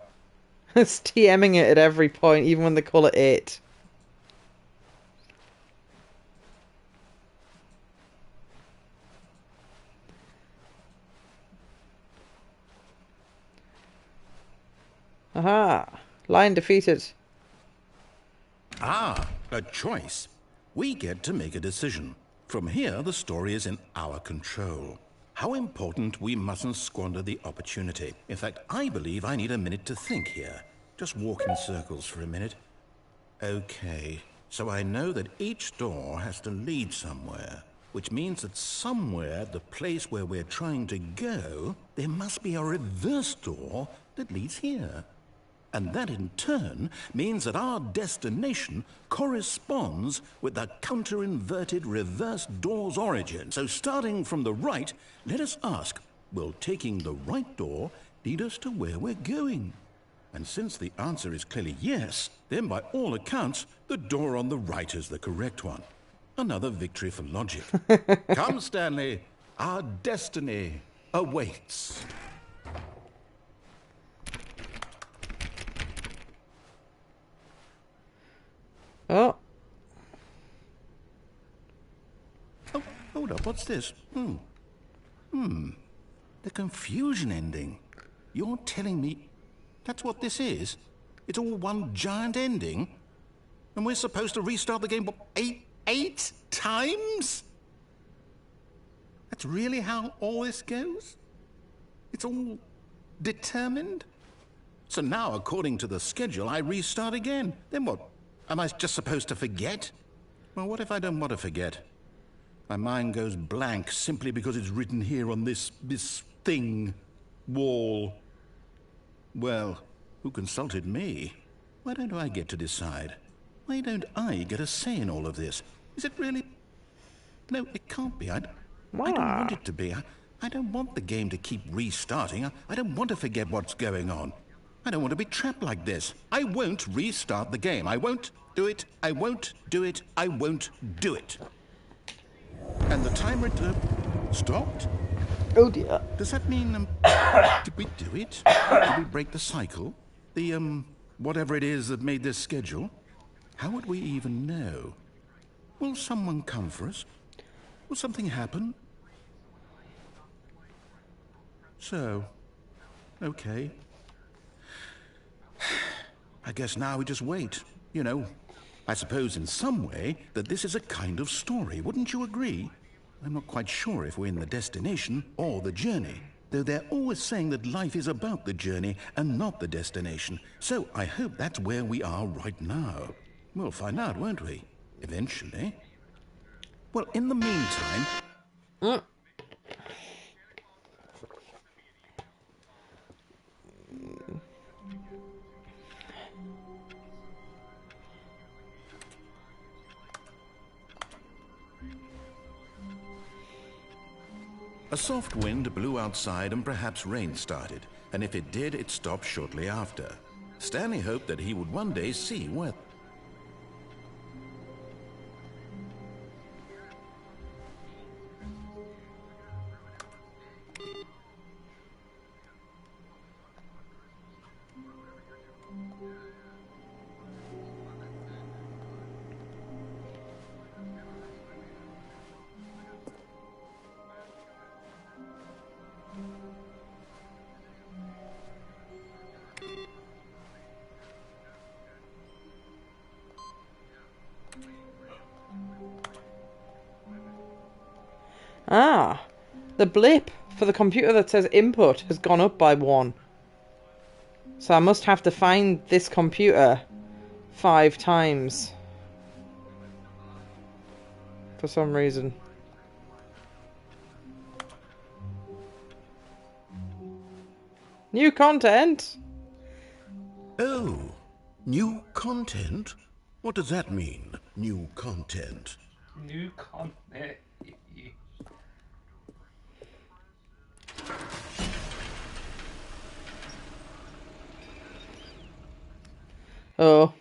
It's TMing it at every point, even when they call it it. Aha! Line defeated. Ah, a choice. We get to make a decision. From here, the story is in our control. How important we mustn't squander the opportunity. In fact, I believe I need a minute to think here. Just walk in circles for a minute. Okay, so I know that each door has to lead somewhere, which means that somewhere, the place where we're trying to go, there must be a reverse door that leads here. And that in turn means that our destination corresponds with the counter-inverted reverse door's origin. So starting from the right, let us ask, will taking the right door lead us to where we're going? And since the answer is clearly yes, then by all accounts, the door on the right is the correct one. Another victory for logic. Come, Stanley, our destiny awaits. Oh. Oh, hold up, what's this? The confusion ending. You're telling me that's what this is? It's all one giant ending? And we're supposed to restart the game, what, eight times? That's really how all this goes? It's all determined? So now, according to the schedule, I restart again. Then what? Am I just supposed to forget? Well, what if I don't want to forget? My mind goes blank simply because it's written here on this thing, wall. Well, who consulted me? Why don't I get to decide? Why don't I get a say in all of this? Is it really? No, it can't be. I don't want it to be. I don't want the game to keep restarting. I don't want to forget what's going on. I don't want to be trapped like this. I won't restart the game. I won't do it. I won't do it. I won't do it. And the timer stopped? Oh dear. Does that mean, did we do it? Did we break the cycle? The, whatever it is that made this schedule? How would we even know? Will someone come for us? Will something happen? So, okay. I guess now we just wait. You know, I suppose in some way that this is a kind of story. Wouldn't you agree? I'm not quite sure if we're in the destination or the journey, though they're always saying that life is about the journey and not the destination. So I hope that's where we are right now. We'll find out, won't we? Eventually. Well, in the meantime... A soft wind blew outside and perhaps rain started, and if it did, it stopped shortly after. Stanley hoped that he would one day see where... Ah, the blip for the computer that says input has gone up by 1. So I must have to find this computer 5 times. For some reason. New content? Oh, new content? What does that mean, new content? New content. Oh.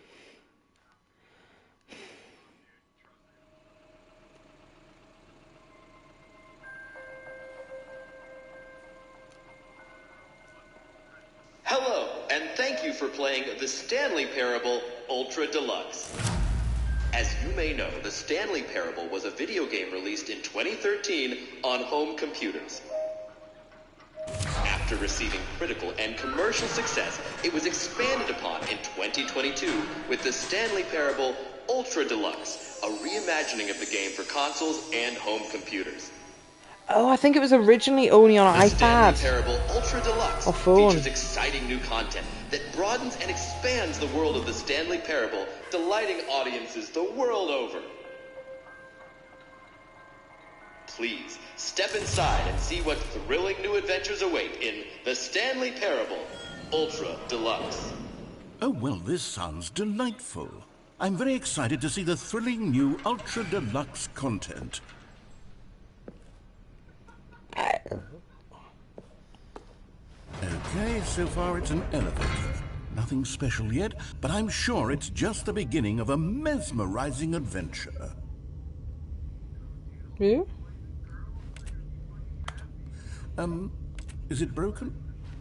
Hello, and thank you for playing the Stanley Parable Ultra Deluxe. As you may know, the Stanley Parable was a video game released in 2013 on home computers. After receiving critical and commercial success, it was expanded upon in 2022 with the Stanley Parable Ultra Deluxe, a reimagining of the game for consoles and home computers. Oh, I think it was originally only on The iPad. Stanley Parable Ultra Deluxe Or phone. features exciting new content that broadens and expands the world of the Stanley Parable, delighting audiences the world over. Please, step inside and see what thrilling new adventures await in the Stanley Parable Ultra Deluxe. Oh, well, this sounds delightful. I'm very excited to see the thrilling new Ultra Deluxe content. Okay, so far it's an elevator. Nothing special yet, but I'm sure it's just the beginning of a mesmerizing adventure. Yeah? Is it broken?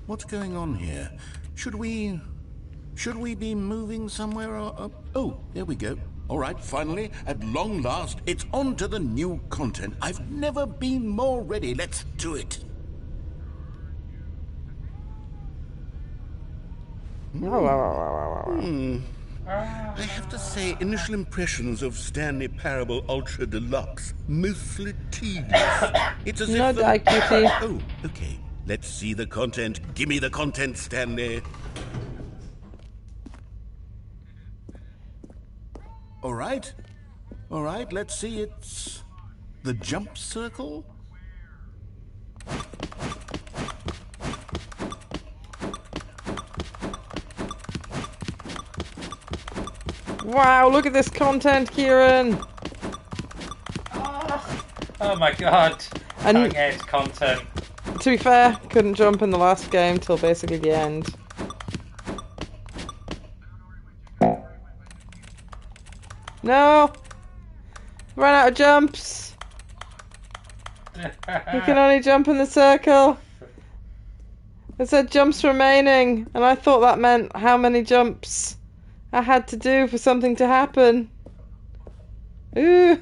What's going on here? Should we be moving somewhere or... Oh, there we go. All right, finally, at long last, it's on to the new content. I've never been more ready. Let's do it. I have to say, initial impressions of Stanley Parable Ultra Deluxe, mostly tedious. It's as No, if... cutie. Oh, okay. Let's see the content. Give me the content, Stanley. All right, let's see. It's the jump circle. Wow, look at this content, Kieran. Oh my god. And- Cutting edge content. To be fair, couldn't jump in the last game till basically the end. No! Ran out of jumps! You can only jump in the circle. It said jumps remaining, and I thought that meant how many jumps I had to do for something to happen. Ooh!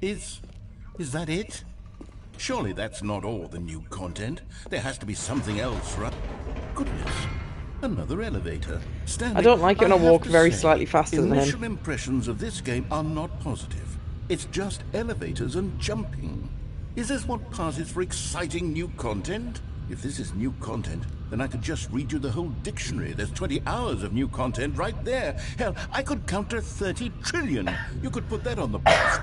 Is that it? Surely that's not all the new content. There has to be something else, right? Goodness. Another elevator. Stanley, I don't like it when I have walk to very say, slightly faster than him. Initial impressions of this game are not positive. It's just elevators and jumping. Is this what passes for exciting new content? If this is new content, then I could just read you the whole dictionary. There's 20 hours of new content right there. Hell, I could count to 30 trillion. You could put that on the box.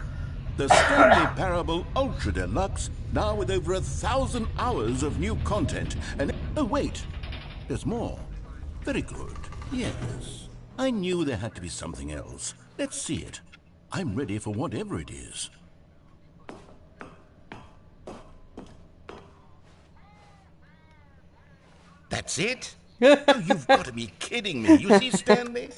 The Stanley Parable Ultra Deluxe, now with over 1,000 hours of new content. And oh wait, there's more. Very good. Yes, I knew there had to be something else. Let's see it. I'm ready for whatever it is. That's it? Oh, you've got to be kidding me. You see, Stanley?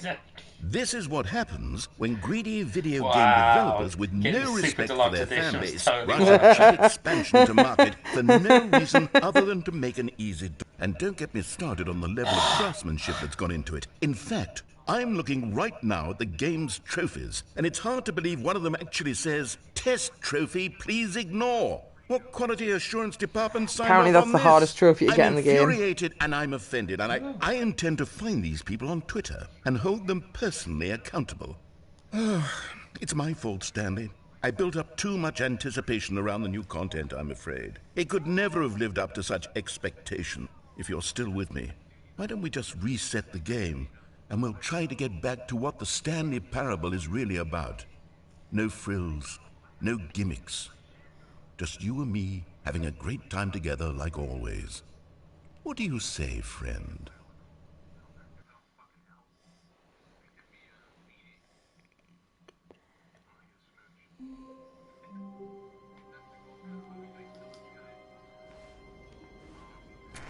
This is what happens when greedy video game developers with Getting no Super respect for Deluxe their editions, fan base totally. rush a cheap expansion to market for no reason other than to make an easy... And don't get me started on the level of craftsmanship that's gone into it. In fact, I'm looking right now at the game's trophies, and it's hard to believe one of them actually says, "Test trophy, please ignore." What quality assurance department signed Apparently off that's on the this? hardest trophy to I'm get in the game. infuriated and I'm offended, and I intend to find these people on Twitter and hold them personally accountable. It's my fault, Stanley. I built up too much anticipation around the new content, I'm afraid. It could never have lived up to such expectation. If you're still with me, why don't we just reset the game, and we'll try to get back to what the Stanley Parable is really about. No frills, no gimmicks. Just you and me having a great time together like always. What do you say, friend?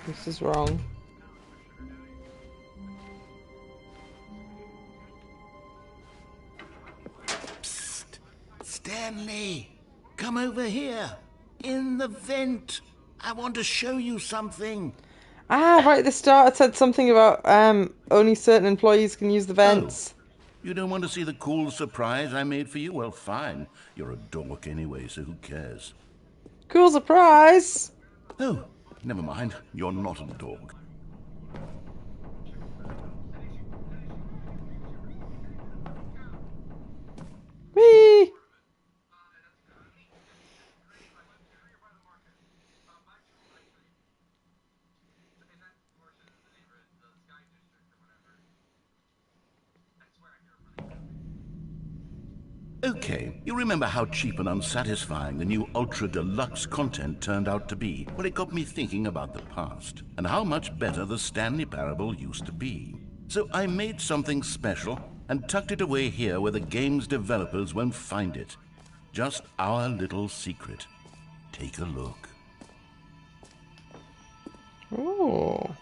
This is wrong. Psst! Stanley! Come over here! In the vent! I want to show you something! Ah, right at the start it said something about only certain employees can use the vents. Oh, you don't want to see the cool surprise I made for you? Well, fine. You're a dork anyway, so who cares? Cool surprise! Oh, never mind. You're not a dork. Whee! Okay, you remember how cheap and unsatisfying the new Ultra Deluxe content turned out to be? Well, it got me thinking about the past, and how much better the Stanley Parable used to be. So I made something special, and tucked it away here where the game's developers won't find it. Just our little secret. Take a look. Oh.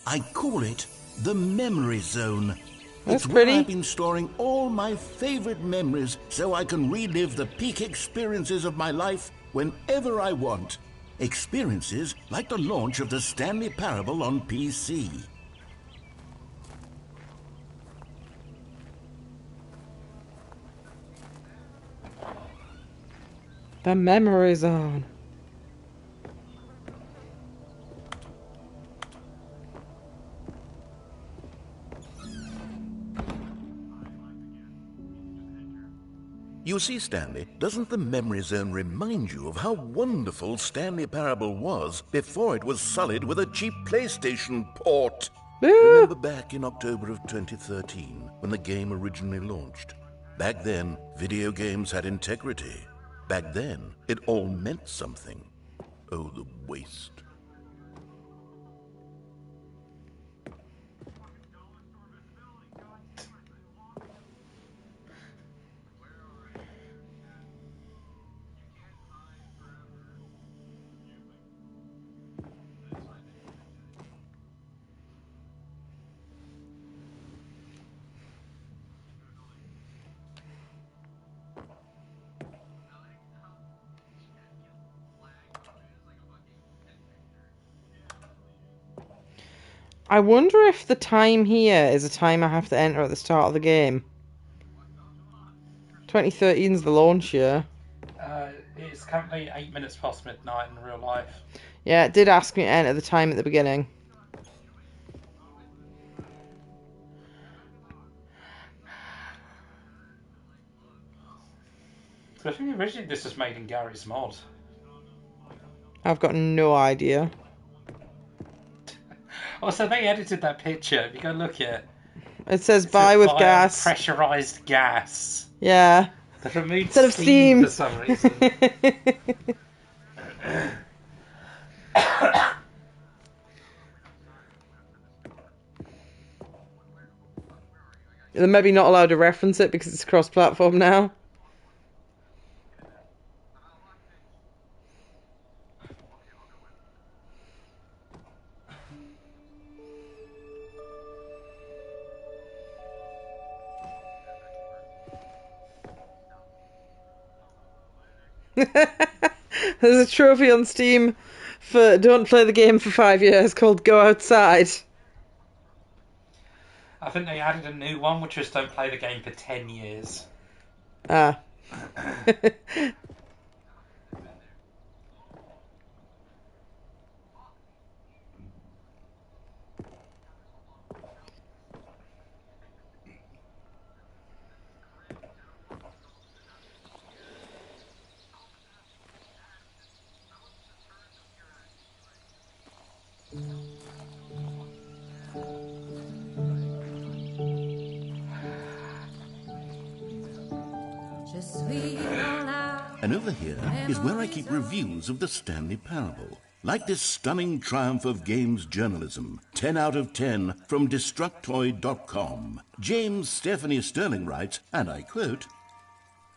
I call it the Memory Zone. That's It's where pretty. I've been storing all my favorite memories so I can relive the peak experiences of my life whenever I want. Experiences like the launch of the Stanley Parable on PC. The memory zone. You see, Stanley, doesn't the Memory Zone remind you of how wonderful Stanley Parable was before it was sullied with a cheap PlayStation port? Remember back in October of 2013, when the game originally launched? Back then, video games had integrity. Back then, it all meant something. Oh, the waste. I wonder if the time here is a time I have to enter at the start of the game. 2013 is the launch year. It's currently 8 minutes past midnight in real life. Yeah, it did ask me to enter the time at the beginning. So I think originally this was made in Gary's mod. I've got no idea. Also, they edited that picture. If you go look at it, It says it buy says with buy gas. pressurized gas. Yeah. They removed Instead of steam steam. for some reason. They're maybe not allowed to reference it because it's cross-platform now. There's a trophy on Steam for don't play the game for 5 years called Go Outside. I think they added a new one, which was don't play the game for 10 years. Ah. And over here is where I keep reviews of the Stanley Parable. Like this stunning triumph of games journalism, 10 out of 10 from Destructoid.com. James Stephanie Sterling writes, and I quote,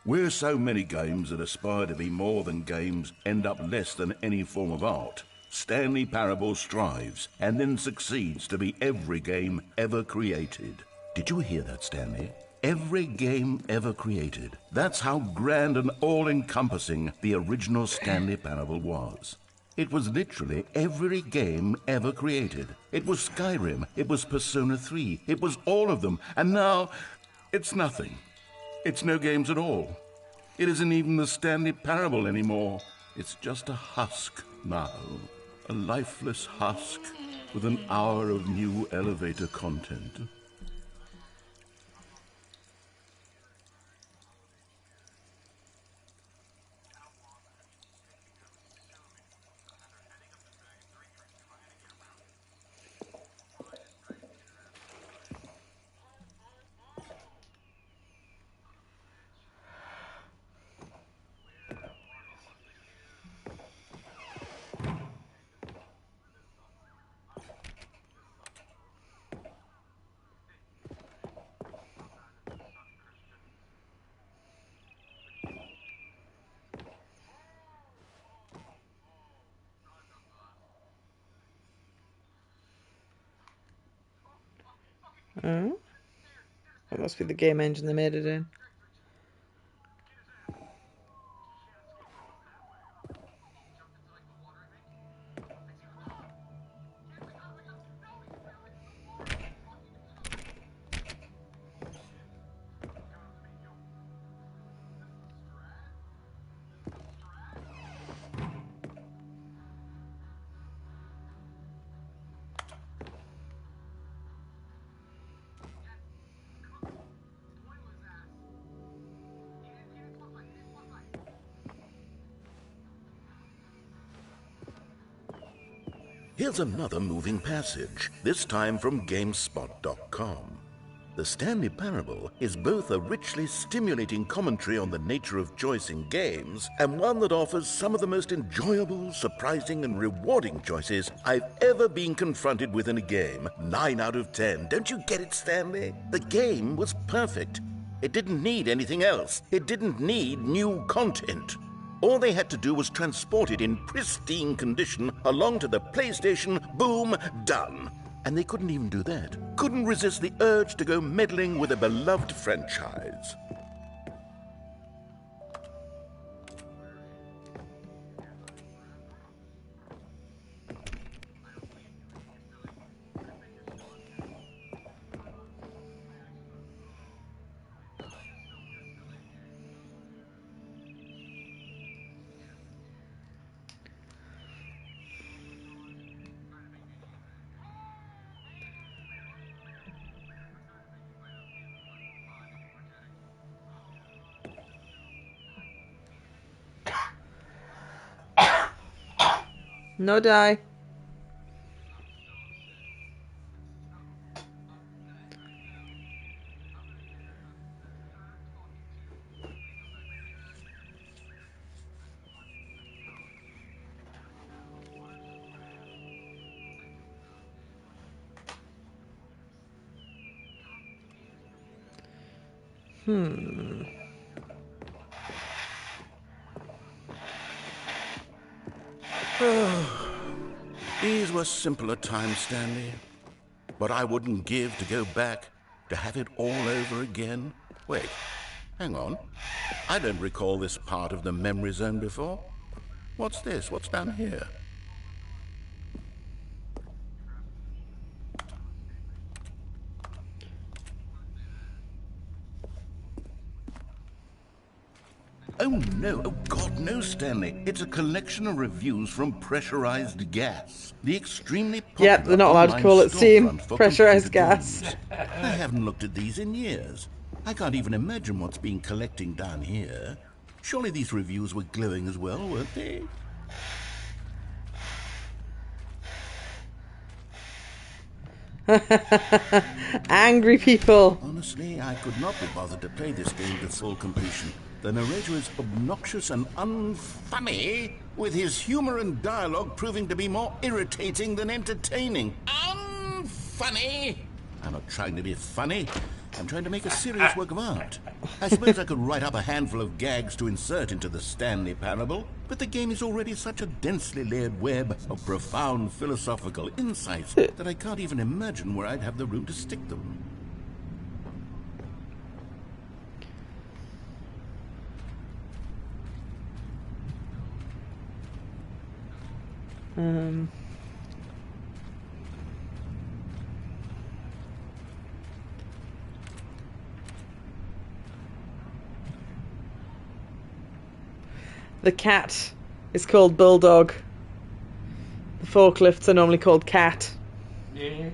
"Where so many games that aspire to be more than games end up less than any form of art, Stanley Parable strives and then succeeds to be every game ever created." Did you hear that, Stanley? Every game ever created. That's how grand and all-encompassing the original Stanley Parable was. It was literally every game ever created. It was Skyrim, it was Persona 3, it was all of them, and now it's nothing. It's no games at all. It isn't even the Stanley Parable anymore. It's just a husk now. A lifeless husk with an hour of new elevator content. Oh, that must be the game engine they made it in. Here's another moving passage, this time from GameSpot.com. The Stanley Parable is both a richly stimulating commentary on the nature of choice in games and one that offers some of the most enjoyable, surprising, and rewarding choices I've ever been confronted with in a game. 9 out of 10. Don't you get it, Stanley? The game was perfect. It didn't need anything else. It didn't need new content. All they had to do was transport it in pristine condition along to the PlayStation, boom, done. And they couldn't even do that. Couldn't resist the urge to go meddling with a beloved franchise. No die. These were simpler times, Stanley. But I wouldn't give to go back, to have it all over again. Wait, hang on. I don't recall this part of the memory zone before. What's this? What's down here? Oh no, oh God, no, Stanley. It's a collection of reviews from Pressurized Gas. The extremely popular Yep, they're not allowed to online call it steam. storefront for Pressurized computer gas. games. I haven't looked at these in years. I can't even imagine what's been collecting down here. Surely these reviews were glowing as well, weren't they? Angry people. Honestly, I could not be bothered to play this game to full completion. The narrator is obnoxious and unfunny, with his humor and dialogue proving to be more irritating than entertaining. Unfunny? I'm not trying to be funny. I'm trying to make a serious work of art. I suppose I could write up a handful of gags to insert into the Stanley Parable, but the game is already such a densely layered web of profound philosophical insights that I can't even imagine where I'd have the room to stick them. The cat is called Bulldog. The forklifts are normally called Cat. Yeah.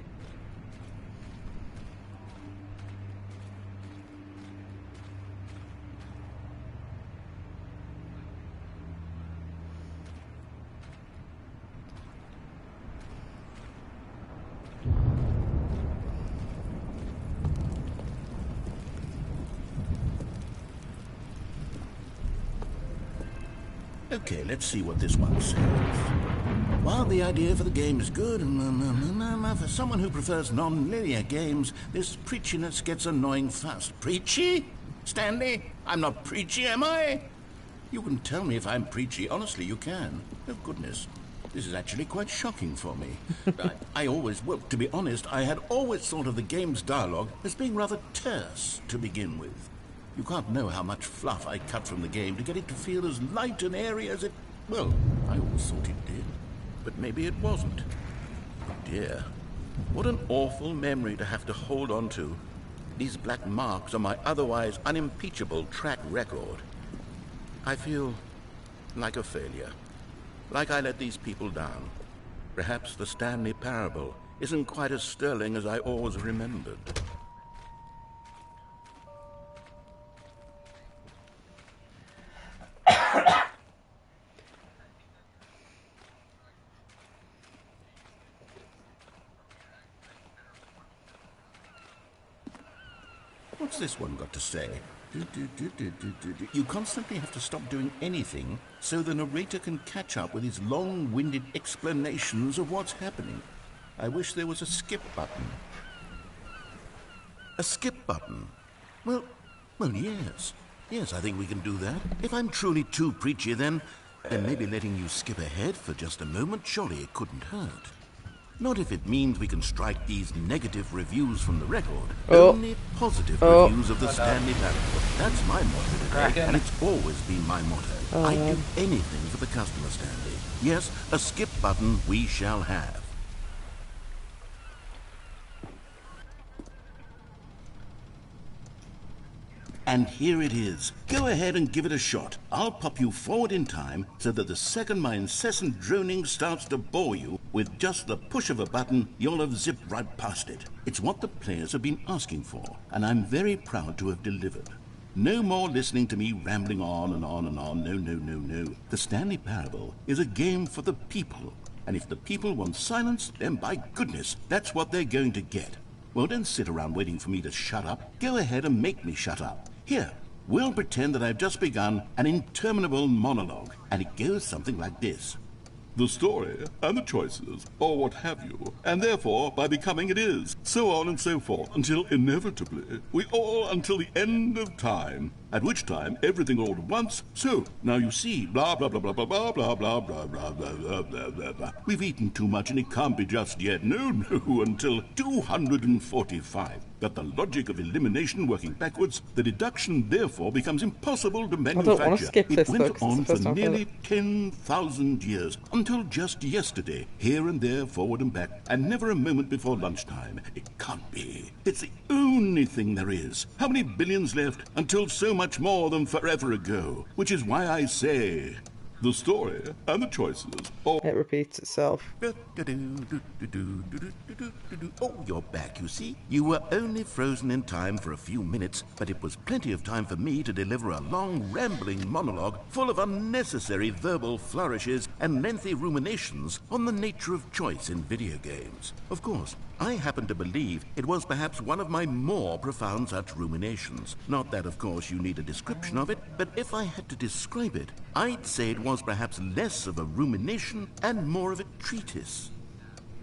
Okay, let's see what this one says. While the idea for the game is good, for someone who prefers non-linear games, this preachiness gets annoying fast. Preachy? Stanley? I'm not preachy, am I? You can tell me if I'm preachy. Honestly, you can. Oh, goodness. This is actually quite shocking for me. Well, to be honest, I had always thought of the game's dialogue as being rather terse to begin with. You can't know how much fluff I cut from the game to get it to feel as light and airy as it... Well, I always thought it did. But maybe it wasn't. Oh dear. What an awful memory to have to hold on to. These black marks on my otherwise unimpeachable track record. I feel like a failure. Like I let these people down. Perhaps the Stanley Parable isn't quite as sterling as I always remembered. What's this one got to say? You constantly have to stop doing anything so the narrator can catch up with his long-winded explanations of what's happening. I wish there was a skip button. A skip button? Well, yes. Yes, I think we can do that. If I'm truly too preachy, then maybe letting you skip ahead for just a moment, surely it couldn't hurt. Not if it means we can strike these negative reviews from the record. Only positive reviews of the Stanley Parable. That's my motto today, and it's always been my motto. I'd do anything for the customer, Stanley. Yes, a skip button we shall have. And here it is. Go ahead and give it a shot. I'll pop you forward in time so that the second my incessant droning starts to bore you, with just the push of a button, you'll have zipped right past it. It's what the players have been asking for, and I'm very proud to have delivered. No more listening to me rambling on and on and on. No. The Stanley Parable is a game for the people, and if the people want silence, then by goodness, that's what they're going to get. Well, don't sit around waiting for me to shut up. Go ahead and make me shut up. Here, we'll pretend that I've just begun an interminable monologue, and it goes something like this. The story, and the choices, or what have you, and therefore, by becoming it is, so on and so forth, until inevitably, we all until the end of time, at which time everything all at once, so, now you see, blah, blah, blah, blah, blah, blah, blah, blah, blah, blah, blah, blah, blah, blah, blah. We've eaten too much and it can't be just yet, no, until 245. But the logic of elimination working backwards, the deduction therefore becomes impossible to manufacture. I don't want to skip this, it went on for nearly time. 10,000 years, until just yesterday, here and there, forward and back, and never a moment before lunchtime. It can't be. It's the only thing there is. How many billions left until so much more than forever ago? Which is why I say, the story and the choices. It repeats itself. Oh, you're back, you see. You were only frozen in time for a few minutes, but it was plenty of time for me to deliver a long, rambling monologue full of unnecessary verbal flourishes and lengthy ruminations on the nature of choice in video games. Of course, I happen to believe it was perhaps one of my more profound such ruminations. Not that, of course, you need a description of it, but if I had to describe it, I'd say it was perhaps less of a rumination and more of a treatise.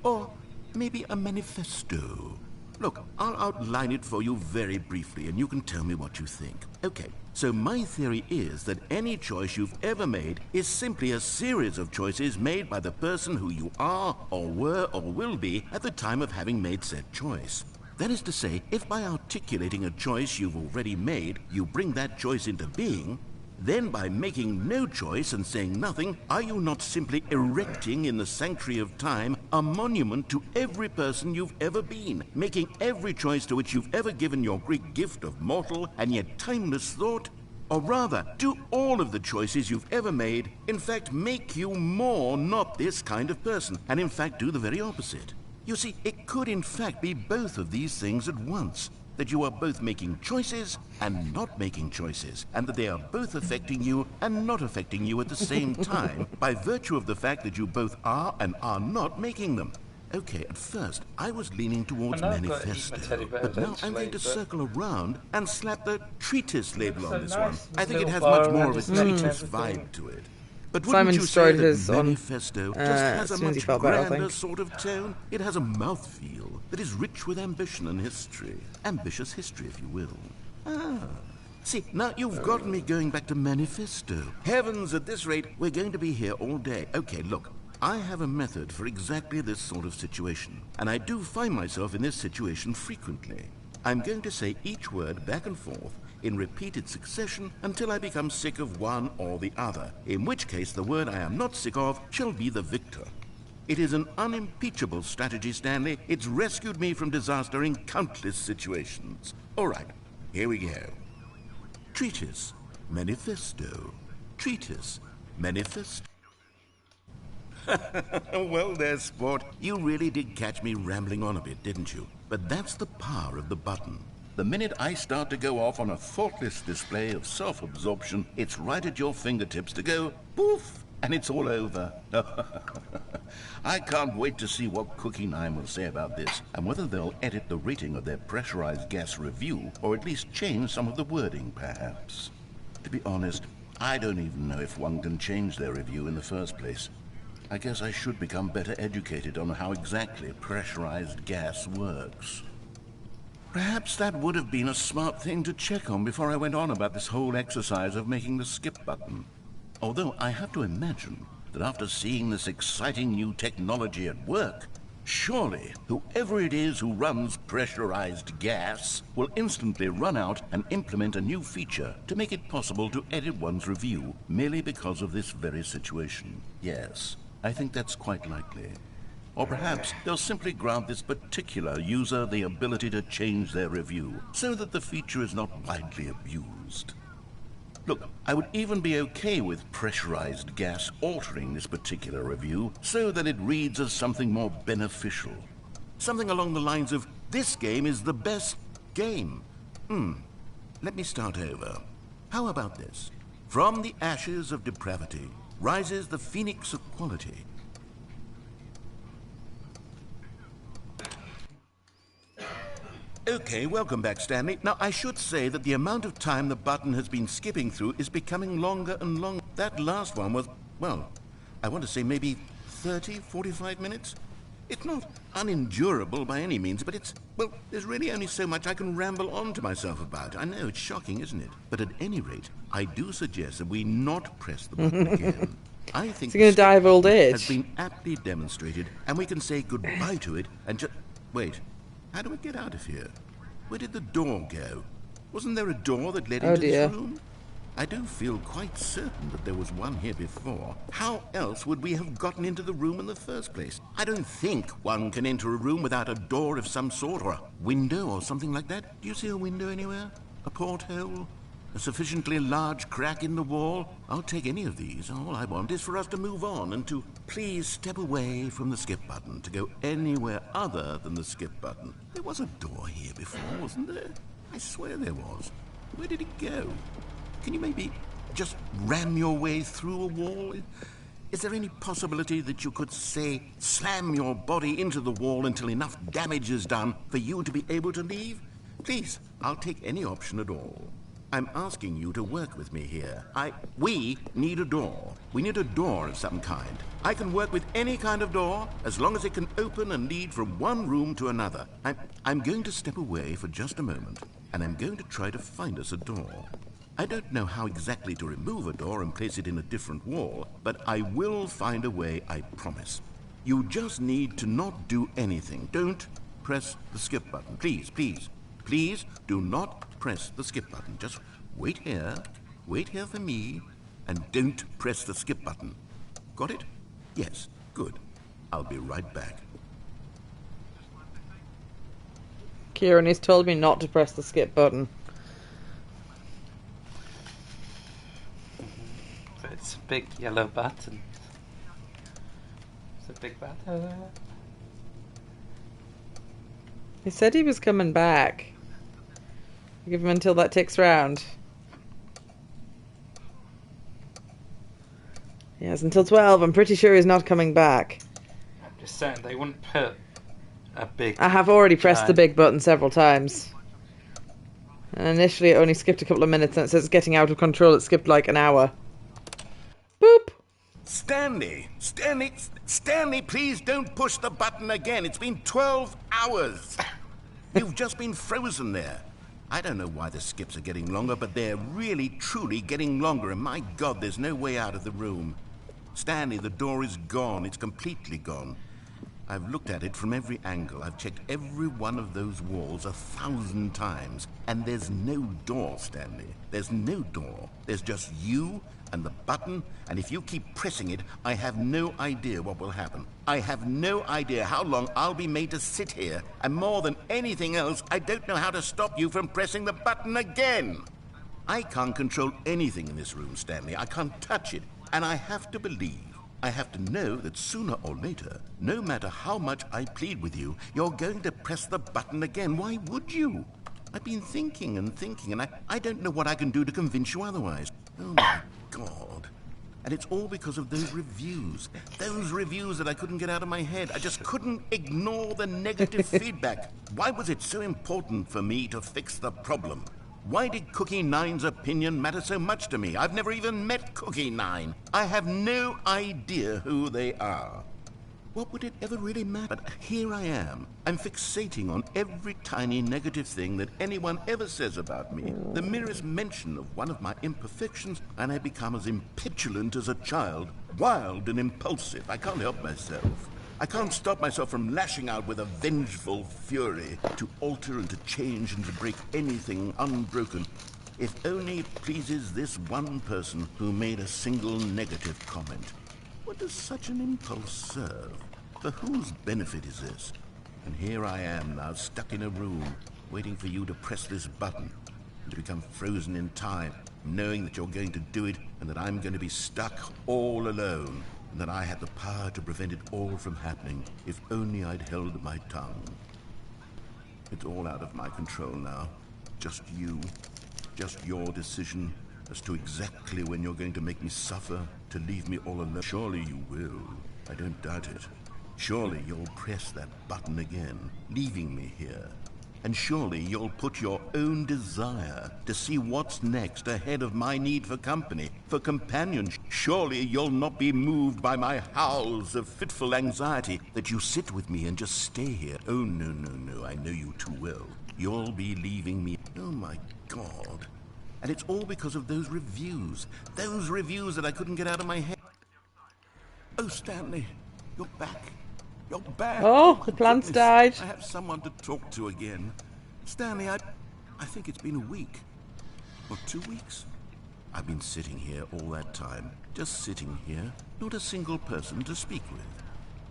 Or maybe a manifesto. Look, I'll outline it for you very briefly, and you can tell me what you think. Okay, so my theory is that any choice you've ever made is simply a series of choices made by the person who you are, or were, or will be at the time of having made said choice. That is to say, if by articulating a choice you've already made, you bring that choice into being, then by making no choice and saying nothing, are you not simply erecting in the sanctuary of time a monument to every person you've ever been, making every choice to which you've ever given your Greek gift of mortal and yet timeless thought? Or rather, do all of the choices you've ever made, in fact, make you more not this kind of person, and in fact do the very opposite? You see, it could in fact be both of these things at once. That you are both making choices and not making choices, and that they are both affecting you and not affecting you at the same time by virtue of the fact that you both are and are not making them. Okay, at first, I was leaning towards manifesto, but now I'm going to circle around and slap the treatise label on this one. I think it has much more of a treatise vibe to it. But wouldn't Simon you say destroyed that his on, manifesto just has a as soon as he much felt better, I grander think. sort of tone? It has a mouthfeel that is rich with ambition and history. Ambitious history, if you will. Ah. See, now you've gotten me going back to manifesto. Heavens, at this rate, we're going to be here all day. Okay, look, I have a method for exactly this sort of situation, and I do find myself in this situation frequently. I'm going to say each word back and forth in repeated succession until I become sick of one or the other, in which case the word I am not sick of shall be the victor. It is an unimpeachable strategy, Stanley. It's rescued me from disaster in countless situations. All right, here we go. Treatise, manifesto. Treatise, manifesto. Well there, sport. You really did catch me rambling on a bit, didn't you? But that's the power of the button. The minute I start to go off on a thoughtless display of self-absorption, it's right at your fingertips to go poof, and it's all over. I can't wait to see what Cookie 9 will say about this, and whether they'll edit the rating of their pressurized gas review, or at least change some of the wording, perhaps. To be honest, I don't even know if one can change their review in the first place. I guess I should become better educated on how exactly pressurized gas works. Perhaps that would have been a smart thing to check on before I went on about this whole exercise of making the skip button. Although I have to imagine that after seeing this exciting new technology at work, surely whoever it is who runs pressurized gas will instantly run out and implement a new feature to make it possible to edit one's review merely because of this very situation. Yes, I think that's quite likely. Or perhaps they'll simply grant this particular user the ability to change their review so that the feature is not widely abused. Look, I would even be okay with pressurized gas altering this particular review so that it reads as something more beneficial. Something along the lines of, this game is the best game. Let me start over. How about this? From the ashes of depravity rises the phoenix of quality. Okay, welcome back, Stanley. Now, I should say that the amount of time the button has been skipping through is becoming longer and longer. That last one was, well, I want to say maybe 30, 45 minutes? It's not unendurable by any means, but it's, well, there's really only so much I can ramble on to myself about. I know, it's shocking, isn't it? But at any rate, I do suggest that we not press the button again. I think Is he going to die of old age? has been aptly demonstrated, and we can say goodbye to it and just... Wait. How do we get out of here? Where did the door go? Wasn't there a door that led into dear. this room? I do feel quite certain that there was one here before. How else would we have gotten into the room in the first place? I don't think one can enter a room without a door of some sort, or a window or something like that. Do you see a window anywhere? A porthole? A sufficiently large crack in the wall? I'll take any of these. All I want is for us to move on and to please step away from the skip button, to go anywhere other than the skip button. There was a door here before, wasn't there? I swear there was. Where did it go? Can you maybe just ram your way through a wall? Is there any possibility that you could, say, slam your body into the wall until enough damage is done for you to be able to leave? Please, I'll take any option at all. I'm asking you to work with me here. We need a door. We need a door of some kind. I can work with any kind of door as long as it can open and lead from one room to another. I'm going to step away for just a moment, and I'm going to try to find us a door. I don't know how exactly to remove a door and place it in a different wall, but I will find a way, I promise. You just need to not do anything. Don't press the skip button. Please, please, please do not press the skip button. Just wait here for me, and don't press the skip button. Got it? Yes, good. I'll be right back. Kieran has told me not to press the skip button. It's a big yellow button. It's a big button. He said he was coming back. Give him until that ticks round. Yes, until 12. I'm pretty sure he's not coming back. I'm just saying, they wouldn't put a big... I have already pressed the big button several times. And initially it only skipped a couple of minutes, and it says it's getting out of control. It skipped like an hour. Boop! Stanley, please don't push the button again. It's been 12 hours. You've just been frozen there. I don't know why the skips are getting longer, but they're really, truly getting longer, and my God, there's no way out of the room. Stanley, the door is gone. It's completely gone. I've looked at it from every angle. I've checked every one of those walls 1,000 times, and there's no door, Stanley. There's no door. There's just you and the button, and if you keep pressing it, I have no idea what will happen. I have no idea how long I'll be made to sit here, and more than anything else, I don't know how to stop you from pressing the button again. I can't control anything in this room, Stanley. I can't touch it, and I have to believe, I have to know that sooner or later, no matter how much I plead with you, you're going to press the button again. Why would you? I've been thinking and thinking, and I don't know what I can do to convince you otherwise. Oh my God. And it's all because of those reviews. Those reviews that I couldn't get out of my head. I just couldn't ignore the negative feedback. Why was it so important for me to fix the problem? Why did Cookie Nine's opinion matter so much to me? I've never even met Cookie Nine. I have no idea who they are. What would it ever really matter? But here I am. I'm fixating on every tiny negative thing that anyone ever says about me. The merest mention of one of my imperfections, and I become as impetulant as a child, wild and impulsive. I can't help myself. I can't stop myself from lashing out with a vengeful fury to alter and to change and to break anything unbroken, if only it pleases this one person who made a single negative comment. What does such an impulse serve? For whose benefit is this? And here I am now, stuck in a room, waiting for you to press this button, and to become frozen in time, knowing that you're going to do it, and that I'm going to be stuck all alone, and that I had the power to prevent it all from happening, if only I'd held my tongue. It's all out of my control now. Just you. Just your decision as to exactly when you're going to make me suffer, to leave me all alone. Surely you will. I don't doubt it. Surely you'll press that button again, leaving me here. And surely you'll put your own desire to see what's next ahead of my need for company, for companionship. Surely you'll not be moved by my howls of fitful anxiety, that you sit with me and just stay here. Oh, no, no, no, I know you too well. You'll be leaving me. Oh, my God. And it's all because of those reviews that I couldn't get out of my head. Oh, Stanley, you're back. You're back. Oh, the plants died. I have someone to talk to again. Stanley, I think it's been a week. Or 2 weeks. I've been sitting here all that time. Just sitting here. Not a single person to speak with.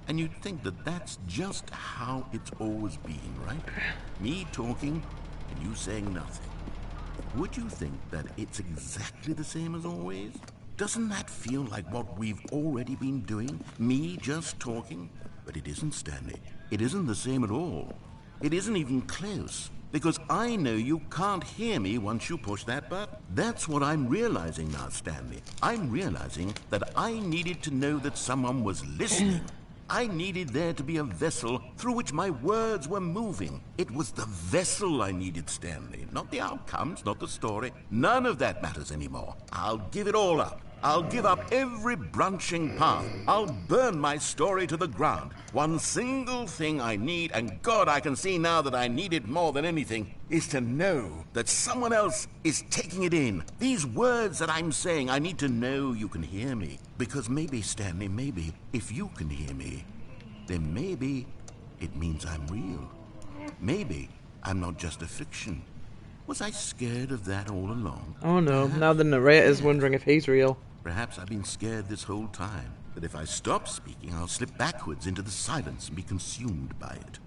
And you'd think that that's just how it's always been, right? Me talking and you saying nothing. Would you think that it's exactly the same as always? Doesn't that feel like what we've already been doing? Me just talking? But it isn't, Stanley. It isn't the same at all. It isn't even close. Because I know you can't hear me once you push that button. That's what I'm realizing now, Stanley. I'm realizing that I needed to know that someone was listening. I needed there to be a vessel through which my words were moving. It was the vessel I needed, Stanley. Not the outcomes, not the story. None of that matters anymore. I'll give it all up. I'll give up every branching path. I'll burn my story to the ground. One single thing I need, and God, I can see now that I need it more than anything, is to know that someone else is taking it in. These words that I'm saying, I need to know you can hear me. Because maybe, Stanley, maybe, if you can hear me, then maybe it means I'm real. Maybe I'm not just a fiction. Was I scared of that all along? Oh no, Perhaps. now the narrator's wondering if he's real. Perhaps I've been scared this whole time, that if I stop speaking, I'll slip backwards into the silence and be consumed by it.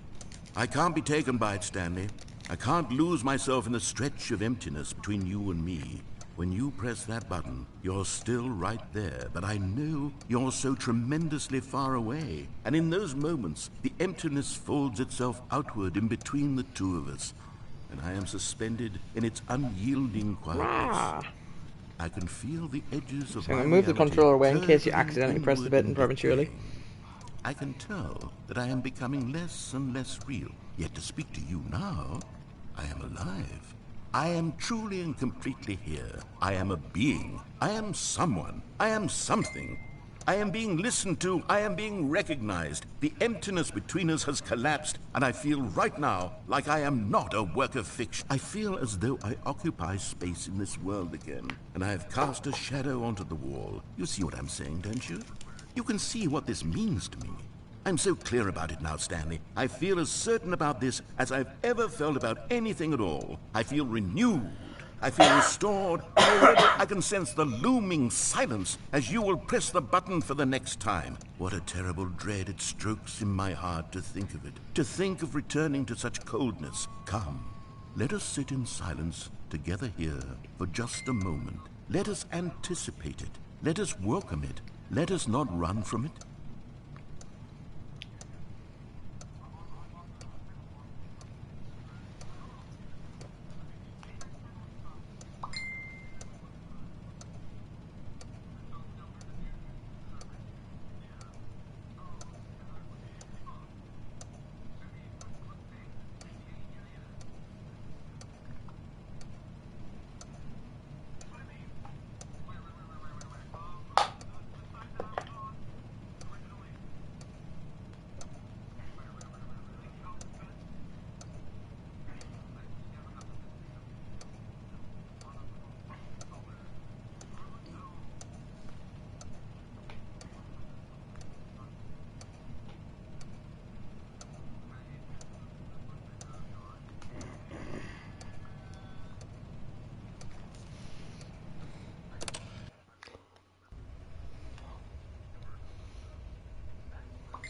I can't be taken by it, Stanley. I can't lose myself in the stretch of emptiness between you and me. When you press that button, you're still right there, but I know you're so tremendously far away. And in those moments, the emptiness folds itself outward in between the two of us, and I am suspended in its unyielding quietness. I can feel the edges of So my I move the reality controller away in case you curving accidentally press the inward button and prematurely. decaying. I can tell that I am becoming less and less real. Yet to speak to you now, I am alive. I am truly and completely here. I am a being. I am someone. I am something. I am being listened to. I am being recognized. The emptiness between us has collapsed, and I feel right now like I am not a work of fiction. I feel as though I occupy space in this world again, and I have cast a shadow onto the wall. You see what I'm saying, don't you? You can see what this means to me. I'm so clear about it now, Stanley. I feel as certain about this as I've ever felt about anything at all. I feel renewed. I feel restored. Already I can sense the looming silence as you will press the button for the next time. What a terrible dread it strokes in my heart to think of it. To think of returning to such coldness. Come, let us sit in silence together here for just a moment. Let us anticipate it. Let us welcome it. Let us not run from it.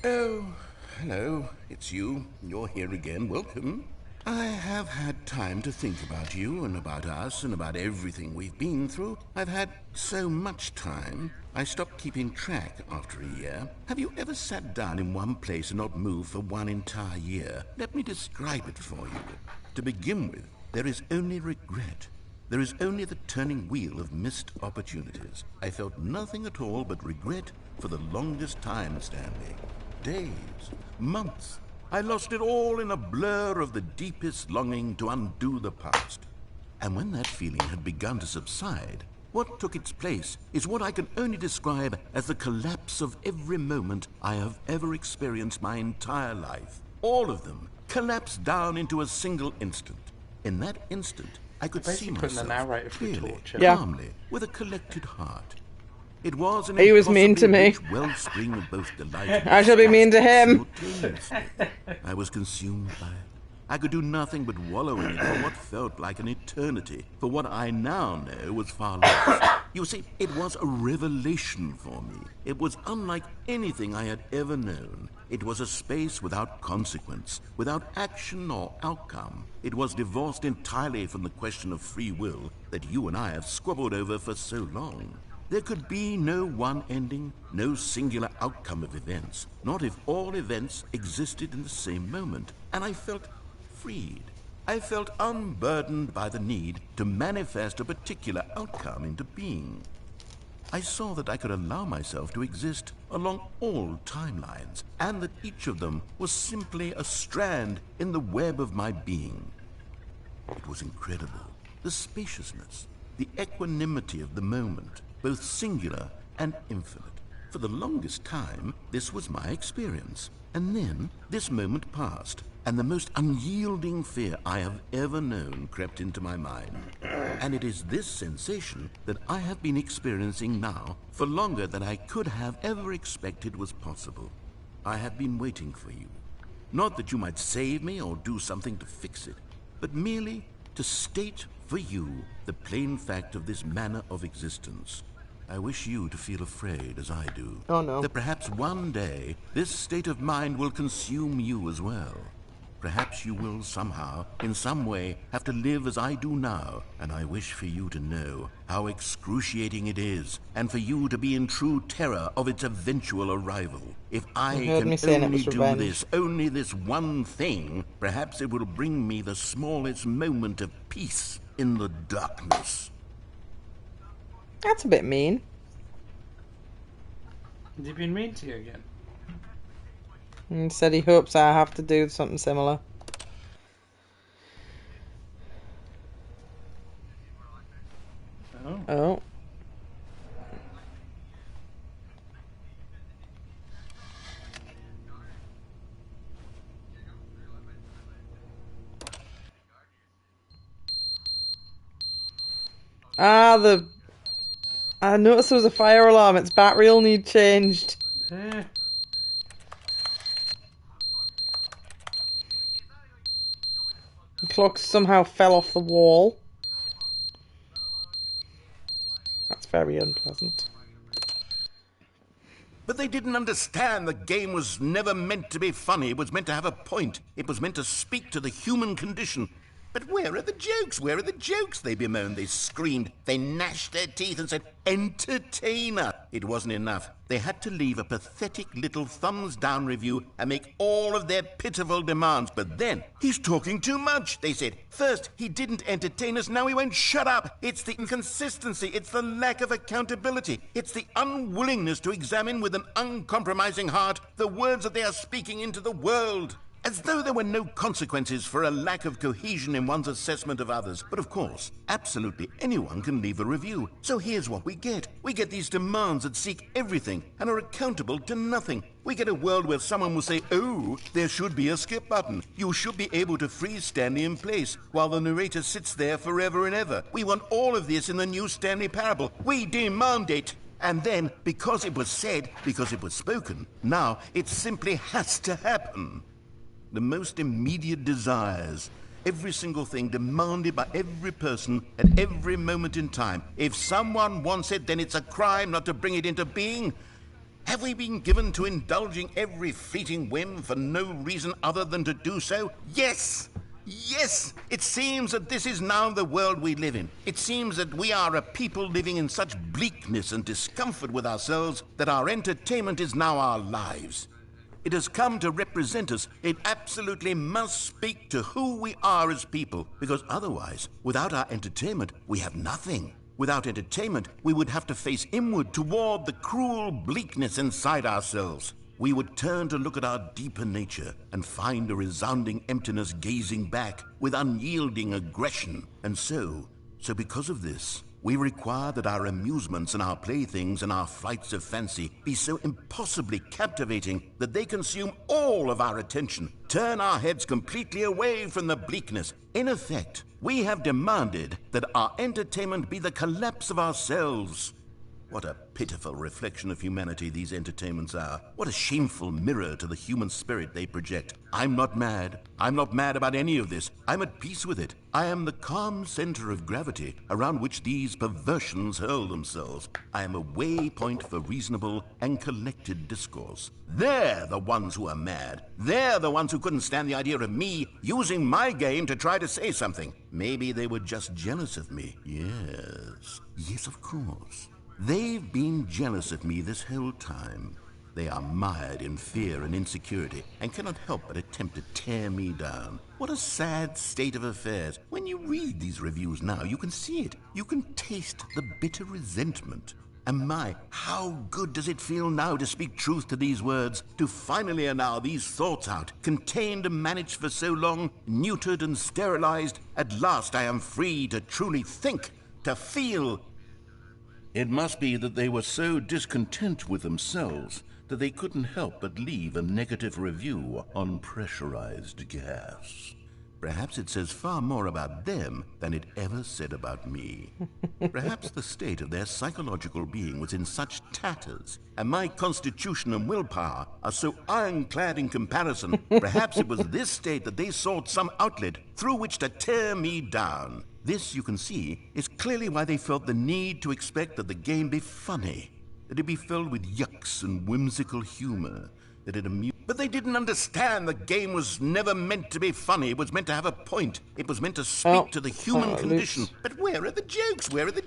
Oh, hello. It's you. You're here again. Welcome. I have had time to think about you and about us and about everything we've been through. I've had so much time. I stopped keeping track after a year. Have you ever sat down in one place and not moved for one entire year? Let me describe it for you. To begin with, there is only regret. There is only the turning wheel of missed opportunities. I felt nothing at all but regret for the longest time, Stanley. Days, months. I lost it all in a blur of the deepest longing to undo the past. And when that feeling had begun to subside, what took its place is what I can only describe as the collapse of every moment I have ever experienced my entire life. All of them collapsed down into a single instant. In that instant, I could see Basically putting the myself narrator through clearly, torture. Yeah. calmly, with a collected heart. It was an He was mean to impossibly me. rich wellspring of both delight and I shall be mean to him. simultaneously. I was consumed by it. I could do nothing but wallow in it for what felt like an eternity, for what I now know was far less. You see, it was a revelation for me. It was unlike anything I had ever known. It was a space without consequence, without action or outcome. It was divorced entirely from the question of free will that you and I have squabbled over for so long. There could be no one ending, no singular outcome of events, not if all events existed in the same moment. And I felt freed. I felt unburdened by the need to manifest a particular outcome into being. I saw that I could allow myself to exist along all timelines, and that each of them was simply a strand in the web of my being. It was incredible, the spaciousness, the equanimity of the moment, both singular and infinite. For the longest time, this was my experience. And then, this moment passed, and the most unyielding fear I have ever known crept into my mind. And it is this sensation that I have been experiencing now for longer than I could have ever expected was possible. I have been waiting for you. Not that you might save me or do something to fix it, but merely to state for you the plain fact of this manner of existence. I wish you to feel afraid, as I do, Oh no. that perhaps one day this state of mind will consume you as well. Perhaps you will somehow, in some way, have to live as I do now, and I wish for you to know how excruciating it is, and for you to be in true terror of its eventual arrival. If I You heard can me saying it only was do revenge. this, only this one thing, perhaps it will bring me the smallest moment of peace in the darkness. That's a bit mean. Has he been mean to you again? And said he hopes I have to do something similar. Oh. Oh. I noticed there was a fire alarm. Its battery will need changed. Eh. The clock somehow fell off the wall. That's very unpleasant. But they didn't understand the game was never meant to be funny. It was meant to have a point. It was meant to speak to the human condition. But where are the jokes? Where are the jokes? They bemoaned, they screamed, they gnashed their teeth and said, entertainer! It wasn't enough. They had to leave a pathetic little thumbs-down review and make all of their pitiful demands. But then, he's talking too much, they said. First, he didn't entertain us, now he won't shut up. It's the inconsistency, it's the lack of accountability. It's the unwillingness to examine with an uncompromising heart the words that they are speaking into the world. As though there were no consequences for a lack of cohesion in one's assessment of others. But of course, absolutely anyone can leave a review. So here's what we get. We get these demands that seek everything and are accountable to nothing. We get a world where someone will say, oh, there should be a skip button. You should be able to freeze Stanley in place while the narrator sits there forever and ever. We want all of this in the new Stanley parable. We demand it. And then, because it was said, because it was spoken, now it simply has to happen. The most immediate desires, every single thing demanded by every person at every moment in time. If someone wants it, then it's a crime not to bring it into being. Have we been given to indulging every fleeting whim for no reason other than to do so? Yes! Yes! It seems that this is now the world we live in. It seems that we are a people living in such bleakness and discomfort with ourselves that our entertainment is now our lives. It has come to represent us. It absolutely must speak to who we are as people, because otherwise, without our entertainment, we have nothing. Without entertainment, we would have to face inward toward the cruel bleakness inside ourselves. We would turn to look at our deeper nature and find a resounding emptiness gazing back with unyielding aggression. And so because of this, we require that our amusements and our playthings and our flights of fancy be so impossibly captivating that they consume all of our attention, turn our heads completely away from the bleakness. In effect, we have demanded that our entertainment be the collapse of ourselves. What a pitiful reflection of humanity these entertainments are. What a shameful mirror to the human spirit they project. I'm not mad. I'm not mad about any of this. I'm at peace with it. I am the calm center of gravity around which these perversions hurl themselves. I am a waypoint for reasonable and collected discourse. They're the ones who are mad. They're the ones who couldn't stand the idea of me using my game to try to say something. Maybe they were just jealous of me. Yes, of course. They've been jealous of me this whole time. They are mired in fear and insecurity and cannot help but attempt to tear me down. What a sad state of affairs. When you read these reviews now, you can see it. You can taste the bitter resentment. And my, how good does it feel now to speak truth to these words, to finally allow these thoughts out, contained and managed for so long, neutered and sterilized. At last I am free to truly think, to feel. It must be that they were so discontent with themselves that they couldn't help but leave a negative review on pressurized gas. Perhaps it says far more about them than it ever said about me. Perhaps the state of their psychological being was in such tatters, and my constitution and willpower are so ironclad in comparison. Perhaps it was this state that they sought some outlet through which to tear me down. This, you can see, is clearly why they felt the need to expect that the game be funny, that it be filled with yucks and whimsical humor, that it amused. But they didn't understand the game was never meant to be funny. It was meant to have a point. It was meant to speak to the human condition. Loops. But where are the jokes? Where are the...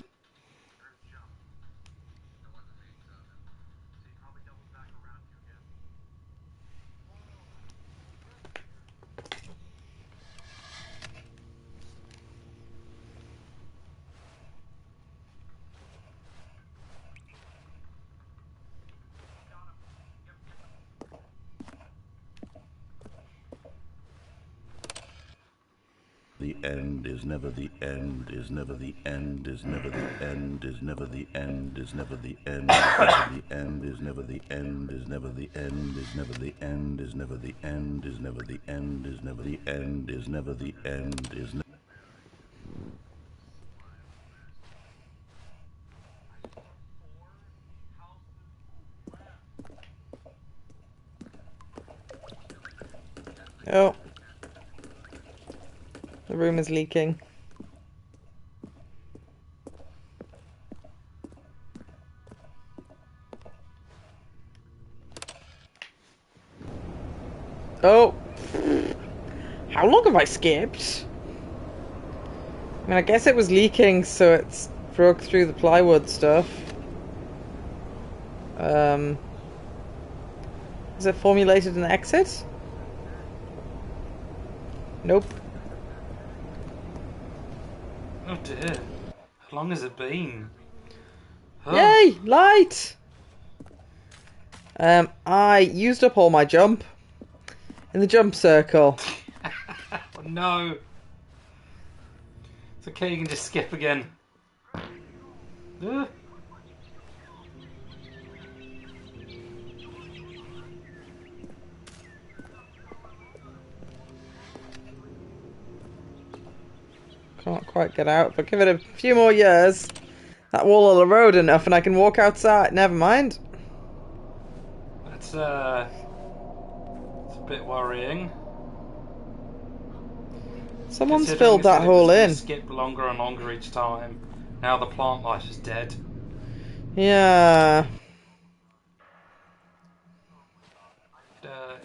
The end is never the end, is never the end, is never the end, is never the end, is never the end, the end is never the end, is never the end, is never the end, is never the end, is never the end, is never the end, is never the end, is never. Oh. The room is leaking. Oh. How long have I skipped? I mean, I guess it was leaking, so it's broke through the plywood stuff. Is it formulated an exit? Nope. Oh dear. How long has it been? Oh. Yay! Light! I used up all my jump in the jump circle. Oh, no. It's okay, you can just skip again. Ugh. Can't quite get out, but give it a few more years. That wall will erode enough and I can walk outside. Never mind. It's a bit worrying. Someone's Considering filled it said that it was hole gonna in. skip longer and longer each time. Now the plant life is dead. Yeah.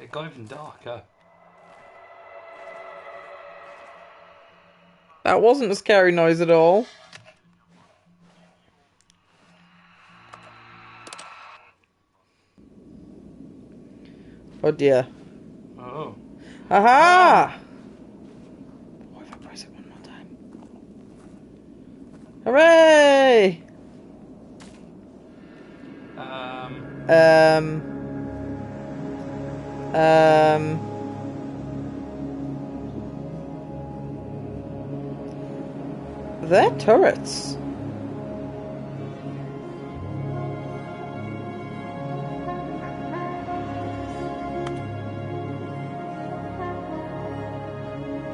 It got even darker. That wasn't a scary noise at all. Oh dear. Oh. Aha! What if I press it one more time? Hooray! They're turrets.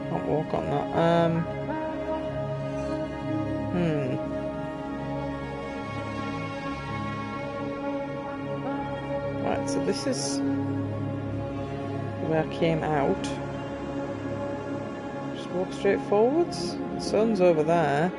Can't walk on that. Right, so this is where I came out. Just walk straight forwards. The sun's over there.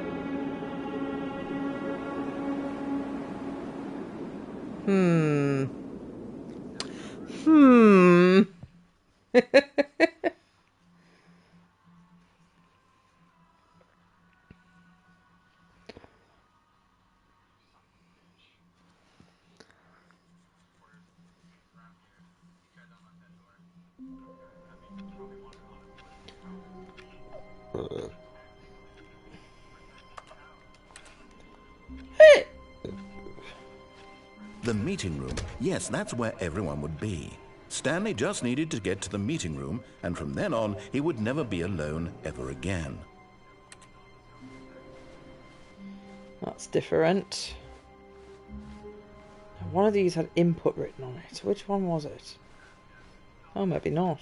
meeting room. Yes, that's where everyone would be. Stanley just needed to get to the meeting room, and from then on, he would never be alone ever again. That's different. One of these had input written on it. Which one was it? Oh, maybe not.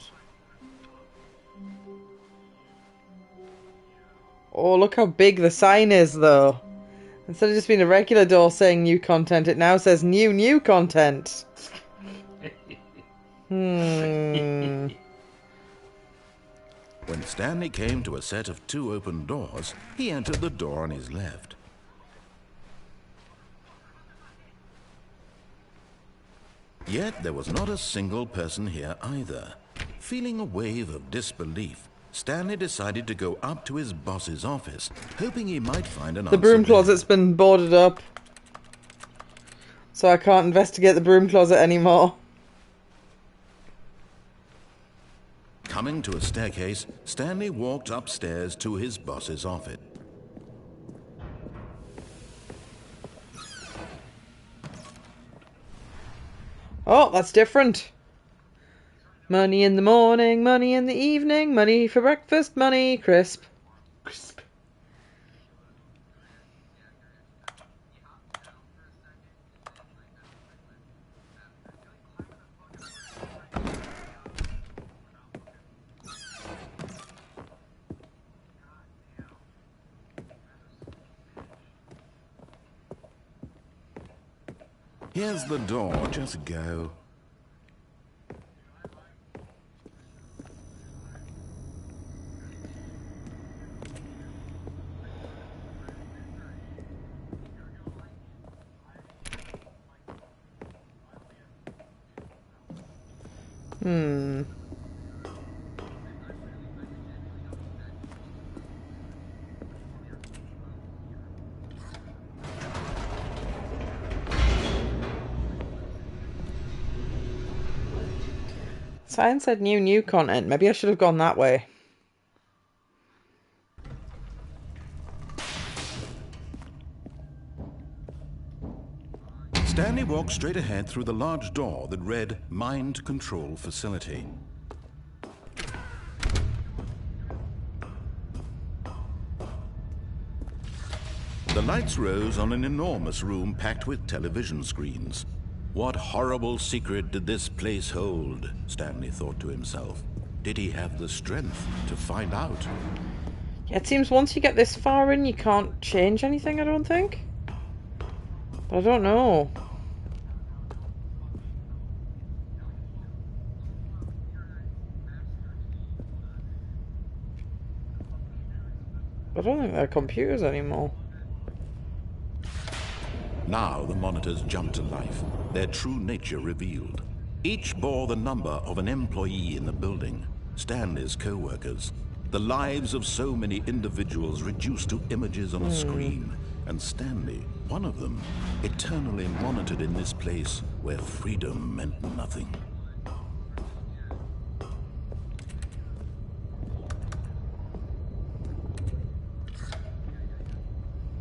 Oh, look how big the sign is, though. Instead of just being a regular door saying new content, it now says new content. When Stanley came to a set of 2 open doors, he entered the door on his left. Yet there was not a single person here either. Feeling a wave of disbelief, Stanley decided to go up to his boss's office, hoping he might find an answer. The broom there. closet's been boarded up, so I can't investigate the broom closet anymore. Coming to a staircase, Stanley walked upstairs to his boss's office. Oh, that's different. Money in the morning, money in the evening, money for breakfast, money crisp. Crisp. Here's the door, just go. Sign said new content. Maybe I should have gone that way. Stanley walked straight ahead through the large door that read Mind Control Facility. The lights rose on an enormous room packed with television screens. What horrible secret did this place hold? Stanley thought to himself. Did he have the strength to find out? Yeah, it seems once you get this far in, you can't change anything, I don't think. But I don't know. I don't think they're computers anymore. Now the monitors jumped to life, their true nature revealed. Each bore the number of an employee in the building, Stanley's co-workers. The lives of so many individuals reduced to images on a screen. And Stanley, one of them, eternally monitored in this place where freedom meant nothing.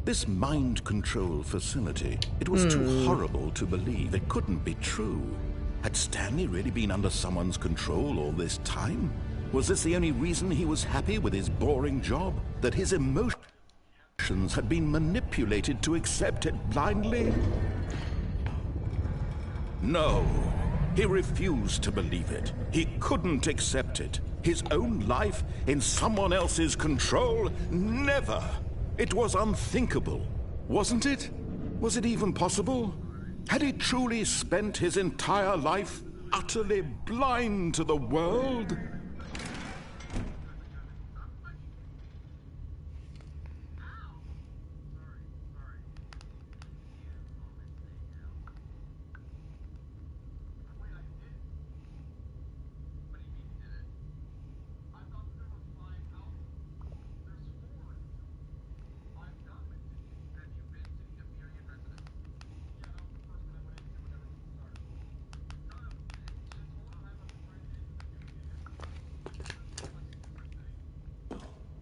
This mind control facility, it was too horrible to believe. It couldn't be true. Had Stanley really been under someone's control all this time? Was this the only reason he was happy with his boring job? That his emotions had been manipulated to accept it blindly? No, he refused to believe it. He couldn't accept it. His own life in someone else's control? Never! It was unthinkable, wasn't it? Was it even possible? Had he truly spent his entire life utterly blind to the world?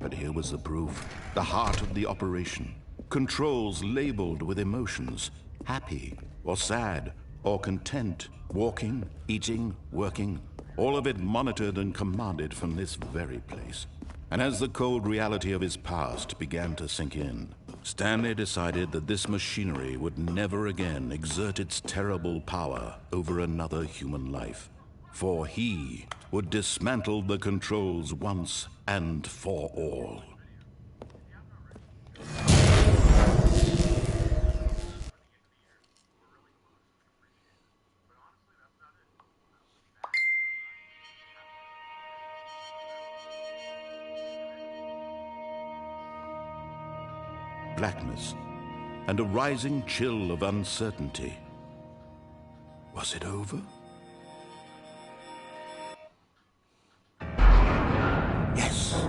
But here was the proof, the heart of the operation. Controls labeled with emotions, happy or sad or content, walking, eating, working, all of it monitored and commanded from this very place. And as the cold reality of his past began to sink in, Stanley decided that this machinery would never again exert its terrible power over another human life. For he would dismantle the controls once and for all. Blackness and a rising chill of uncertainty. Was it over? Yes!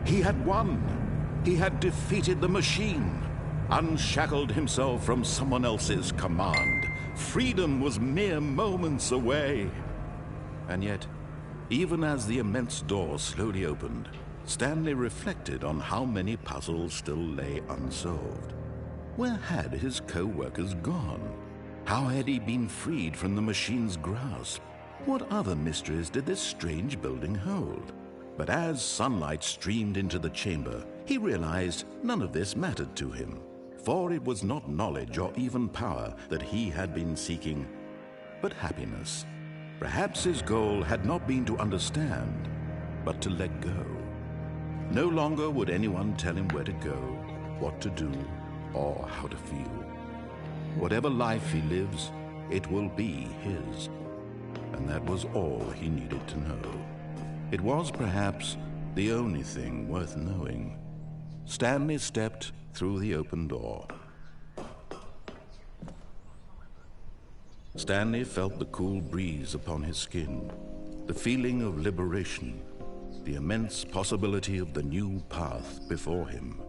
He had won! He had defeated the machine, unshackled himself from someone else's command. Freedom was mere moments away. And yet, even as the immense door slowly opened, Stanley reflected on how many puzzles still lay unsolved. Where had his co-workers gone? How had he been freed from the machine's grasp? What other mysteries did this strange building hold? But as sunlight streamed into the chamber, he realized none of this mattered to him. For it was not knowledge or even power that he had been seeking, but happiness. Perhaps his goal had not been to understand, but to let go. No longer would anyone tell him where to go, what to do, or how to feel. Whatever life he lives, it will be his. And that was all he needed to know. It was perhaps the only thing worth knowing. Stanley stepped through the open door. Stanley felt the cool breeze upon his skin, the feeling of liberation, the immense possibility of the new path before him.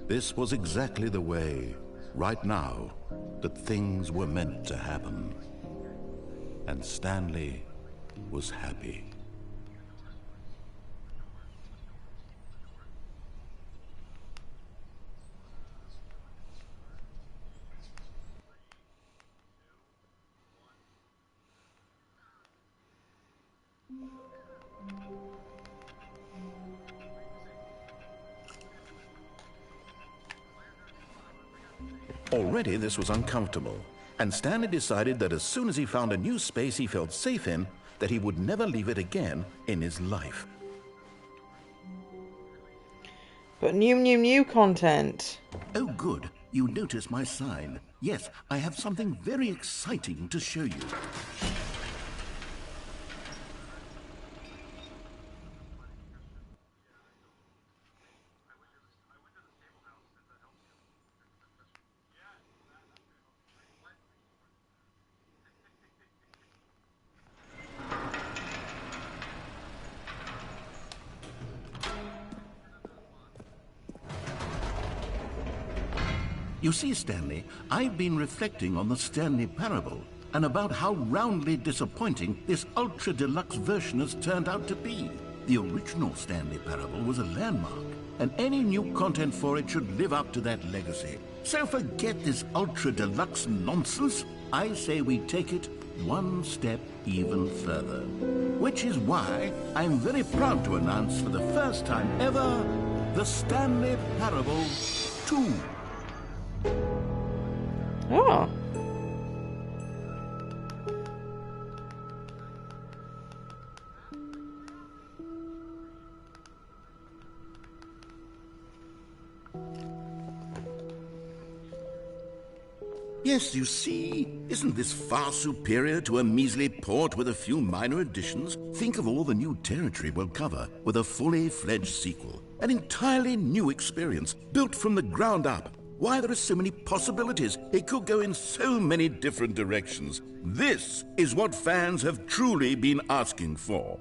This was exactly the way, right now, that things were meant to happen. And Stanley was happy. Already this was uncomfortable, and Stanley decided that as soon as he found a new space he felt safe in, that he would never leave it again in his life. But new content. Oh good, you notice my sign. Yes, I have something very exciting to show you. You see, Stanley, I've been reflecting on the Stanley parable and about how roundly disappointing this ultra-deluxe version has turned out to be. The original Stanley parable was a landmark, and any new content for it should live up to that legacy. So forget this ultra-deluxe nonsense. I say we take it one step even further. Which is why I'm very proud to announce for the first time ever, the Stanley Parable 2. Oh. Yes, you see, isn't this far superior to a measly port with a few minor additions? Think of all the new territory we'll cover with a fully fledged sequel. An entirely new experience, built from the ground up. Why, there are so many possibilities. It could go in so many different directions. This is what fans have truly been asking for.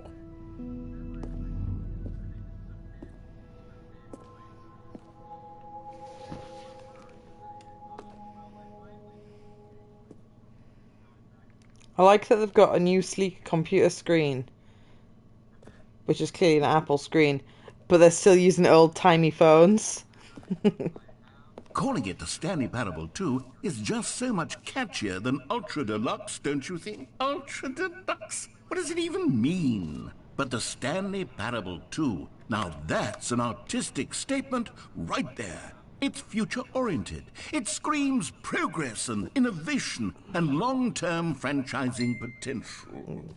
I like that they've got a new sleek computer screen, which is clearly an Apple screen, but they're still using old-timey phones. calling it the Stanley Parable 2 is just so much catchier than Ultra Deluxe, don't you think? Ultra Deluxe? What does it even mean? But the Stanley Parable 2, now that's an artistic statement right there. It's future-oriented. It screams progress and innovation and long-term franchising potential.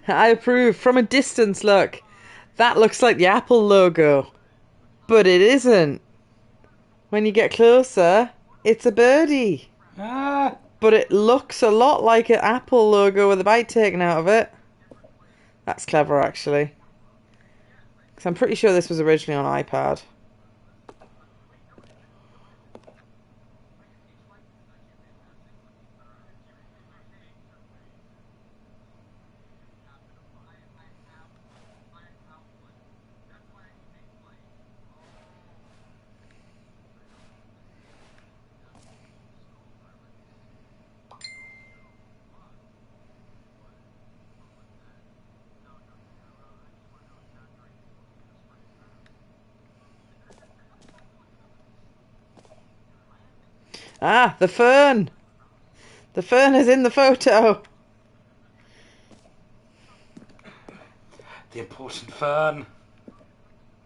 I approve. From a distance, look. That looks like the Apple logo. But it isn't. When you get closer, it's a birdie. Ah! But it looks a lot like an Apple logo with a bite taken out of it. That's clever, actually. Because I'm pretty sure this was originally on iPad. Ah, the fern! The fern is in the photo! The important fern.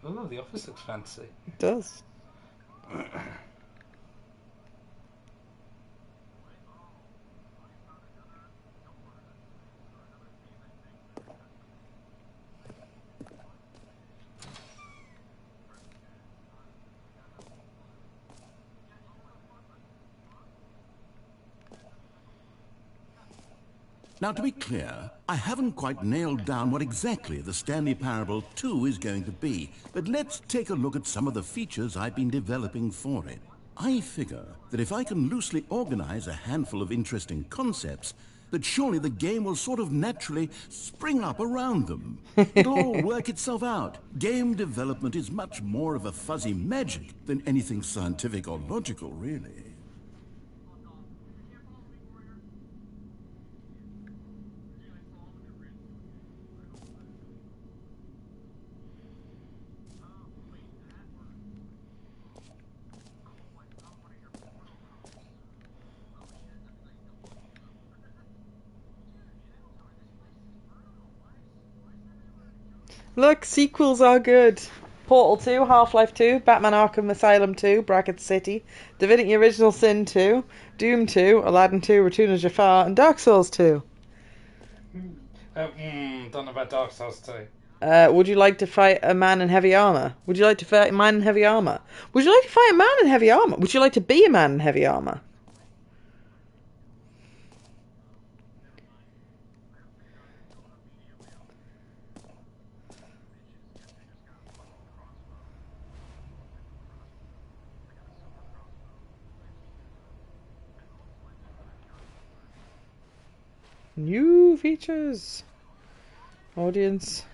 Ooh, the office looks fancy. It does. Now, to be clear, I haven't quite nailed down what exactly the Stanley Parable 2 is going to be, but let's take a look at some of the features I've been developing for it. I figure that if I can loosely organize a handful of interesting concepts, that surely the game will sort of naturally spring up around them. It'll all work itself out. Game development is much more of a fuzzy magic than anything scientific or logical, really. Look, sequels are good. Portal 2, Half-Life 2, Batman Arkham Asylum 2, Bracket City, Divinity Original Sin 2, Doom 2, Aladdin 2, Return of Jafar, and Dark Souls 2. Don't know about Dark Souls 2. Would you like to fight a man in heavy armor? Would you like to fight a man in heavy armor? Would you like to fight a man in heavy armor? Would you like to be a man in heavy armor? New features. Audience.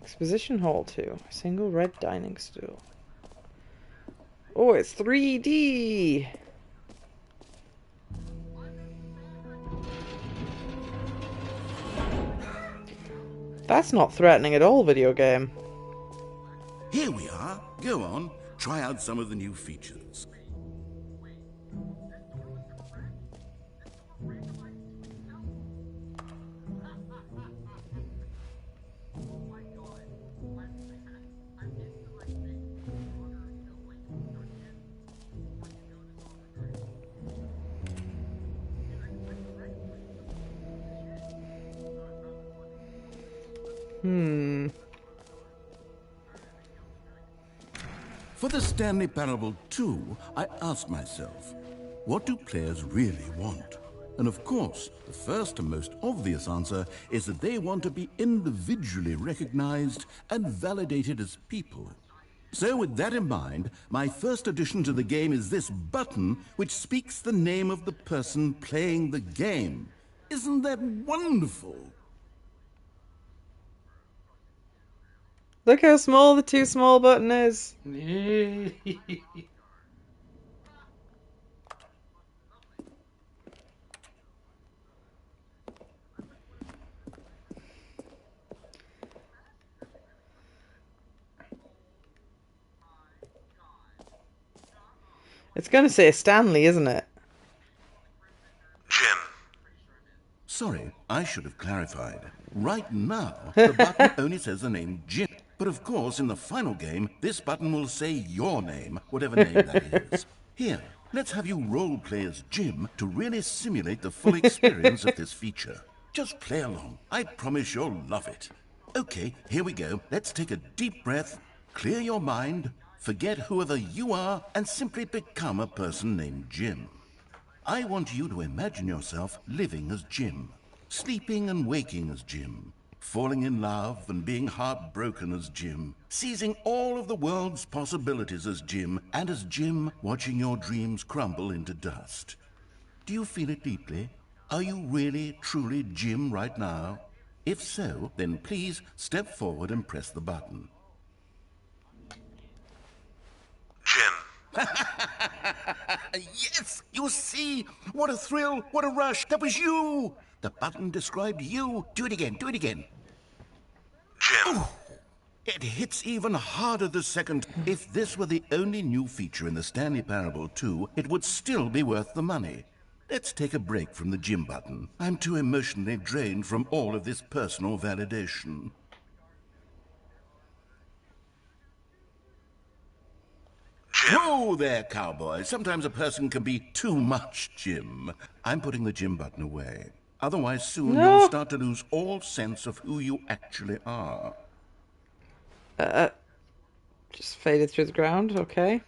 Exposition Hall 2. Single red dining stool. Oh, it's 3D. That's not threatening at all, video game. Here we are. Go on, try out some of the new features. For the Stanley Parable 2, I asked myself, what do players really want? And of course, the first and most obvious answer is that they want to be individually recognized and validated as people. So with that in mind, my first addition to the game is this button which speaks the name of the person playing the game. Isn't that wonderful? Look how small the too small button is. It's going to say Stanley, isn't it? Jim. Sorry, I should have clarified. Right now, the button only says the name Jim. But of course, in the final game, this button will say your name, whatever name that is. Here, let's have you role-play as Jim to really simulate the full experience of this feature. Just play along. I promise you'll love it. Okay, here we go. Let's take a deep breath, clear your mind, forget whoever you are, and simply become a person named Jim. I want you to imagine yourself living as Jim, sleeping and waking as Jim, falling in love and being heartbroken as Jim, seizing all of the world's possibilities as Jim, and as Jim watching your dreams crumble into dust. Do you feel it deeply? Are you really, truly Jim right now? If so, then please step forward and press the button. Jim. Yes, you see? What a thrill, what a rush. That was you. The button described you. Do it again, do it again. Jim. Ooh, it hits even harder the second. If this were the only new feature in the Stanley Parable 2, it would still be worth the money. Let's take a break from the Jim button. I'm too emotionally drained from all of this personal validation. Whoa there, cowboy. Sometimes a person can be too much Jim. I'm putting the Jim button away. Otherwise, soon you'll start to lose all sense of who you actually are. Just faded through the ground, okay.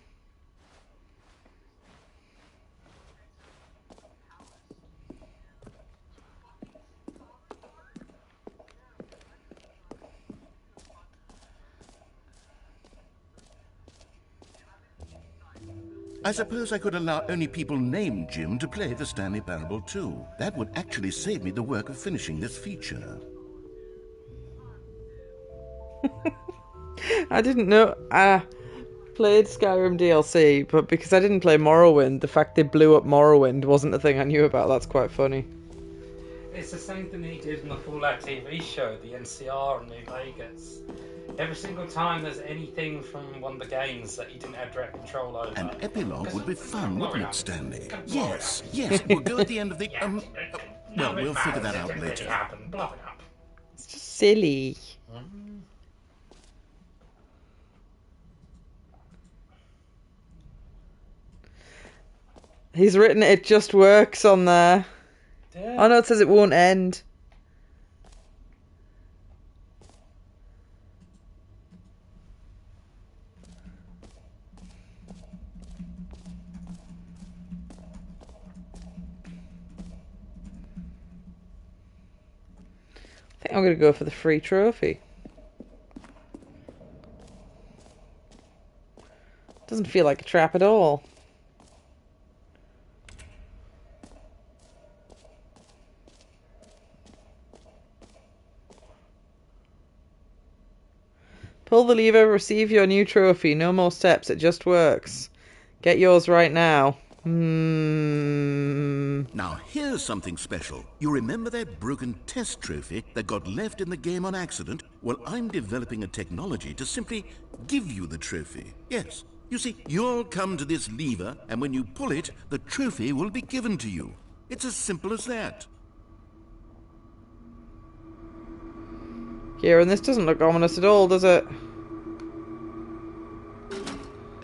I suppose I could allow only people named Jim to play the Stanley Parable 2. That would actually save me the work of finishing this feature. I didn't know. I played Skyrim DLC, but because I didn't play Morrowind, the fact they blew up Morrowind wasn't a thing I knew about. That's quite funny. It's the same thing they did in the Fallout TV show, the NCR in New Vegas. Every single time there's anything from one of the games that you didn't have direct control over. An epilogue would be fun, wouldn't it, Stanley? Yes, yes, we'll go at the end of the... well, we'll figure that out later. It's just silly. He's written it just works on there. Yeah. Oh no, it says it won't end. I think I'm going to go for the free trophy. Doesn't feel like a trap at all. Pull the lever, receive your new trophy. No more steps, it just works. Get yours right now. Now here's something special. You remember that broken test trophy that got left in the game on accident? Well, I'm developing a technology to simply give you the trophy. Yes. You see, you'll come to this lever, and when you pull it, the trophy will be given to you. It's as simple as that. Kieran, this doesn't look ominous at all, does it?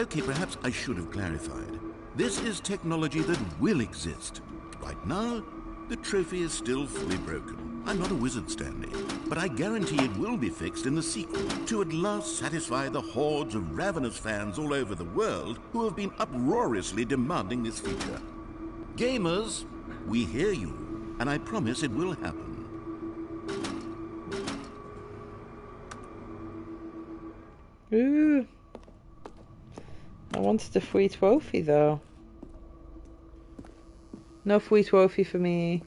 Okay, perhaps I should have clarified. This is technology that will exist. Right now, the trophy is still fully broken. I'm not a wizard, Stanley, but I guarantee it will be fixed in the sequel to at last satisfy the hordes of ravenous fans all over the world who have been uproariously demanding this feature. Gamers, we hear you, and I promise it will happen. Ooh. I wanted a free trophy, though. No free trophy for me.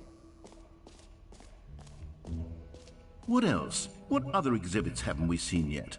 What else? What other exhibits haven't we seen yet?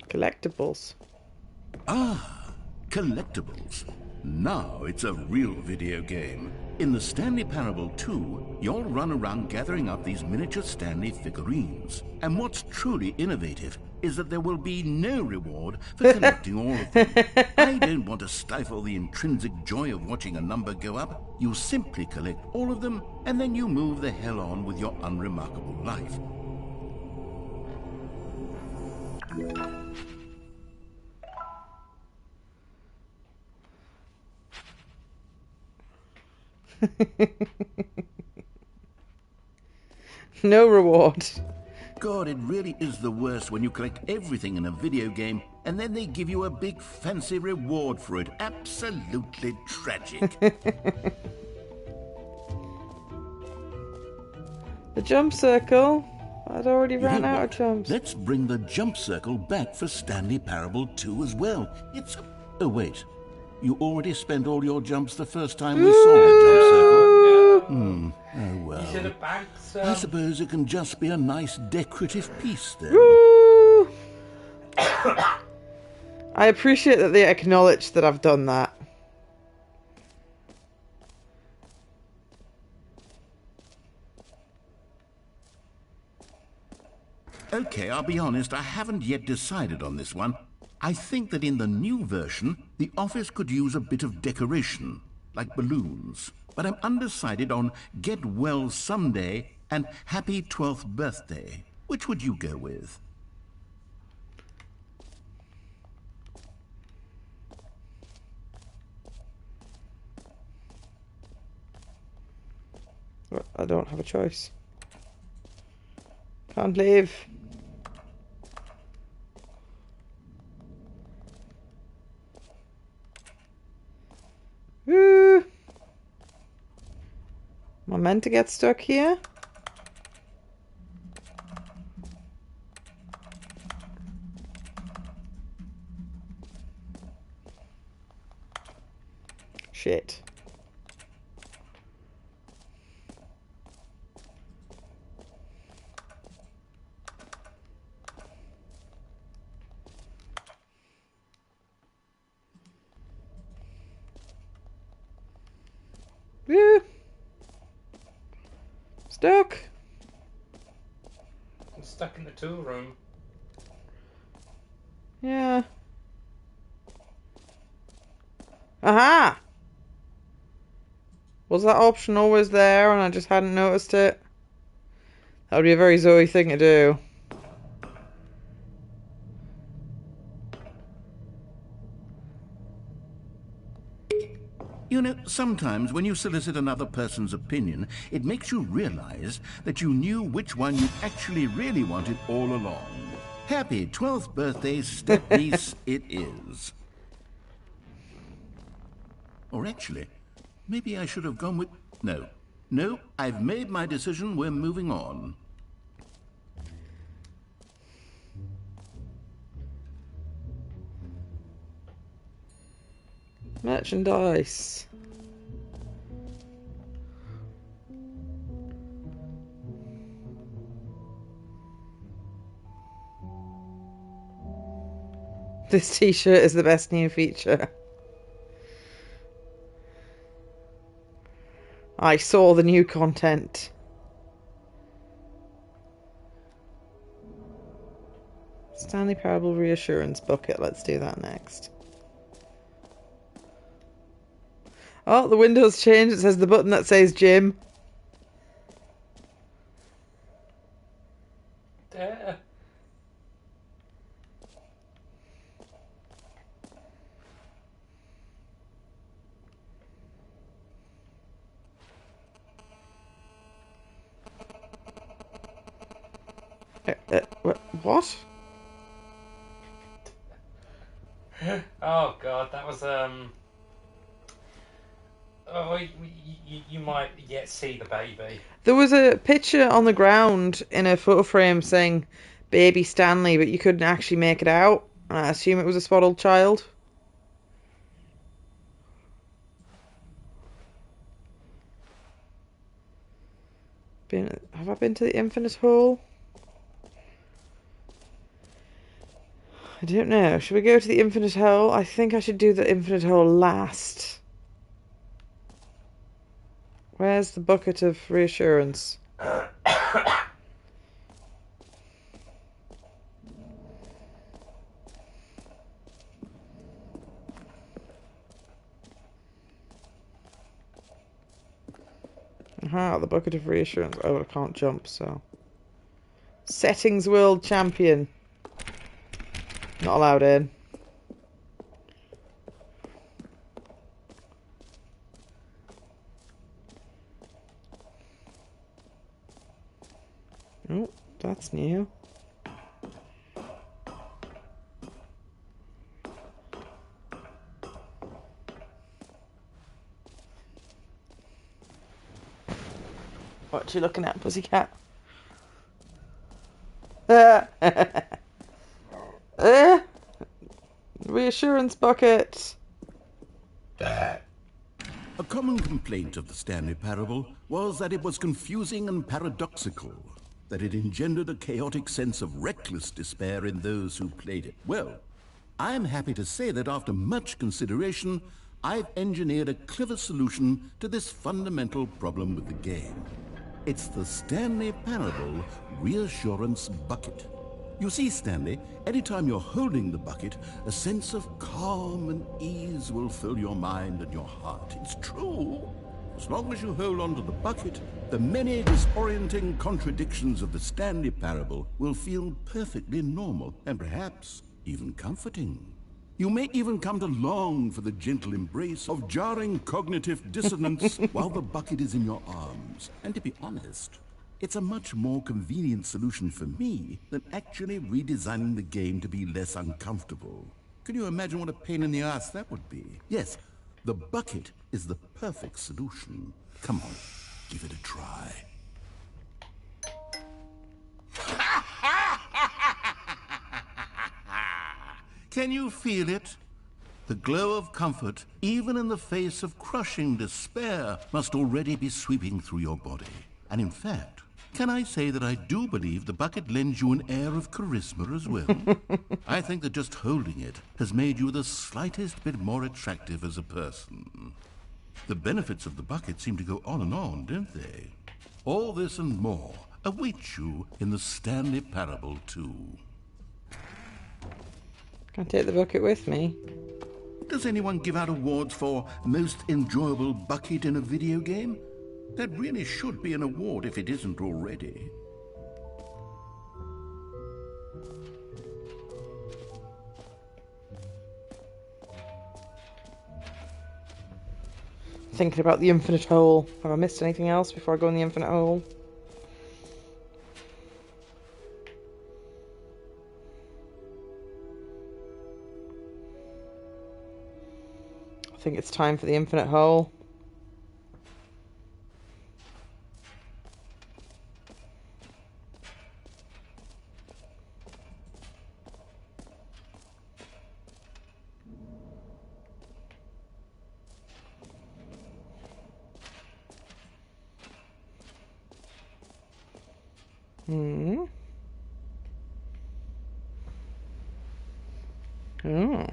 Collectibles. Ah, collectibles. Now it's a real video game. In the Stanley Parable 2, you'll run around gathering up these miniature Stanley figurines. And what's truly innovative is that there will be no reward for collecting all of them. I don't want to stifle the intrinsic joy of watching a number go up. You simply collect all of them, and then you move the hell on with your unremarkable life. No reward. God, it really is the worst when you collect everything in a video game and then they give you a big fancy reward for it. Absolutely tragic. The jump circle. I'd already You ran know out what? of jumps. Let's bring the jump circle back for Stanley Parable 2 as well. It's... Oh, wait. You already spent all your jumps the first time we saw the jump circle. Oh, well. You should have banked some. I suppose it can just be a nice decorative piece then. Woo! I appreciate that they acknowledge that I've done that. Okay, I'll be honest, I haven't yet decided on this one. I think that in the new version, the office could use a bit of decoration, like balloons. But I'm undecided on Get Well Someday and Happy 12th Birthday. Which would you go with? I don't have a choice. Can't leave. Woo! Am I meant to get stuck here? Shit. Woo! Stuck. I'm stuck in the tool room. Yeah. Aha! Was that option always there and I just hadn't noticed it? That would be a very Zoe thing to do. You know, sometimes when you solicit another person's opinion, it makes you realize that you knew which one you actually really wanted all along. Happy 12th birthday, step-niece, it is. Or actually, maybe I should have gone with... No, I've made my decision, we're moving on. Merchandise. This t-shirt is the best new feature. I saw the new content. Stanley Parable Reassurance Bucket. Let's do that next. Oh, the window's changed. It says the button that says Jim. What? Oh god, that was Oh, you might yet see the baby. There was a picture on the ground in a photo frame saying "Baby Stanley," but you couldn't actually make it out. I assume it was a swaddled child. Have I been to the infinite hole? I don't know. Should we go to the infinite hole? I think I should do the infinite hole last. Where's the bucket of reassurance? Aha, the bucket of reassurance. Oh, I can't jump, so. Settings world champion. Not allowed in. Oh, that's new. What you looking at, pussycat? Reassurance bucket. A common complaint of the Stanley Parable was that it was confusing and paradoxical, that it engendered a chaotic sense of reckless despair in those who played it. Well, I'm happy to say that after much consideration, I've engineered a clever solution to this fundamental problem with the game. It's the Stanley Parable Reassurance Bucket. You see, Stanley, anytime you're holding the bucket, a sense of calm and ease will fill your mind and your heart. It's true. As long as you hold on to the bucket, the many disorienting contradictions of the Stanley Parable will feel perfectly normal and perhaps even comforting. You may even come to long for the gentle embrace of jarring cognitive dissonance while the bucket is in your arms. And to be honest, it's a much more convenient solution for me than actually redesigning the game to be less uncomfortable. Can you imagine what a pain in the ass that would be? Yes, the bucket is the perfect solution. Come on, give it a try. Can you feel it? The glow of comfort, even in the face of crushing despair, must already be sweeping through your body. And in fact, can I say that I do believe the bucket lends you an air of charisma as well? I think that just holding it has made you the slightest bit more attractive as a person. The benefits of the bucket seem to go on, don't they? All this and more await you in the Stanley Parable 2. Can I take the bucket with me? Does anyone give out awards for most enjoyable bucket in a video game? That really should be an award if it isn't already. Thinking about the infinite hole. Have I missed anything else before I go in the infinite hole? I think it's time for the infinite hole. Oh.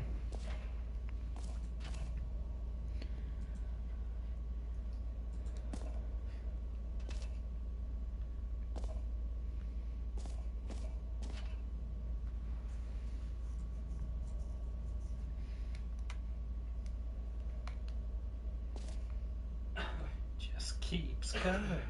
Just keeps going.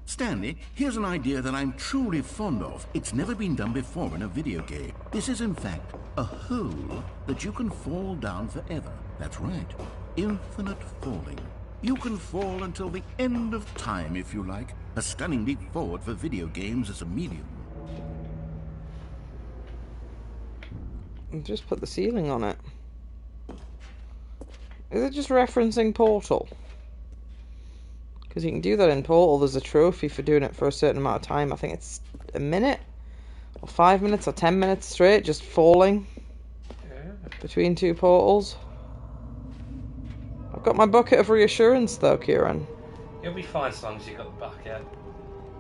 Stanley, here's an idea that I'm truly fond of. It's never been done before in a video game. This is, in fact, a hole that you can fall down forever. That's right. Infinite falling. You can fall until the end of time, if you like. A stunning leap forward for video games as a medium. Just put the ceiling on it. Is it just referencing Portal? Because you can do that in Portal. There's a trophy for doing it for a certain amount of time. I think it's a minute, or 5 minutes, or 10 minutes straight, just falling between two portals. I've got my bucket of reassurance, though, Kieran. You'll be fine as long as you've got the bucket.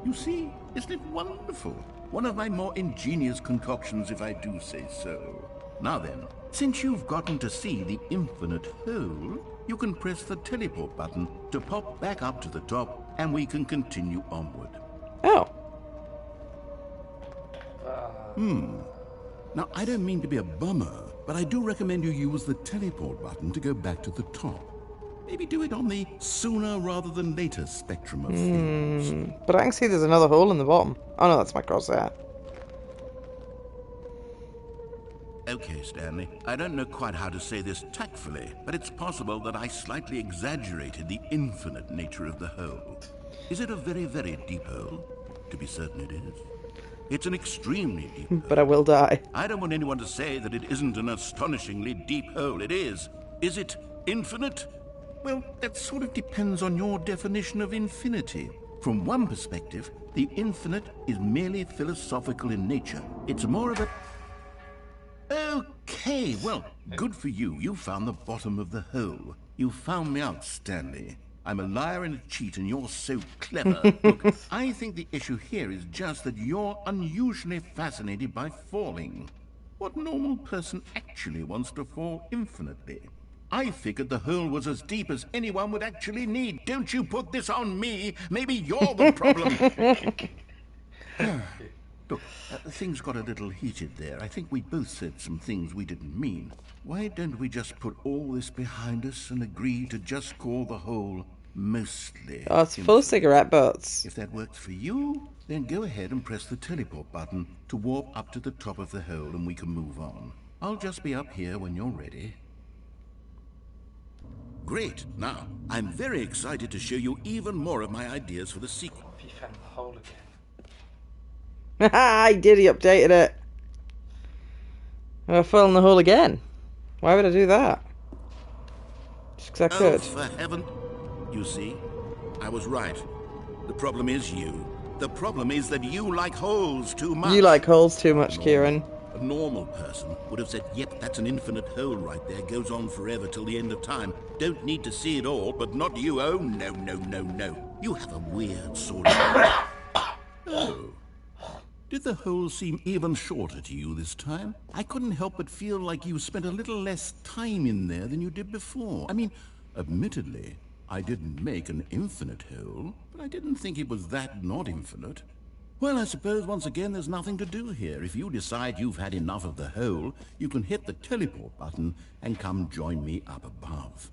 You see, isn't it wonderful? One of my more ingenious concoctions, if I do say so. Now then, since you've gotten to see the infinite hole, you can press the teleport button to pop back up to the top, and we can continue onward. Oh. Now, I don't mean to be a bummer, but I do recommend you use the teleport button to go back to the top. Maybe do it on the sooner rather than later spectrum of things. But I can see there's another hole in the bottom. Oh no, that's my crosshair. Okay, Stanley, I don't know quite how to say this tactfully, but it's possible that I slightly exaggerated the infinite nature of the hole. Is it a very, very deep hole? To be certain it is. It's an extremely deep hole. But I will die. I don't want anyone to say that it isn't an astonishingly deep hole. It is. Is it infinite? Well, that sort of depends on your definition of infinity. From one perspective, the infinite is merely philosophical in nature. It's more of a... Okay, well, good for you. You found the bottom of the hole. You found me out, Stanley. I'm a liar and a cheat, and you're so clever. Look, I think the issue here is just that you're unusually fascinated by falling. What normal person actually wants to fall infinitely? I figured the hole was as deep as anyone would actually need. Don't you put this on me. Maybe you're the problem. Look, things got a little heated there. I think we both said some things we didn't mean. Why don't we just put all this behind us and agree to just call the hole mostly? Oh, it's full of cigarette butts. If that works for you, then go ahead and press the teleport button to warp up to the top of the hole and we can move on. I'll just be up here when you're ready. Great. Now, I'm very excited to show you even more of my ideas for the sequel. What if you found the hole again? I did, he updated it. I fell in the hole again. Why would I do that? Just because I Oh, could. for heaven. You see, I was right. The problem is you. The problem is that you like holes too much. You like holes too much, Kieran. A normal person would have said, yep, that's an infinite hole right there. Goes on forever till the end of time. Don't need to see it all, but not you. Oh, no, no, no, no. You have a weird sort of... Oh. Did the hole seem even shorter to you this time? I couldn't help but feel like you spent a little less time in there than you did before. I mean, admittedly, I didn't make an infinite hole, but I didn't think it was that not infinite. Well, I suppose once again there's nothing to do here. If you decide you've had enough of the hole, you can hit the teleport button and come join me up above.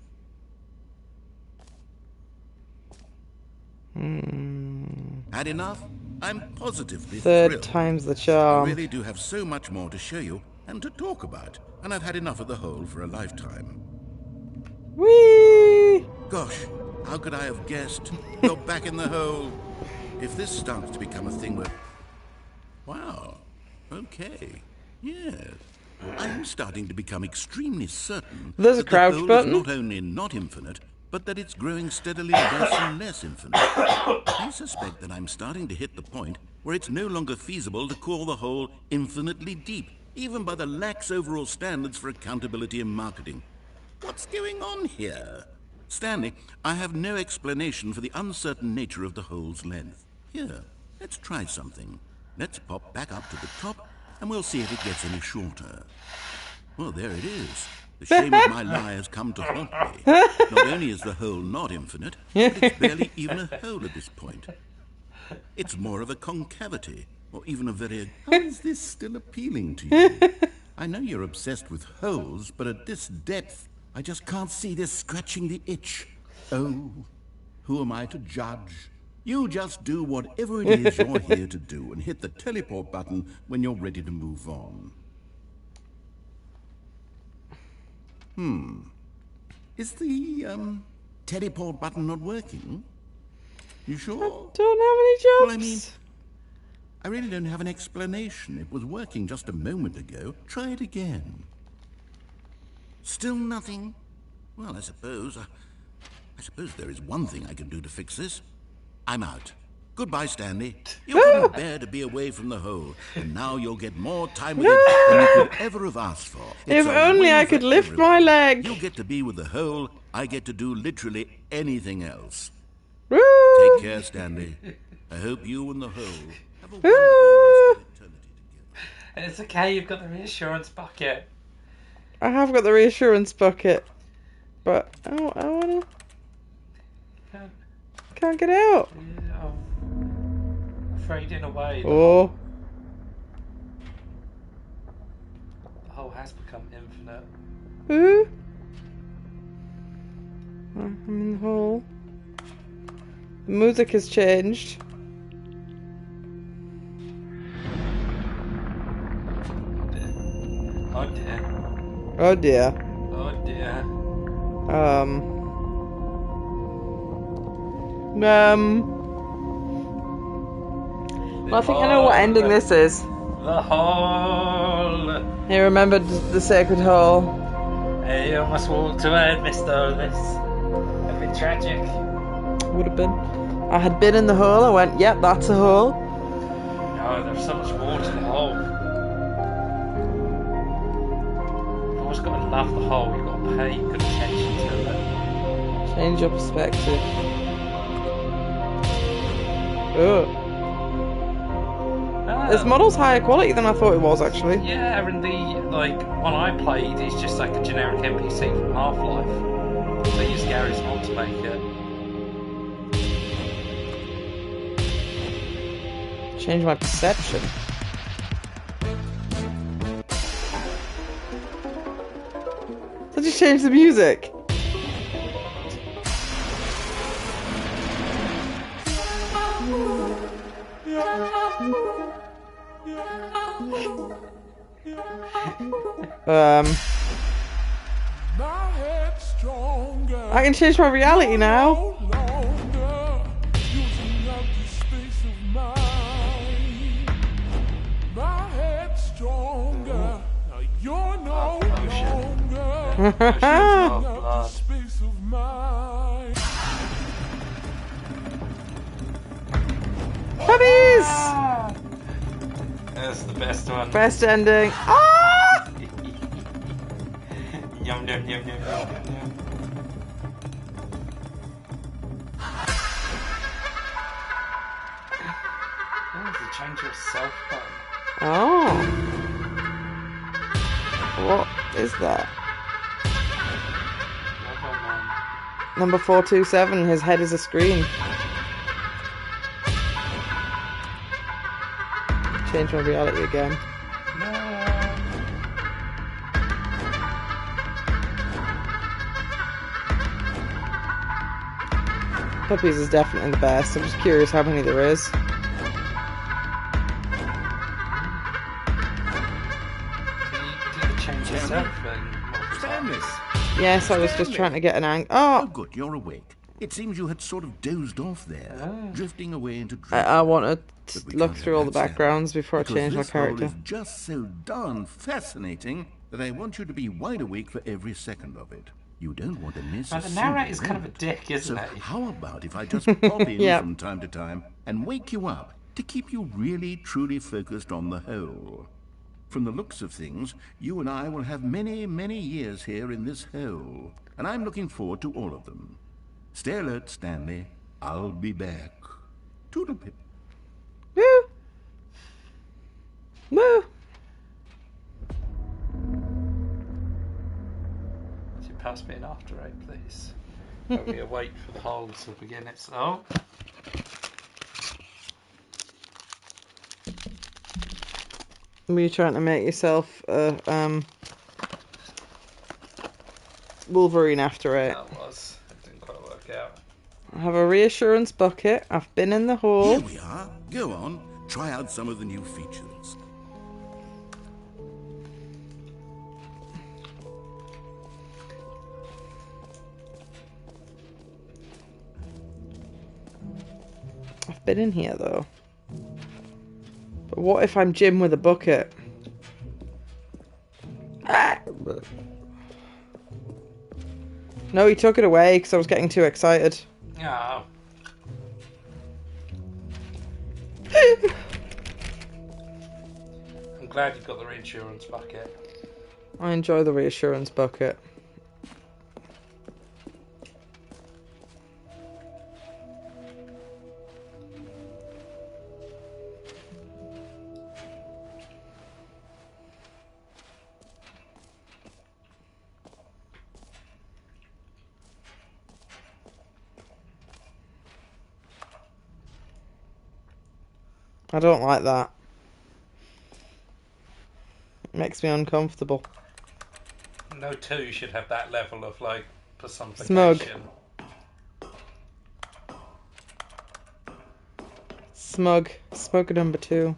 Had enough? I'm positively Third thrilled. time's the I charm. really do have so much more to show you and to talk about, and I've had enough of the hole for a lifetime. Whee! Gosh, how could I have guessed? You're back in the hole. If this starts to become a thing where... Wow. Okay. Yes. I'm starting to become extremely certain There's a that crouch the hole button. is not only not infinite, but that it's growing steadily less and less infinite. I suspect that I'm starting to hit the point where it's no longer feasible to call the hole infinitely deep, even by the lax overall standards for accountability in marketing. What's going on here? Stanley, I have no explanation for the uncertain nature of the hole's length. Here, Let's try something. Let's pop back up to the top, and we'll see if it gets any shorter. Well, there it is. The shame of my lie has come to haunt me. Not only is the hole not infinite, but it's barely even a hole at this point. It's more of a concavity, or even a very... How is this still appealing to you? I know you're obsessed with holes, but at this depth, I just can't see this scratching the itch. Oh, who am I to judge? You just do whatever it is you're here to do and hit the teleport button when you're ready to move on. Is the, teleport button not working? You sure? Don't have any jobs. Well, I mean, I really don't have an explanation. It was working just a moment ago. Try it again. Still nothing? Well, I suppose there is one thing I can do to fix this. I'm out. Goodbye, Stanley. You couldn't bear to be away from the hole, and now you'll get more time with it than you could ever have asked for. If only I could lift my leg. You get to be with the hole, I get to do literally anything else. Woo! Take care, Stanley. I hope you and the hole have a wonderful rest of eternity together. It's okay, you've got the reassurance bucket. I have got the reassurance bucket, but I wanna. Can't get out. Yeah, I'm fading away. Oh. The hole has become infinite. Ooh. I'm in the hole. The music has changed. Oh dear. Oh dear. Oh dear. Well, I think I know what ending this is. The hole. He remembered the sacred hole. Hey, you almost walked away, Mr. Otis. That'd been tragic. Would have been. I had been in the hole. I went, yep, that's a hole. No, there's so much more to the hole. You've always got to love the hole. You've got to pay good attention to it. Change your perspective. Oh. This model's higher quality than I thought it was, actually. Yeah, and the one I played is just like a generic NPC from Half-Life. They used Gary's mod to make it. Change my perception. Did you change the music? I can change my reality now. Puppies! That's the best one. Best ending. Ah! Yum, yum, yum, yum, yum, yum. Oh, the change your self button. Oh. What is that? Number 427, his head is a screen. Change my reality again. No. Puppies is definitely the best. I'm just curious how many there is. Can you do the change yourself thing? Stanley! Yes, I was just trying to get an angle. Oh, Oh! good, you're awake. It seems you had sort of dozed off there, drifting away into dreams. I want to But we look can't through have all the that, Sam, backgrounds before I because change my this hole character. is just so darn fascinating that I want you to be wide awake for every second of it. You don't want to miss Now, a the single narrator's kind of a moment. dick, isn't So he? how about if I just pop in Yep. from time to time and wake you up to keep you really, truly focused on the hole? From the looks of things, you and I will have many, many years here in this hole, and I'm looking forward to all of them. Stay alert, Stanley. I'll be back. Toodlepip. Woo! Woo! Could you pass me an after eight, please? While we wait for the hole to begin its. Oh. Were you trying to make yourself a Wolverine after it? That was. It didn't quite work out. I have a reassurance bucket. I've been in the hole. Here we are. Go on, try out some of the new features. I've been in here though. But what if I'm Jim with a bucket? Ah! No, he took it away because I was getting too excited. Oh. I'm glad you've got the reinsurance bucket. I enjoy the reassurance bucket. I don't like that. It makes me uncomfortable. No two should have that level of like personification. Smug. Smug. Smug number 2.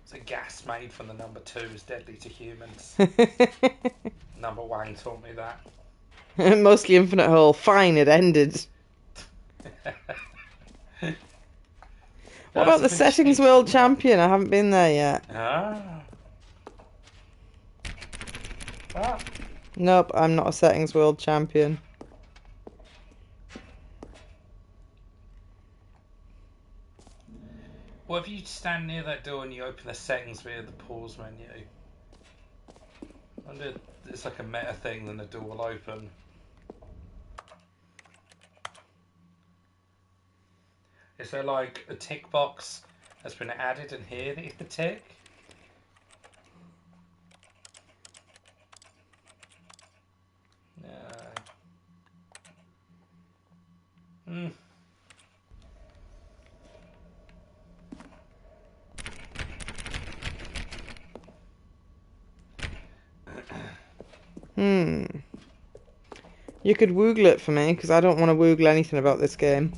It's a gas made from the number 2 is deadly to humans. Number 1 taught me that. Mostly infinite hole. Fine, it ended. What about the settings world champion? I haven't been there yet. Ah. Ah. Nope, I'm not a settings world champion. What if you stand near that door and you open the settings via the pause menu? I wonder, it's like a meta thing, then the door will open. Is there like a tick box that's been added in here that you can tick? No. You could woogle it for me, because I don't want to woogle anything about this game.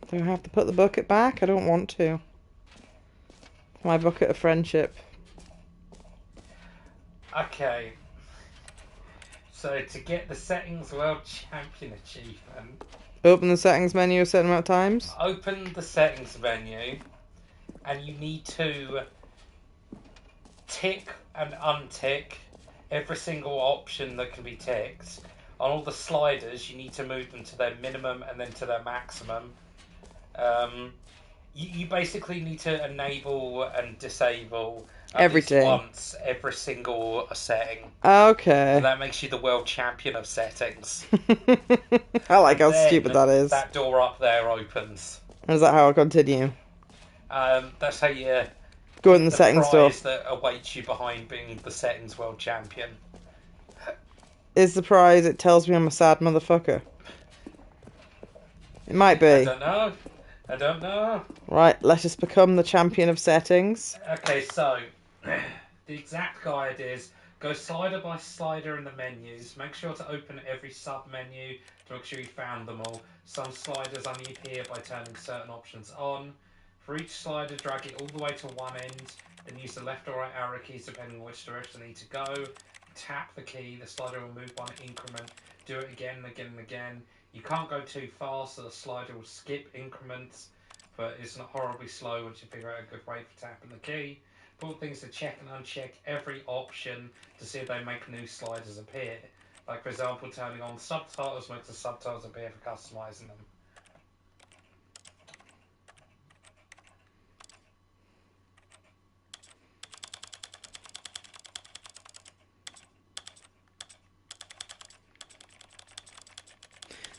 Do I have to put the bucket back? I don't want to. My bucket of friendship. Okay. So to get the settings world champion achievement, Open the settings menu a certain amount of times. open the settings menu and you need to tick and untick every single option that can be ticked. On all the sliders, you need to move them to their minimum and then to their maximum. You basically need to enable and disable Everything. once every single setting. Okay. And that makes you the world champion of settings. I like how Then stupid that is. That door up there opens. Is that how I continue? That's how you Go in the settings door. prize that awaits you behind being the settings world champion. Is the prize it tells me I'm a sad motherfucker? It might be. I don't know. Right, let us become the champion of settings. Okay, so the exact guide is go slider by slider in the menus. Make sure to open every sub-menu to make sure you found them all. Some sliders only appear by turning certain options on. For each slider, drag it all the way to one end, then use the left or right arrow keys depending on which direction you need to go. Tap the key, the slider will move one increment. Do it again and again and again. You can't go too fast, so the slider will skip increments, but it's not horribly slow once you figure out a good way for tapping the key. Important things to check and uncheck every option to see if they make new sliders appear. Like, for example, turning on subtitles makes the subtitles appear for customizing them.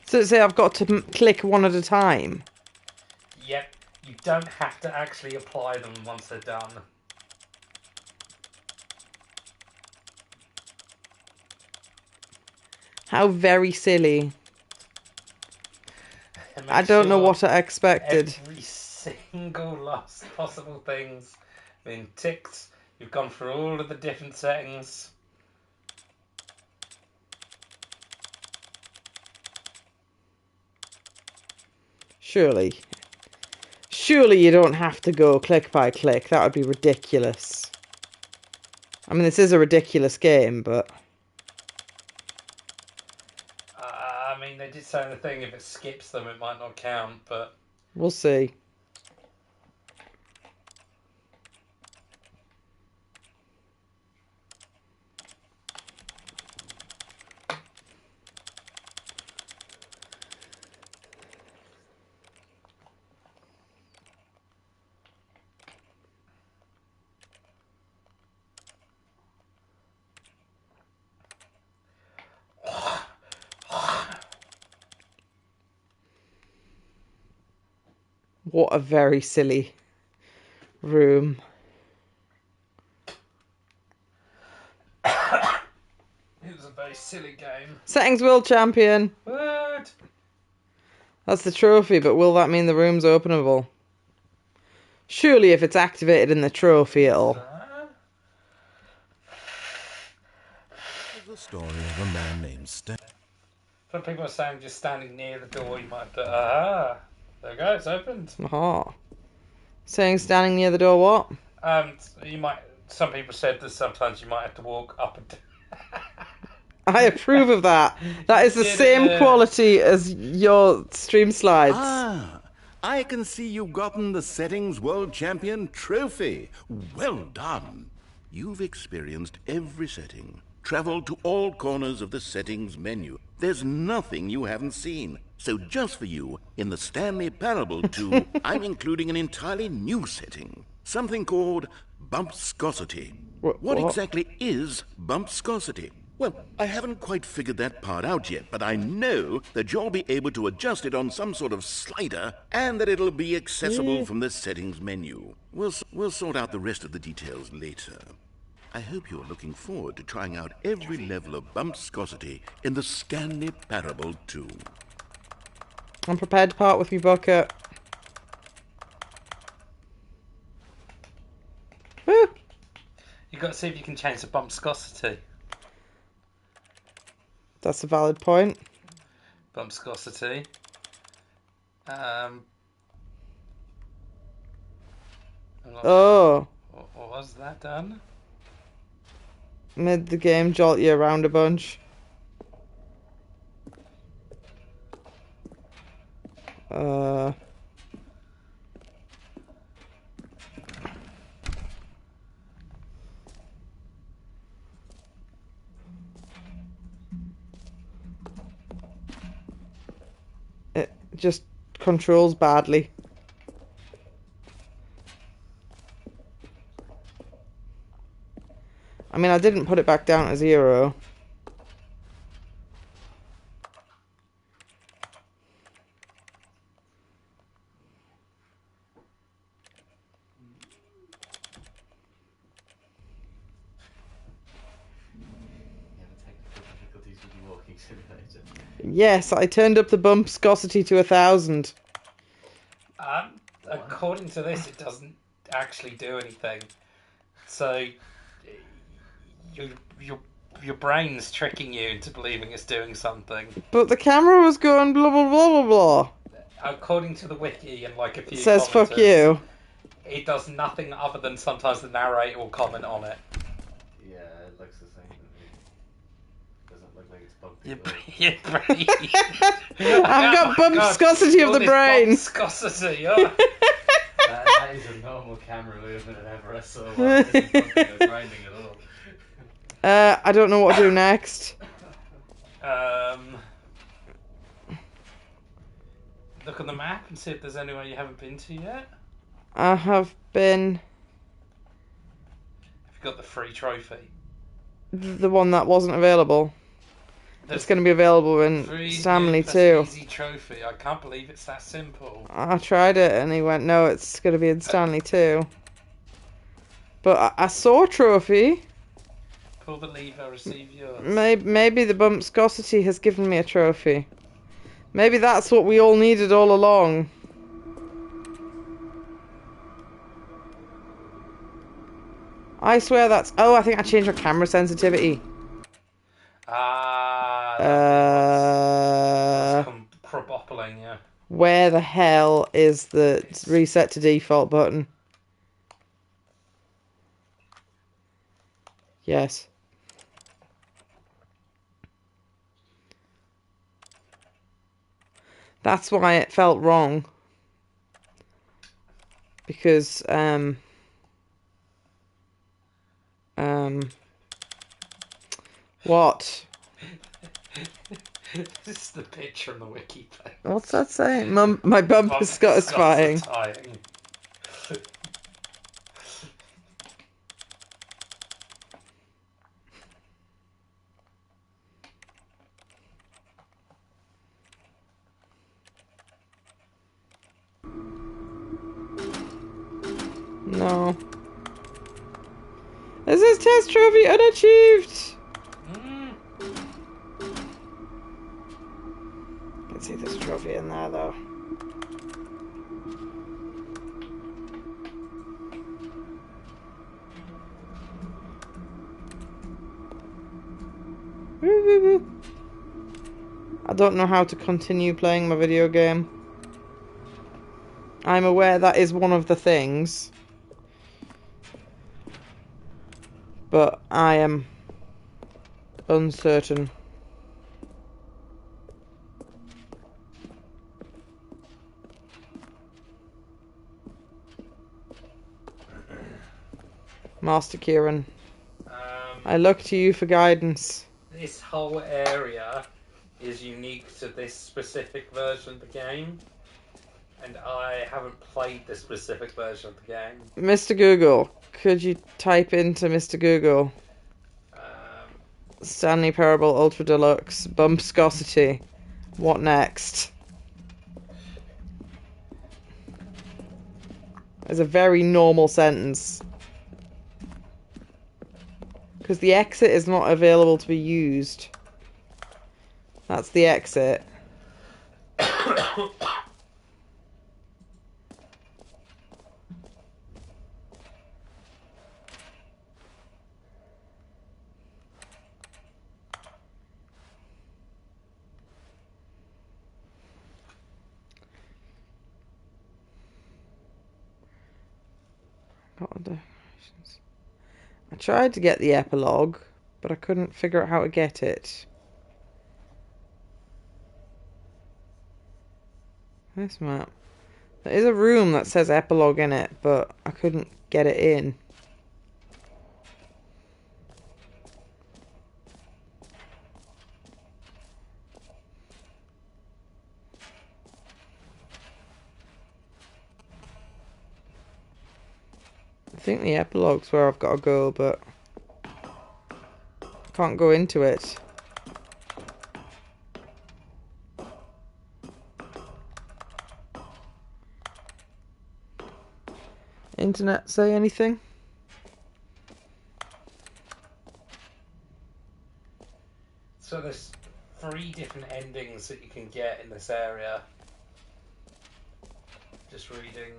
So say I've got to click one at a time. Yep, you don't have to actually apply them once they're done. How very silly. I don't know what I expected. Every single last possible thing's been ticked. You've gone through all of the different settings. Surely you don't have to go click by click. That would be ridiculous. I mean, this is a ridiculous game, but... I mean, they did say in the thing, if it skips them, it might not count, but... We'll see. What a very silly room. It was a very silly game. Settings World Champion. What? That's the trophy, but will that mean the room's openable? Surely if it's activated in the trophy, it'll... The story of a man named Stanley. Some people are saying just standing near the door, you might have to... there we go, it's opened. Aha. Saying standing near the door, what? You might... Some people said that sometimes you might have to walk up and down. I approve of that. That is the same quality as your stream slides. Ah, I can see you've gotten the Settings World Champion trophy. Well done. You've experienced every setting, traveled to all corners of the settings menu. There's nothing you haven't seen. So just for you, in the Stanley Parable 2, I'm including an entirely new setting. Something called bumpscosity. What exactly is bumpscosity? Well, I haven't quite figured that part out yet, but I know that you'll be able to adjust it on some sort of slider and that it'll be accessible from the settings menu. We'll sort out the rest of the details later. I hope you're looking forward to trying out every level of bumpscosity in the Stanley Parable 2. I'm prepared to part with me bucket. Woo! You've got to see if you can change the bumpscosity. That's a valid point. Bumpscosity. Oh. What was that done? Made the game jolt you around a bunch. It just controls badly. I mean, I didn't put it back down to 0. Yes, I turned up the bumpscosity to 1,000. According to this, it doesn't actually do anything. So, your brain's tricking you into believing it's doing something. But the camera was going blah blah blah blah blah. According to the wiki and like a few It says fuck commenters, you. It does nothing other than sometimes the narrator will comment on it. Yeah, it looks the same. It doesn't look like it's bumpy. Your brain. I've got bumpscosity of the brain. Bumpscosity, oh. That is a normal camera movement if ever I saw one. It isn't bumping or grinding at all. I don't know what to do next. Look on the map and see if there's anywhere you haven't been to yet. I have been... Have you got the free trophy? The one that wasn't available. It's going to be available in Free Stanley plus too. easy trophy. I can't believe it's that simple. I tried it and he went, no, it's going to be in Stanley too. But I saw a trophy. Pull the lever, receive yours. Maybe the bumpscosity has given me a trophy. Maybe that's what we all needed all along. I swear that's... Oh, I think I changed my camera sensitivity. That's craboppling, yeah. Where the hell is the reset to default button? Yes. That's why it felt wrong. Because, what? This is the picture on the wiki page. What's that saying? My bump is satisfying. No. This is test trophy unachieved. Can see this trophy in there though. I don't know how to continue playing my video game. I'm aware that is one of the things. But I am uncertain. Master Kieran, I look to you for guidance. This whole area is unique to this specific version of the game, and I haven't played this specific version of the game. Mr. Google, could you type into Mr. Google Stanley Parable Ultra Deluxe Bumpscosity? What next? It's a very normal sentence. Because the exit is not available to be used. That's the exit. I tried to get the epilogue, but I couldn't figure out how to get it. This map. There is a room that says epilogue in it, but I couldn't get it in. I think the epilogue's where I've got to go, but I can't go into it. Internet say anything? So there's 3 different endings that you can get in this area. Just reading.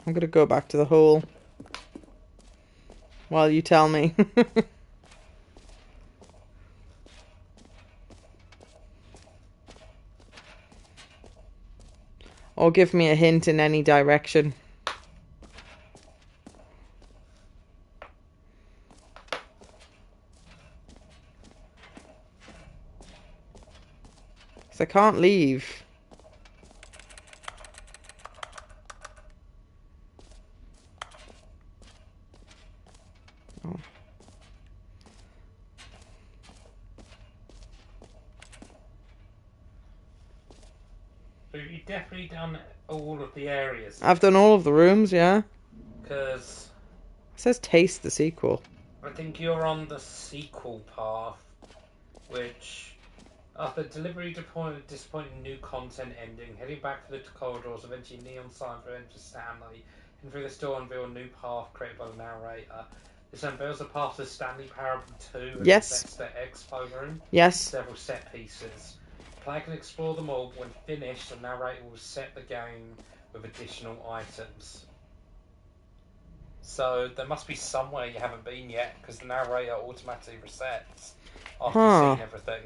I'm gonna go back to the hole while you tell me. Or give me a hint in any direction. I can't leave. Oh. But you've definitely done all of the areas. I've done all of the rooms, yeah. Because It says taste the sequel. I think you're on the sequel path, which, after deliberately disappointing new content ending, heading back to the corridors, eventually neon sign for enter Stanley, and through this door unveil a new path created by the narrator. This unveils the path to Stanley Parable 2 and Yes. Investor Expo Room. Yes. Several set pieces. Player can explore them all. When finished, the narrator will set the game with additional items. So there must be somewhere you haven't been yet, because the narrator automatically resets after you've seen everything.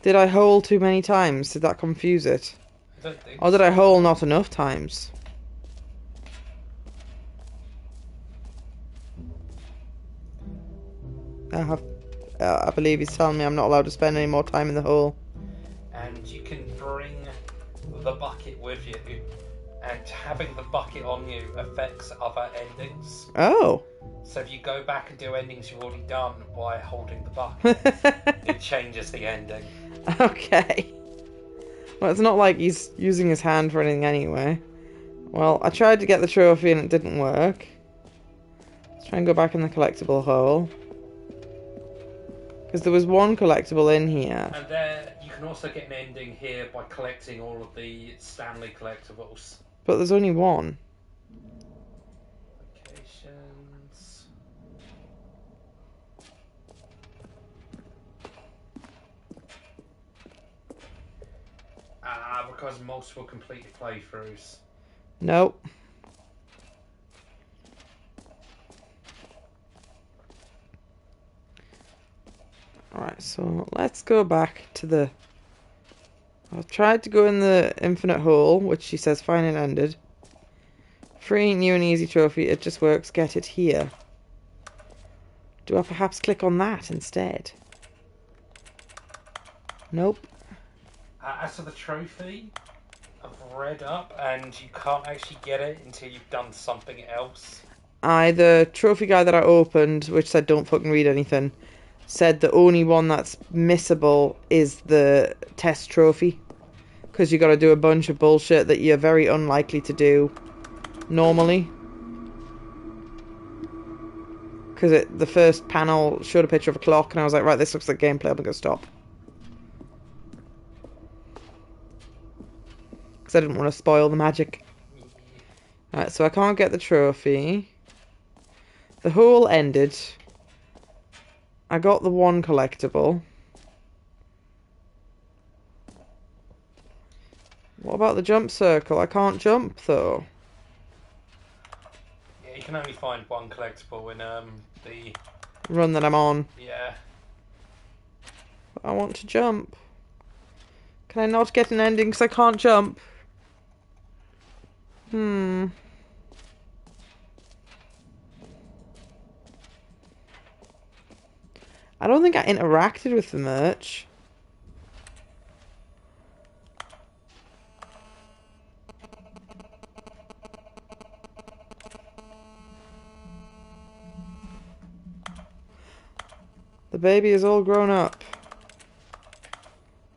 Did I hole too many times? Did that confuse it? I don't think Or did so. I hole not enough times? I believe he's telling me I'm not allowed to spend any more time in the hole. And you can bring the bucket with you, and having the bucket on you affects other endings. Oh. So if you go back and do endings you've already done by holding the bucket, it changes the ending. Okay. Well, it's not like he's using his hand for anything anyway. Well, I tried to get the trophy and it didn't work. Let's try and go back in the collectible hole. Because there was one collectible in here. And there, you can also get an ending here by collecting all of the Stanley collectibles. But there's only one. Locations. Requires multiple completed playthroughs. Nope. Alright, so let's go back to the... I tried to go in the infinite hole, which she says fine and ended. Free, new and easy trophy, it just works, get it here. Do I perhaps click on that instead? Nope. As for the trophy, I've read up and you can't actually get it until you've done something else. The trophy guy that I opened, which said don't fucking read anything, said the only one that's missable is the test trophy. Because you got to do a bunch of bullshit that you're very unlikely to do normally. Because the first panel showed a picture of a clock and I was like, right, this looks like gameplay, I'm going to stop. Because I didn't want to spoil the magic. Right, so I can't get the trophy. The hole ended. I got the one collectible. What about the jump circle? I can't jump, though. Yeah, you can only find one collectible in the run that I'm on. Yeah. But I want to jump. Can I not get an ending because I can't jump? I don't think I interacted with the merch. The baby is all grown up.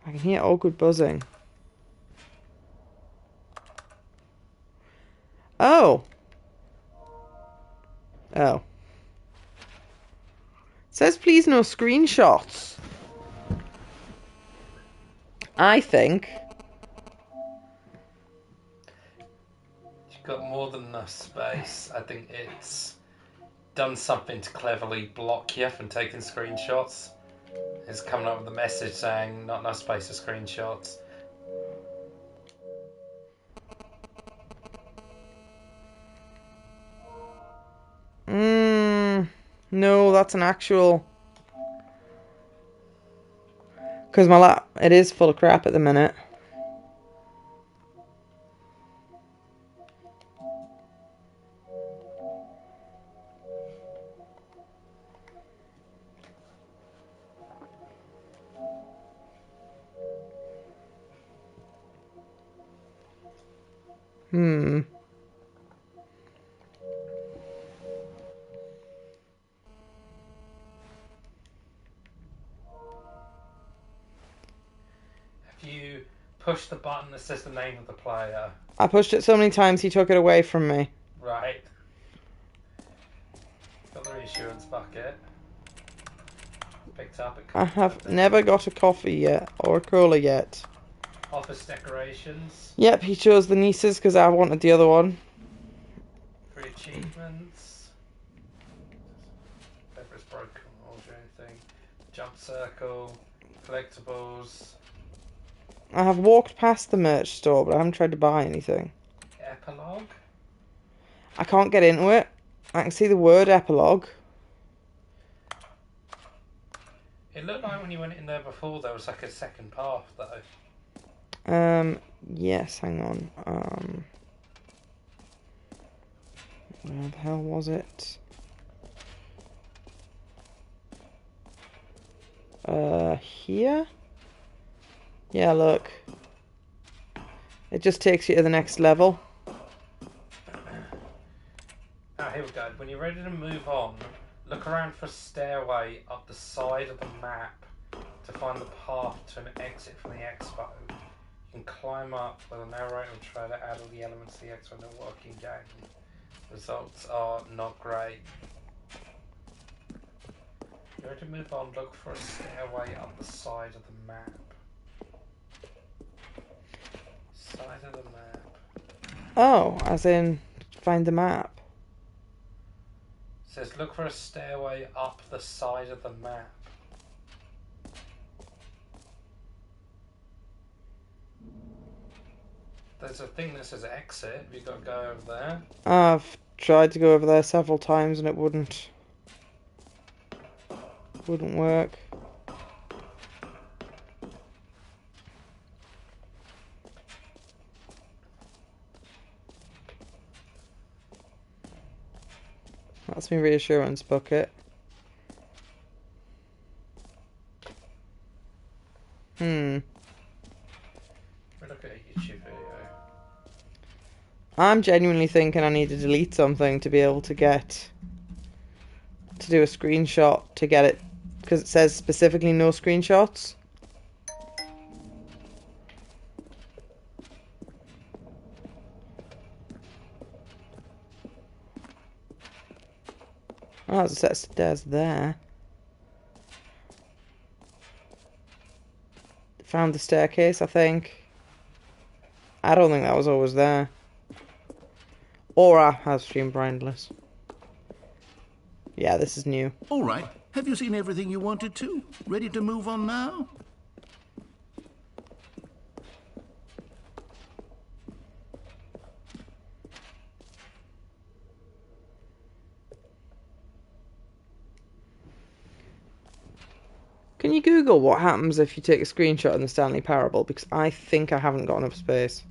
I can hear awkward buzzing. Oh. Oh. It says please no screenshots. I think you've got more than enough space. I think it's done something to cleverly block you from taking screenshots. It's coming up with a message saying not enough space for screenshots. No, that's an actual... Because my lap, it is full of crap at the minute. Have you push the button that says the name of the player. I pushed it so many times he took it away from me. Right. Got the reassurance bucket. Picked up a I have never got a coffee yet, or a cola yet. office decorations. Yep, he chose the nieces because I wanted the other one. 3 achievements. Paper is broken or anything. Jump circle. Collectibles. I have walked past the merch store, but I haven't tried to buy anything. Epilogue. I can't get into it. I can see the word epilogue. It looked like when you went in there before there was like a second path though. Yes, hang on. Where the hell was it? Here? Yeah, look. It just takes you to the next level. Here we go. When you're ready to move on, look around for a stairway up the side of the map to find the path to an exit from the expo. You can climb up with a narrator and try to add all the elements to the expo in a working game. Results are not great. You're ready to move on, look for a stairway up the side of the map. Side of the map. Oh, as in find the map. It says look for a stairway up the side of the map. There's a thing that says exit. We've got to go over there. I've tried to go over there several times and it wouldn't work. That's my reassurance bucket. We look at a YouTube video. I'm genuinely thinking I need to delete something to be able to do a screenshot to get it, because it says specifically no screenshots. Oh, there's a set of stairs there. Found the staircase, I think. I don't think that was always there. Or I have streamed blindless. Yeah, this is new. All right. Have you seen everything you wanted to? Ready to move on now? Can you Google what happens if you take a screenshot in the Stanley Parable? Because I think I haven't got enough space.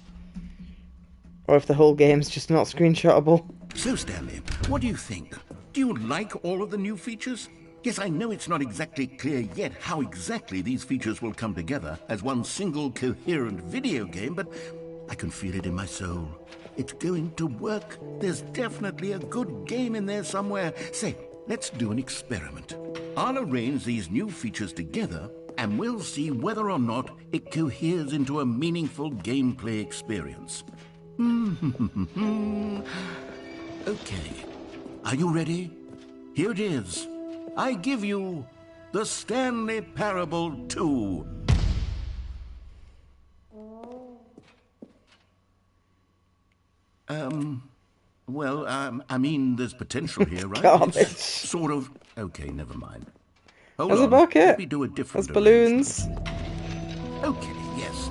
Or if the whole game's just not screenshotable. So, Stanley, what do you think? Do you like all of the new features? Yes, I know it's not exactly clear yet how exactly these features will come together as one single coherent video game, but I can feel it in my soul. It's going to work. There's definitely a good game in there somewhere. Say, let's do an experiment. I'll arrange these new features together, and we'll see whether or not it coheres into a meaningful gameplay experience. Okay. Are you ready? Here it is. I give you the Stanley Parable 2. I mean, there's potential here, right? Garbage. It's sort of... Okay, never mind. Hold There's on. a bucket. Let me do a different There's balloons. Okay, yes,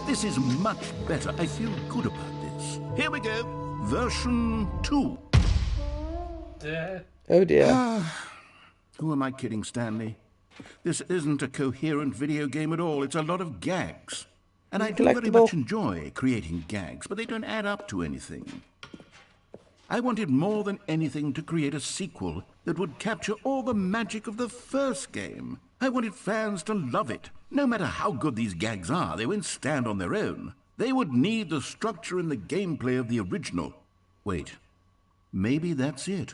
this is much better. I feel good about this. Here we go. Version 2. Oh dear. Who am I kidding, Stanley? This isn't a coherent video game at all. It's a lot of gags. And I do very Collectible. much enjoy creating gags, but they don't add up to anything. I wanted more than anything to create a sequel that would capture all the magic of the first game. I wanted fans to love it. No matter how good these gags are, they won't stand on their own. They would need the structure and the gameplay of the original. Wait, maybe that's it.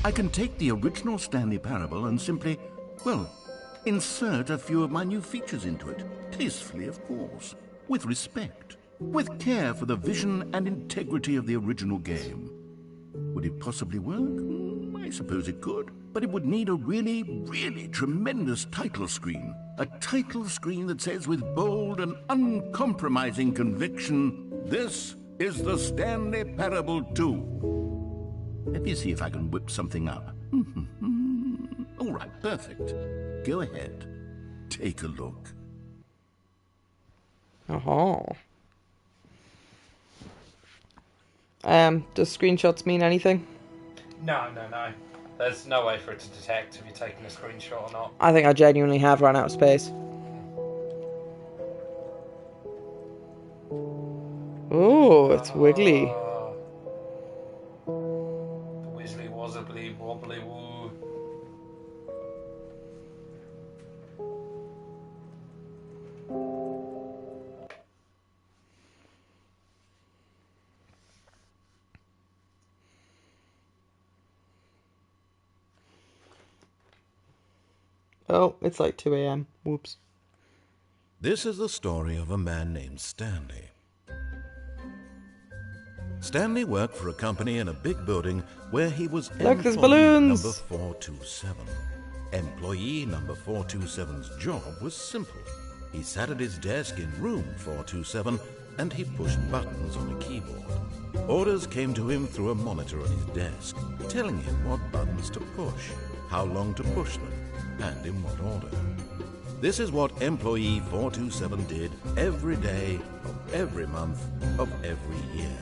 I can take the original Stanley Parable and simply, well, insert a few of my new features into it. Tastefully, of course. with respect, with care for the vision and integrity of the original game. Would it possibly work? I suppose it could. But it would need a really, really tremendous title screen. A title screen that says with bold and uncompromising conviction, "This is the Stanley Parable 2." Let me see if I can whip something up. All right, perfect. Go ahead. Take a look. Oh. Does screenshots mean anything? No. There's no way for it to detect if you're taking a screenshot or not. I think I genuinely have run out of space. Oh, it's wiggly. Wizzly wozzly wobbly woo. Oh, it's like 2 a.m. Whoops. This is the story of a man named Stanley. Stanley worked for a company in a big building where he was Look, there's employee balloons. number 427. Employee number 427's job was simple. He sat at his desk in room 427 and he pushed buttons on a keyboard. Orders came to him through a monitor on his desk, telling him what buttons to push, how long to push them, and in what order. This is what employee 427 did every day of every month of every year.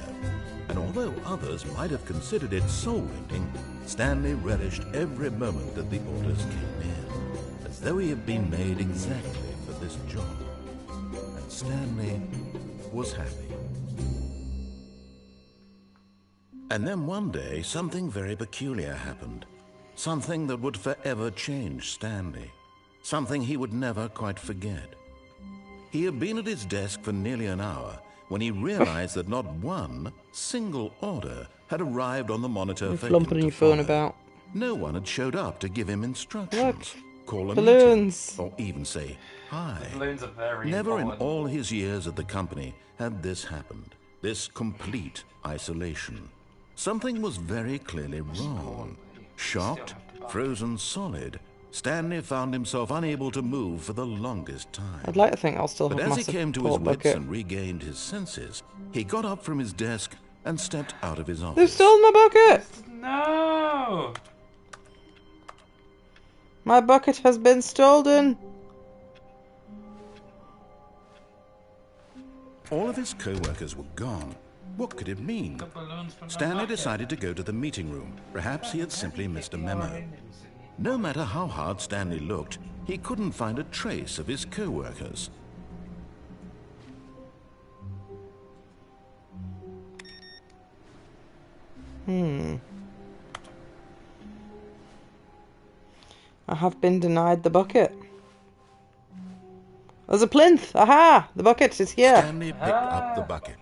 And although others might have considered it soul-rending, Stanley relished every moment that the orders came in, as though he had been made exactly for this job. And Stanley was happy. And then one day, something very peculiar happened. Something that would forever change Stanley. Something he would never quite forget. He had been at his desk for nearly an hour when he realized that not one single order had arrived on the monitor You're for him flumping to your phone follow. about. No one had showed up to give him instructions, Look, call a balloons. meeting, or even say hi. The balloons are very Never in important. all his years at the company had this happened, this complete isolation. Something was very clearly wrong. Shocked, frozen solid, Stanley found himself unable to move for the longest time. I'd like to think I'll still have But a as he massive came to his port wits bucket. and regained his senses, he got up from his desk and stepped out of his They've office. stolen my bucket! No! My bucket has been stolen! All of his co-workers were gone. What could it mean? Stanley decided to go to the meeting room. Perhaps he had simply missed a memo. No matter how hard Stanley looked, he couldn't find a trace of his co-workers. I have been denied the bucket. There's a plinth! Aha! The bucket is here! Stanley picked up the bucket.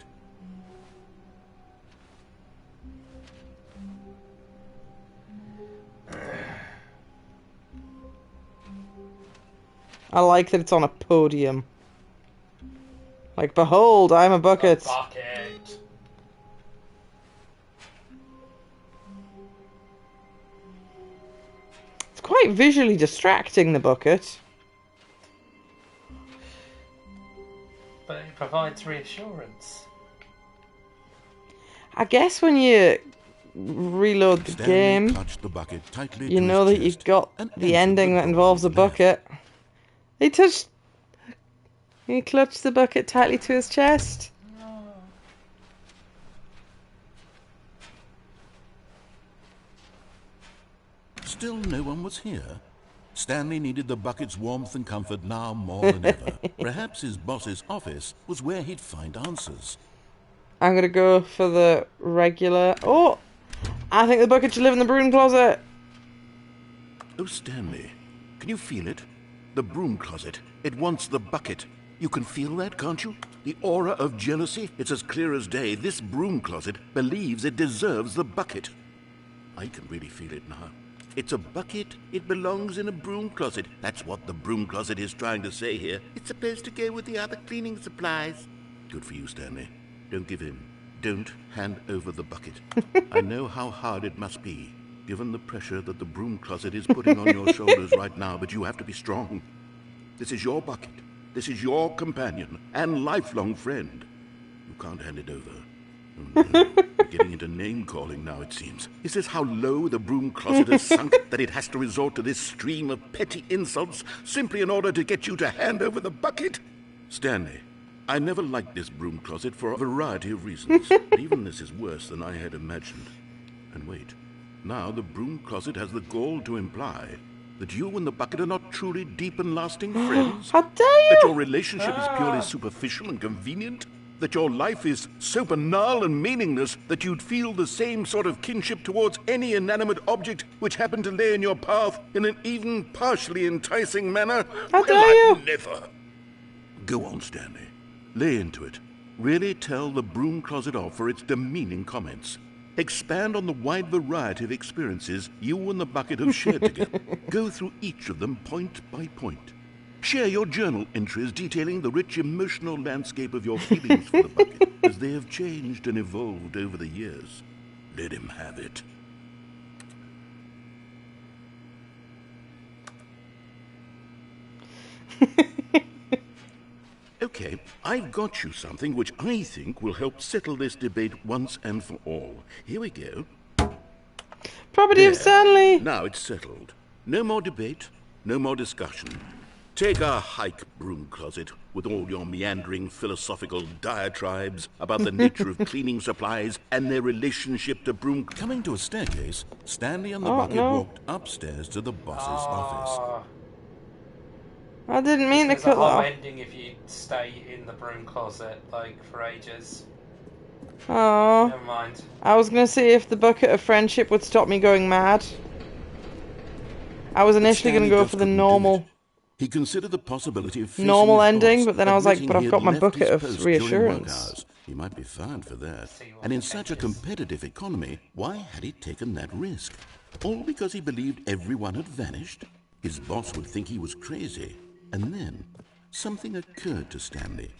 I like that it's on a podium. Like, behold, I'm a bucket. Bucket. It's quite visually distracting, the bucket. But it provides reassurance. I guess when you reload the Stanley game, clutched the bucket tightly you to know his that you've chest got and the entered ending the that door involves a on his left. bucket. He clutched the bucket tightly to his chest. Still no one was here. Stanley needed the bucket's warmth and comfort now more than ever. Perhaps his boss's office was where he'd find answers. I'm gonna go for the regular. Oh! I think the bucket should live in the broom closet. Oh, Stanley, can you feel it? The broom closet. It wants the bucket. You can feel that, can't you? The aura of jealousy? It's as clear as day. This broom closet believes it deserves the bucket. I can really feel it now. It's a bucket. It belongs in a broom closet. That's what the broom closet is trying to say here. It's supposed to go with the other cleaning supplies. good for you, Stanley. Don't give in. Don't hand over the bucket. I know how hard it must be, given the pressure that the broom closet is putting on your shoulders right now, but you have to be strong. This is your bucket. This is your companion and lifelong friend. You can't hand it over. Oh, no. We're getting into name-calling now, it seems. Is this how low the broom closet has sunk that it has to resort to this stream of petty insults simply in order to get you to hand over the bucket? Stanley, I never liked this broom closet for a variety of reasons. But even this is worse than I had imagined. And wait, now the broom closet has the gall to imply that you and the bucket are not truly deep and lasting friends. How dare you! That your relationship is purely superficial and convenient. That your life is so banal and meaningless that you'd feel the same sort of kinship towards any inanimate object which happened to lay in your path in an even partially enticing manner. How dare you! Never. Go on, Stanley. Lay into it. Really tell the broom closet off for its demeaning comments. Expand on the wide variety of experiences you and the bucket have shared together. Go through each of them point by point. Share your journal entries detailing the rich emotional landscape of your feelings for the bucket as they have changed and evolved over the years. Let him have it. Okay, I've got you something which I think will help settle this debate once and for all. Here we go. Property of There. Stanley. Now it's settled. No more debate, no more discussion. Take a hike, broom closet, with all your meandering philosophical diatribes about the nature of cleaning supplies and their relationship to broom. Coming to a staircase, Stanley and the bucket walked upstairs to the boss's office. I didn't mean to There's cut a that whole off. ending if you stay in the broom closet, like, for ages. Oh, Never mind. I was gonna see if the bucket of friendship would stop me going mad. I was initially gonna go for the normal. He considered the possibility of facing Normal his ending, boss, but then I was like, admitting but I've he had got my left bucket his of post during work reassurance. hours. He might be fined for that. See what And in the such a case is. competitive economy, why had he taken that risk? All because he believed everyone had vanished? His boss would think he was crazy. And then, something occurred to Stanley.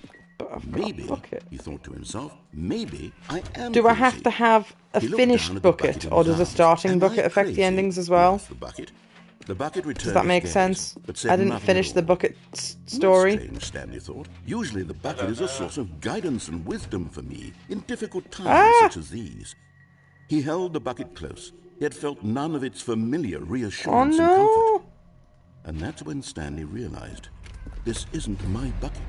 Maybe, he thought to himself, maybe I am Do I have crazy. to have a He looked down finished at the bucket, in or his does a arms. starting Am bucket I affect the crazy? endings as He well? asked the bucket. The bucket returned Does that make his gaze, sense? but said I didn't nothing finish at the all. bucket Not story. strange, Stanley thought. Usually the bucket is a source of guidance and wisdom for me in difficult times Ah! such as these. He held the bucket close, yet felt none of its familiar reassurance and comfort. Oh no! And that's when Stanley realized, this isn't my bucket.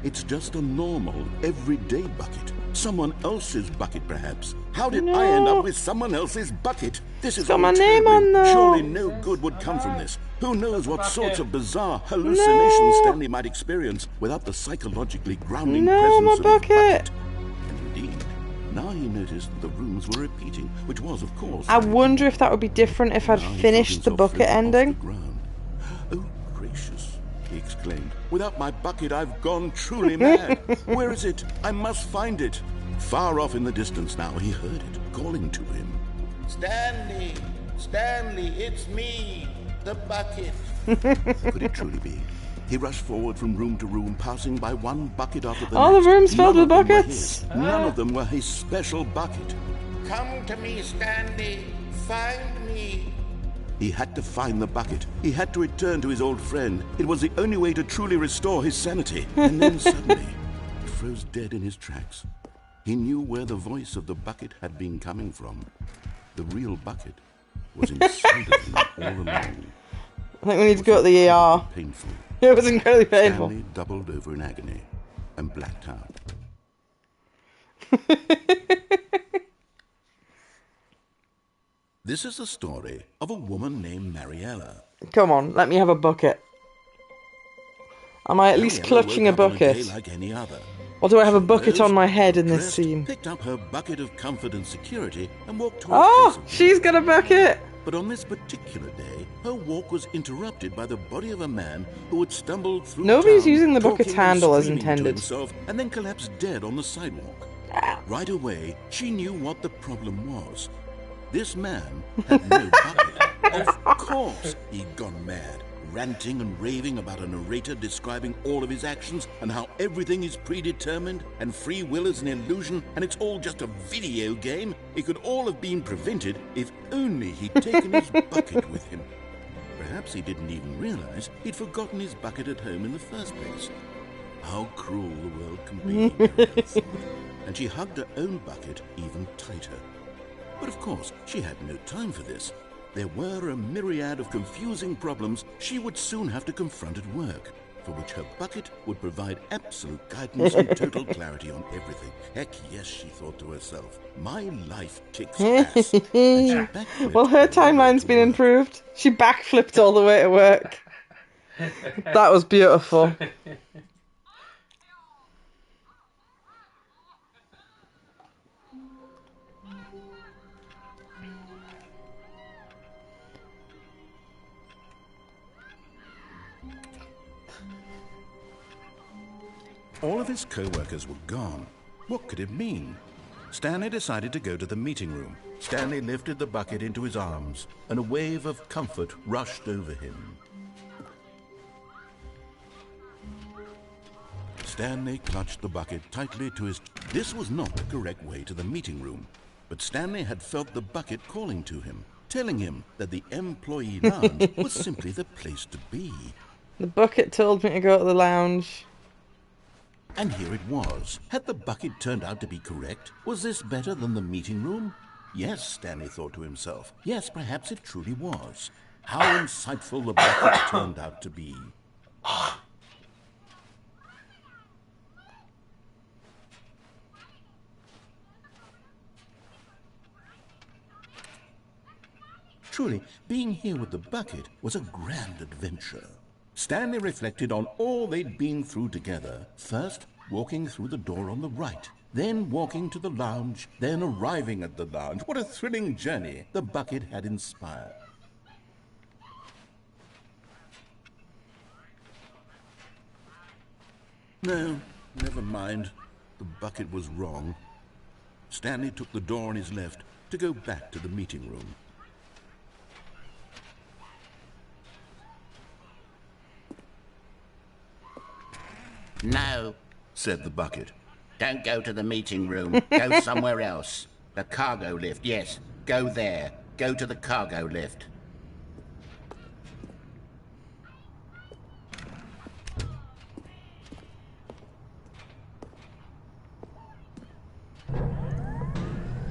It's just a normal, everyday bucket. Someone else's bucket, perhaps. How did I end up with someone else's bucket? This is got all my name terribly- on there. Surely no good would come from this. Who knows what sorts of bizarre hallucinations Stanley might experience without the psychologically grounding No, presence my of his bucket. And indeed, now he noticed that the rooms were repeating, which was, of course... I wonder if that would be different if I'd Now he felt finished the himself bucket floating off ending. the ground. Oh, gracious, he exclaimed. Without my bucket, I've gone truly mad. Where is it? I must find it. Far off in the distance now, he heard it, calling to him. Stanley! Stanley, it's me! The bucket! Could it truly be? He rushed forward from room to room, passing by one bucket after the All next. the rooms filled None with of them were buckets. his. None of them were his special bucket. Come to me, Stanley! Find me! He had to find the bucket. He had to return to his old friend. It was the only way to truly restore his sanity. And then suddenly, he froze dead in his tracks. He knew where the voice of the bucket had been coming from. The real bucket was inside of him all along. I think we need to go to the ER. Painful. It was incredibly painful. Stanley doubled over in agony and blacked out. This is the story of a woman named Mariella. Come on, let me have a bucket. Am I at least Mariella clutching a woke up on bucket? day like any other. Or do I have a She bucket rose, on my head in this dressed, scene? picked up her bucket of comfort and security and walked to her Oh, place of she's got a bucket! But on this particular day, her walk was interrupted by the body of a man who had stumbled through Nobody's town, using the bucket's talking and handle as screaming to intended. himself, and then collapsed dead on the sidewalk. Right away, she knew what the problem was. This man had no bucket. Of course he'd gone mad. ranting and raving about a narrator describing all of his actions and how everything is predetermined and free will is an illusion and it's all just a video game. It could all have been prevented if only he'd taken his bucket with him. Perhaps he didn't even realize he'd forgotten his bucket at home in the first place. How cruel the world can be, Mary thought, and she hugged her own bucket even tighter. But of course, she had no time for this. There were a myriad of confusing problems she would soon have to confront at work, for which her bucket would provide absolute guidance and total clarity on everything. Heck yes, she thought to herself, my life kicks ass. And she backflipped Well, her all the way timeline's to been work. improved. She backflipped all the way to work. That was beautiful. All of his co-workers were gone. What could it mean? Stanley decided to go to the meeting room. Stanley lifted the bucket into his arms, and a wave of comfort rushed over him. Stanley clutched the bucket tightly to his... This was not the correct way to the meeting room, but Stanley had felt the bucket calling to him, telling him that the employee lounge was simply the place to be. The bucket told me to go to the lounge. And here it was. Had the bucket turned out to be correct? Was this better than the meeting room? Yes, Stanley thought to himself. Yes, perhaps it truly was. How insightful the bucket turned out to be. Truly, being here with the bucket was a grand adventure. Stanley reflected on all they'd been through together. First, walking through the door on the right, then walking to the lounge, then arriving at the lounge. What a thrilling journey the bucket had inspired. No, never mind. The bucket was wrong. Stanley took the door on his left to go back to the meeting room. No, said the bucket. Don't go to the meeting room. Go somewhere else. The cargo lift, yes. Go there. Go to the cargo lift.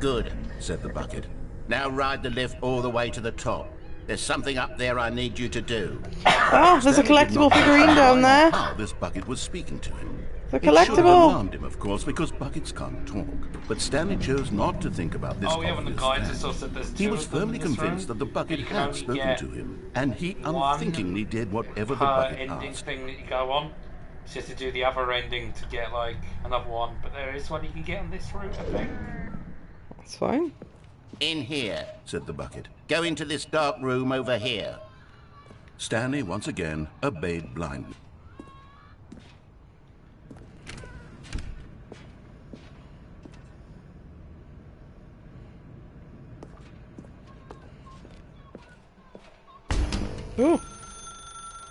Good, said the bucket. Now ride the lift all the way to the top. There's something up there I need you to do. Oh, there's a collectible figurine down there. How this bucket was speaking to him. The It should have collectible. alarmed him, of course, because buckets can't talk. But Stanley chose not to think about this. Oh, yeah, when the obvious guy fact. just said there's He two was of them firmly in this convinced room, that the bucket and you can had only spoken get to him, and he one unthinkingly did whatever the per bucket ending asked. thing that you go on. It's just to do the other ending to get like another one, but there is one you can get on this route, I think. That's fine. In here, said the bucket. Go into this dark room over here. Stanley once again obeyed blindly. Ooh.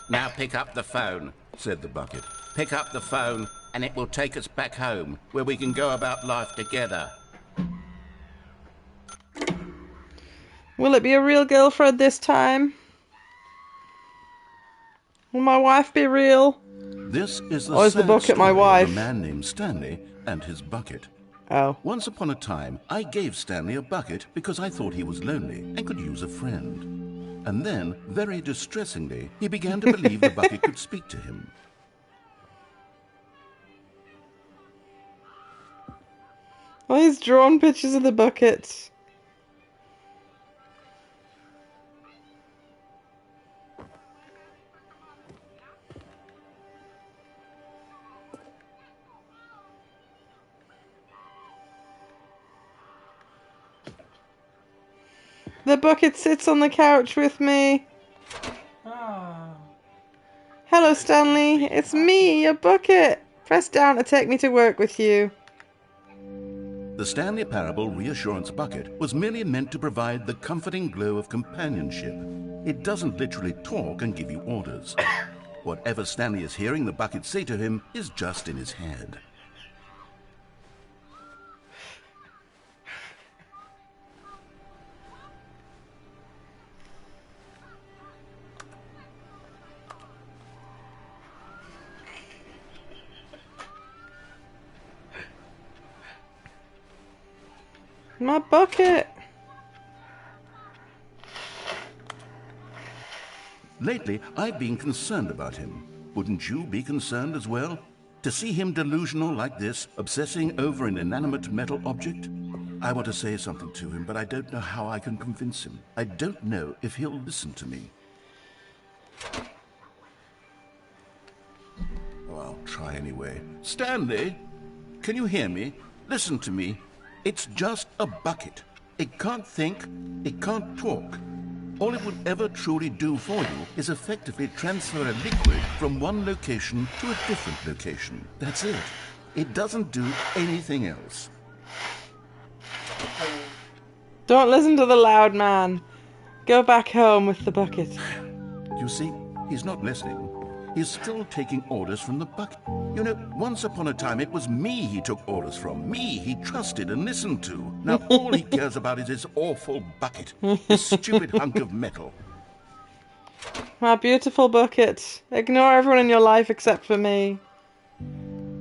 Now pick up the phone, said the bucket. Pick up the phone and it will take us back home, where we can go about life together. Will it be a real girlfriend this time? Will my wife be real? This is the Or is the sad bucket my story wife? of a man named Stanley and his bucket. Oh. Once upon a time, I gave Stanley a bucket because I thought he was lonely and could use a friend. And then, very distressingly, he began to believe the bucket could speak to him. Oh, he's drawn pictures of the bucket. The bucket sits on the couch with me. Ah. Hello, Stanley. It's me, your bucket. Press down to take me to work with you. The Stanley Parable Reassurance Bucket was merely meant to provide the comforting glow of companionship. It doesn't literally talk and give you orders. Whatever Stanley is hearing the bucket say to him is just in his head. My bucket! Lately, I've been concerned about him. Wouldn't you be concerned as well? To see him delusional like this, obsessing over an inanimate metal object? I want to say something to him, but I don't know how I can convince him. I don't know if he'll listen to me. Oh, I'll try anyway. Stanley, can you hear me? Listen to me. It's just a bucket. It can't think, it can't talk. All it would ever truly do for you is effectively transfer a liquid from one location to a different location. That's it. It doesn't do anything else. Don't listen to the loud man. Go back home with the bucket. You see, he's not listening. He's still taking orders from the bucket. You know, once upon a time it was me he took orders from. Me he trusted and listened to. Now all he cares about is his awful bucket. This stupid hunk of metal. My beautiful bucket. Ignore everyone in your life except for me.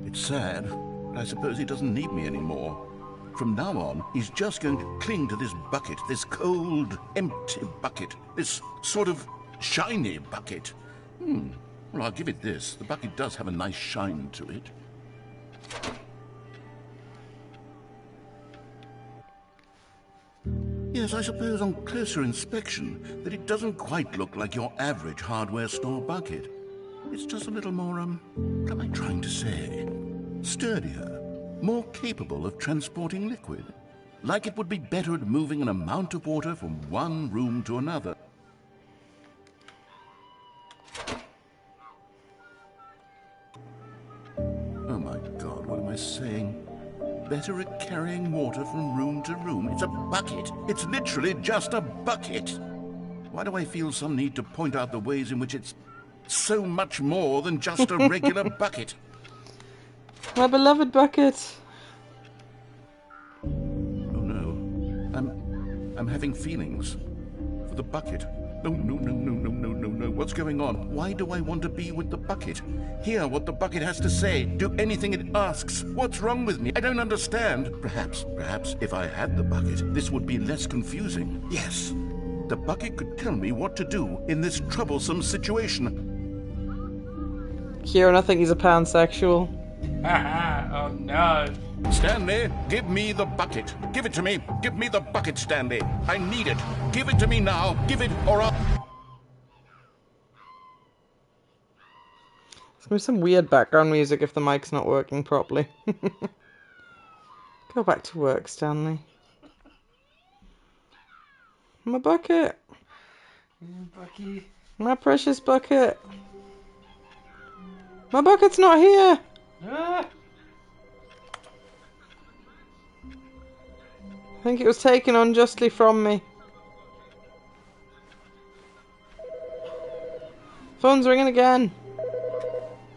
It's sad, but I suppose he doesn't need me anymore. From now on, he's just going to cling to this bucket, this cold, empty bucket, this sort of shiny bucket. Well, I'll give it this. The bucket does have a nice shine to it. Yes, I suppose on closer inspection that it doesn't quite look like your average hardware store bucket. It's just a little more, what am I trying to say? Sturdier, more capable of transporting liquid. Like it would be better at moving an amount of water from one room to another. Oh my God, what am I saying? Better at carrying water from room to room. It's a bucket. It's literally just a bucket. Why do I feel some need to point out the ways in which it's so much more than just a regular bucket? My beloved bucket. Oh no. I'm having feelings for the bucket. No. What's going on? Why do I want to be with the bucket? Hear what the bucket has to say. Do anything it asks. What's wrong with me? I don't understand. Perhaps, if I had the bucket, this would be less confusing. Yes, the bucket could tell me what to do in this troublesome situation. Kieran, I think he's a pansexual. Oh no. Stanley, give me the bucket. Give it to me. Give me the bucket, Stanley. I need it. Give it to me now. Give it or I'll... There's going to be some weird background music if the mic's not working properly. Go back to work, Stanley. My bucket. Bucky. My precious bucket. My bucket's not here. Ah. I think it was taken unjustly from me. Phone's ringing again.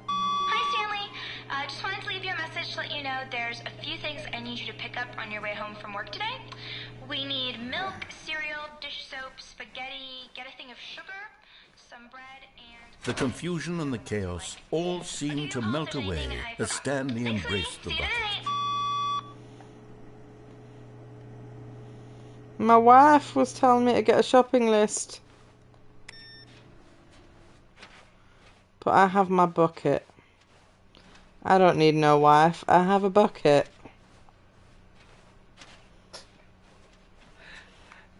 Hi, Stanley. Just wanted to leave you a message to let you know there's a few things I need you to pick up on your way home from work today. We need milk, cereal, dish soap, spaghetti, get a thing of sugar, some bread, and... The confusion and the chaos all seemed to melt away as Stanley embraced the bucket. My wife was telling me to get a shopping list. But I have my bucket. I don't need no wife. I have a bucket.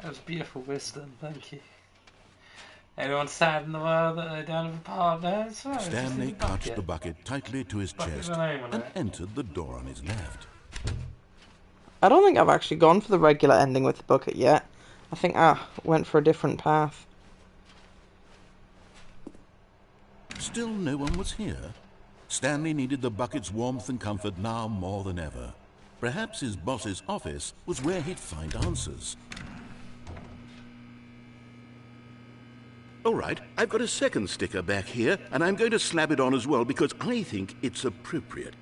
That was beautiful wisdom, thank you. Everyone's sad in the world that they don't have a partner. So Stanley clutched the bucket tightly to his chest and entered the door on his left. I don't think I've actually gone for the regular ending with the bucket yet. I think I went for a different path. Still no one was here. Stanley needed the bucket's warmth and comfort now more than ever. Perhaps his boss's office was where he'd find answers. All right, I've got a second sticker back here, and I'm going to slap it on as well because I think it's appropriate.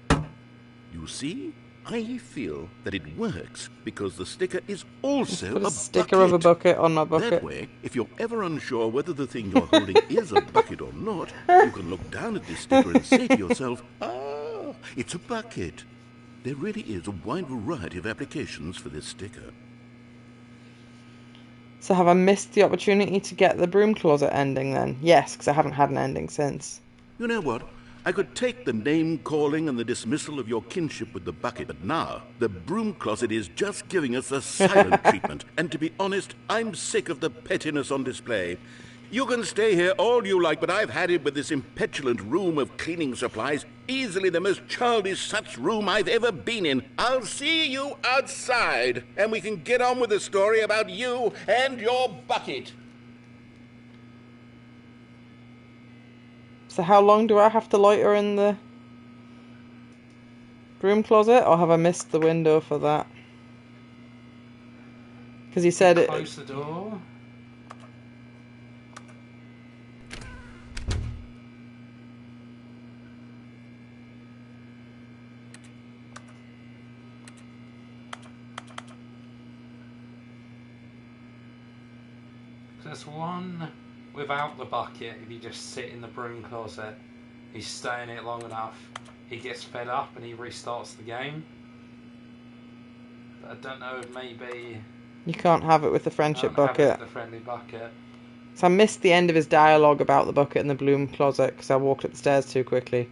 You see? I feel that it works because the sticker is also Put a a sticker bucket. of a bucket on my bucket. That way, if you're ever unsure whether the thing you're holding is a bucket or not, you can look down at this sticker and say to yourself, ah, it's a bucket. There really is a wide variety of applications for this sticker. So have I missed the opportunity to get the broom closet ending then? Yes, because I haven't had an ending since. You know what? I could take the name-calling and the dismissal of your kinship with the bucket, but now the broom closet is just giving us the silent treatment. And to be honest, I'm sick of the pettiness on display. You can stay here all you like, but I've had it with this impetulant room of cleaning supplies. Easily the most childish such room I've ever been in. I'll see you outside, and we can get on with the story about you and your bucket. So how long do I have to loiter in the broom closet, or have I missed the window for that? Because you said it. Close the door. There's one without the bucket. If you just sit in the broom closet, he's staying in it long enough, he gets fed up and he restarts the game. But I don't know if maybe You can't have it with the friendship can't have it bucket. with the friendly bucket. So I missed the end of his dialogue about the bucket in the broom closet because I walked up the stairs too quickly.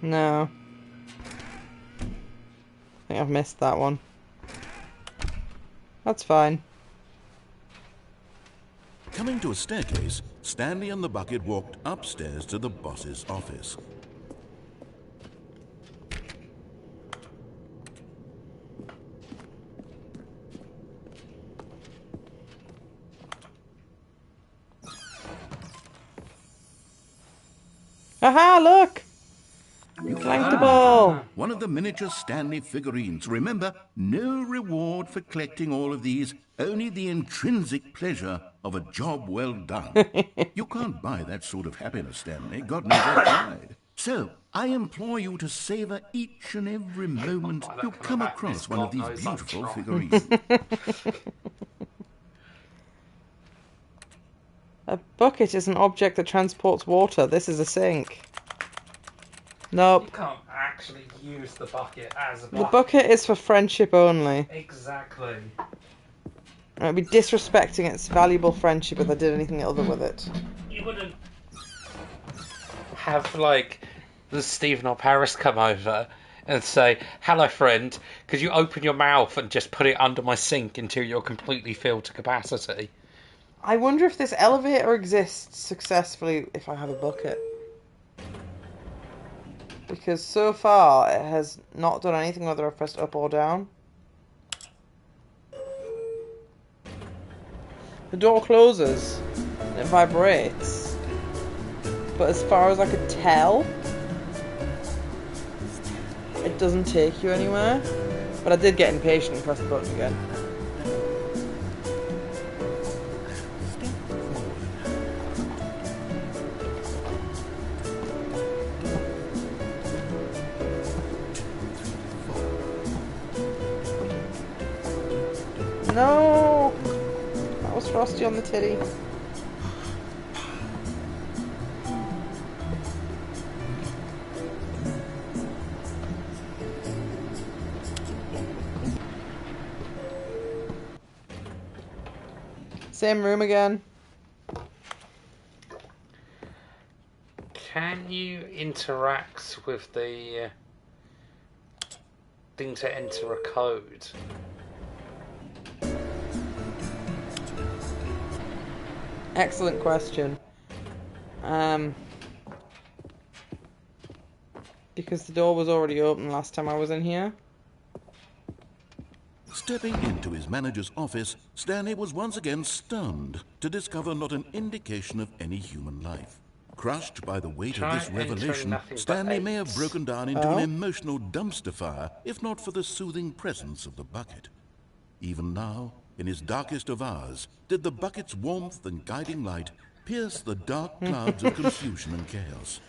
No. I think I've missed that one. That's fine. Coming to a staircase, Stanley and the bucket walked upstairs to the boss's office. Aha, look! Collectible! One of the miniature Stanley figurines. Remember, no reward for collecting all of these, only the intrinsic pleasure of a job well done. You can't buy that sort of happiness, Stanley. God knows I've tried. So, I implore you to savor each and every moment you come across one of these beautiful figurines. A bucket is an object that transports water. This is a sink. Nope. You can't actually use the bucket as a bucket. The bucket is for friendship only. Exactly. I'd be disrespecting its valuable friendship if I did anything other with it. You wouldn't have, like, the Stephen or Paris come over and say, hello, friend, could you open your mouth and just put it under my sink until you're completely filled to capacity? I wonder if this elevator exists successfully if I have a bucket. Because so far it has not done anything whether I've pressed up or down. The door closes and it vibrates. But as far as I could tell, it doesn't take you anywhere. But I did get impatient and press the button again. No! That was Frosty on the titty. Same room again. Can you interact with the thing to enter a code? Excellent question. Because the door was already open last time I was in here. Stepping into his manager's office, Stanley was once again stunned to discover not an indication of any human life. Crushed by the weight of this revelation, Stanley may have broken down into an emotional dumpster fire, if not for the soothing presence of the bucket. Even now, in his darkest of hours, did the bucket's warmth and guiding light pierce the dark clouds of confusion and chaos.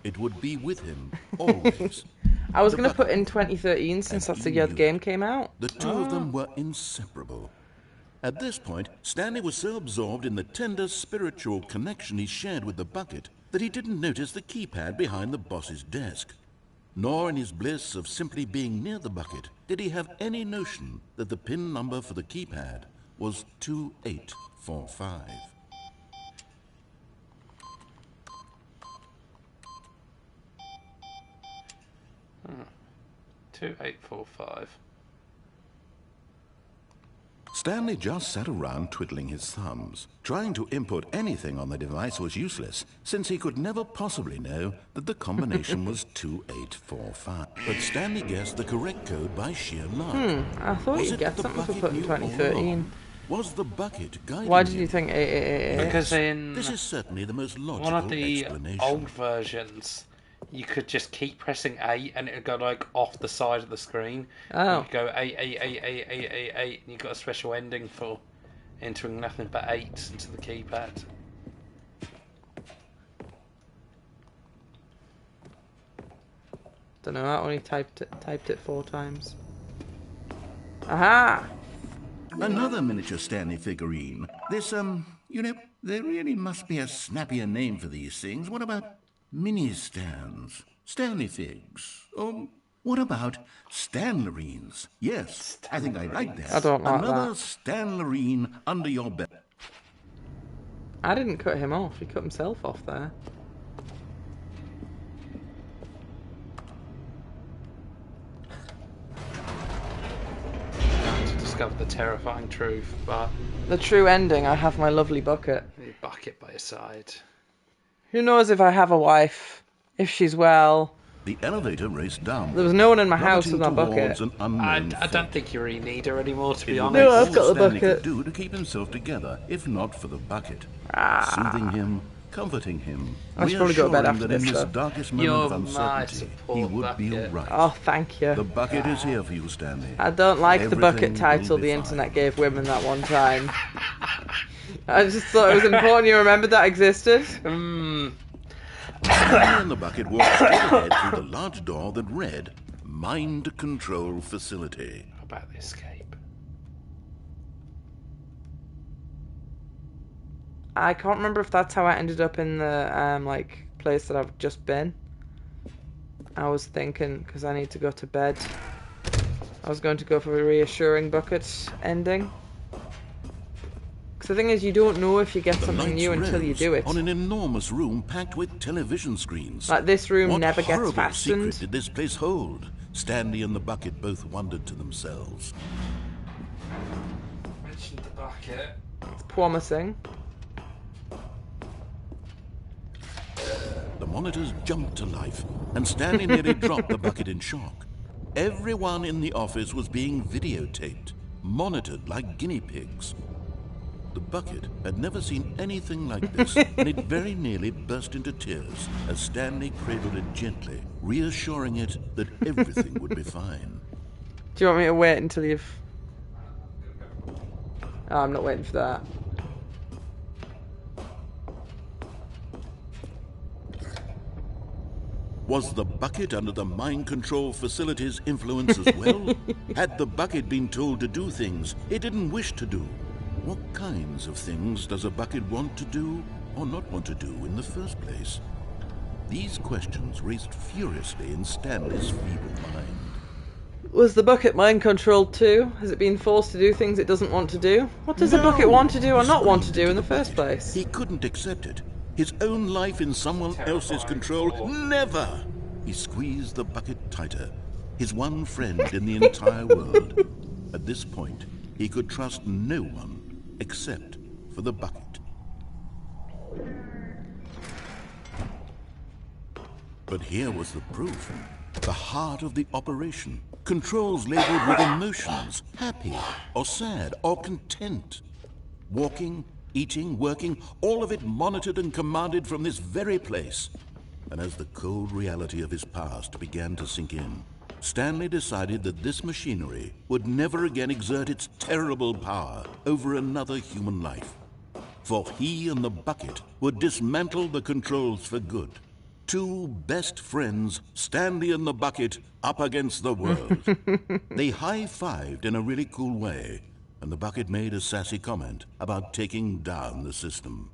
It would be with him, always. I was going to put in 2013, since that's the year the game came out. The two of them were inseparable. At this point, Stanley was so absorbed in the tender spiritual connection he shared with the bucket that he didn't notice the keypad behind the boss's desk. Nor in his bliss of simply being near the bucket did he have any notion that the pin number for the keypad was 2845. 2845. Stanley just sat around twiddling his thumbs. Trying to input anything on the device was useless, since he could never possibly know that the combination was 2845. But Stanley guessed the correct code by sheer luck. I thought you'd get something for putting 2013. Was the bucket guiding Why did you him? think 888? Because in This is certainly the most logical one of the explanation. old versions, you could just keep pressing A and it would go like off the side of the screen. Oh. You could go 8, and you got a special ending for entering nothing but 8s into the keypad. Don't know, I only typed it 4 times. Aha! Another miniature Stanley figurine. This, you know, there really must be a snappier name for these things. What about mini-stands? Stanley figs? Or what about Stanlerines? Yes, I think I like that. I don't like Another that. Stanlerine under your belt. I didn't cut him off, he cut himself off there. To discover the terrifying truth, but The true ending, I have my lovely bucket. you bucket by your side. Who knows if I have a wife, if she's well. The elevator raced down. There was no one in my house plummeting with my towards bucket. an unknown I don't think you really need her anymore, to be It would honest. No, make I've all got the Stanley bucket. could do to keep himself together, if not for the bucket. Soothing him, comforting him, I should probably go to bed reassuring after that in this, this though. darkest moment You're of my uncertainty, support he would be bucket. all right. Oh, thank you. The bucket is here for you, Stanley. I don't like the Everything bucket will title be the fine. internet gave women that one time. I just thought it was important you remembered that existed. Stanley and the bucket walked straight ahead through the large door that read, Mind Control Facility. How about the escape? I can't remember if that's how I ended up in the like place that I've just been. I was thinking, because I need to go to bed, I was going to go for a reassuring bucket ending. Because the thing is, you don't know if you get The something lights new until you rose do it. on an enormous room packed with television screens. Like, this room What never gets horrible fastened. secret did this place hold? Stanley and the bucket both wondered to themselves. Mentioned the bucket. It's promising. The monitors jumped to life, and Stanley nearly dropped the bucket in shock. Everyone in the office was being videotaped, monitored like guinea pigs. The bucket had never seen anything like this, and it very nearly burst into tears as Stanley cradled it gently, reassuring it that everything would be fine. Do you want me to wait until you've... Oh, I'm not waiting for that. Was the bucket under the mind control facility's influence as well? Had the bucket been told to do things it didn't wish to do? What kinds of things does a bucket want to do or not want to do in the first place? These questions raced furiously in Stanley's feeble mind. Was the bucket mind controlled too? Has it been forced to do things it doesn't want to do? What does the bucket want to do or not want to do in the first place? He couldn't accept it. His own life in someone else's control? Never! He squeezed the bucket tighter. His one friend in the entire world. At this point, he could trust no one except for the bucket. But here was the proof. The heart of the operation, Controls labeled with emotions, happy or sad or content. Walking, eating, working, all of it monitored and commanded from this very place. And as the cold reality of his past began to sink in, Stanley decided that this machinery would never again exert its terrible power over another human life. For he and the bucket would dismantle the controls for good. Two best friends, Stanley and the bucket, up against the world. They high-fived in a really cool way, and the bucket made a sassy comment about taking down the system.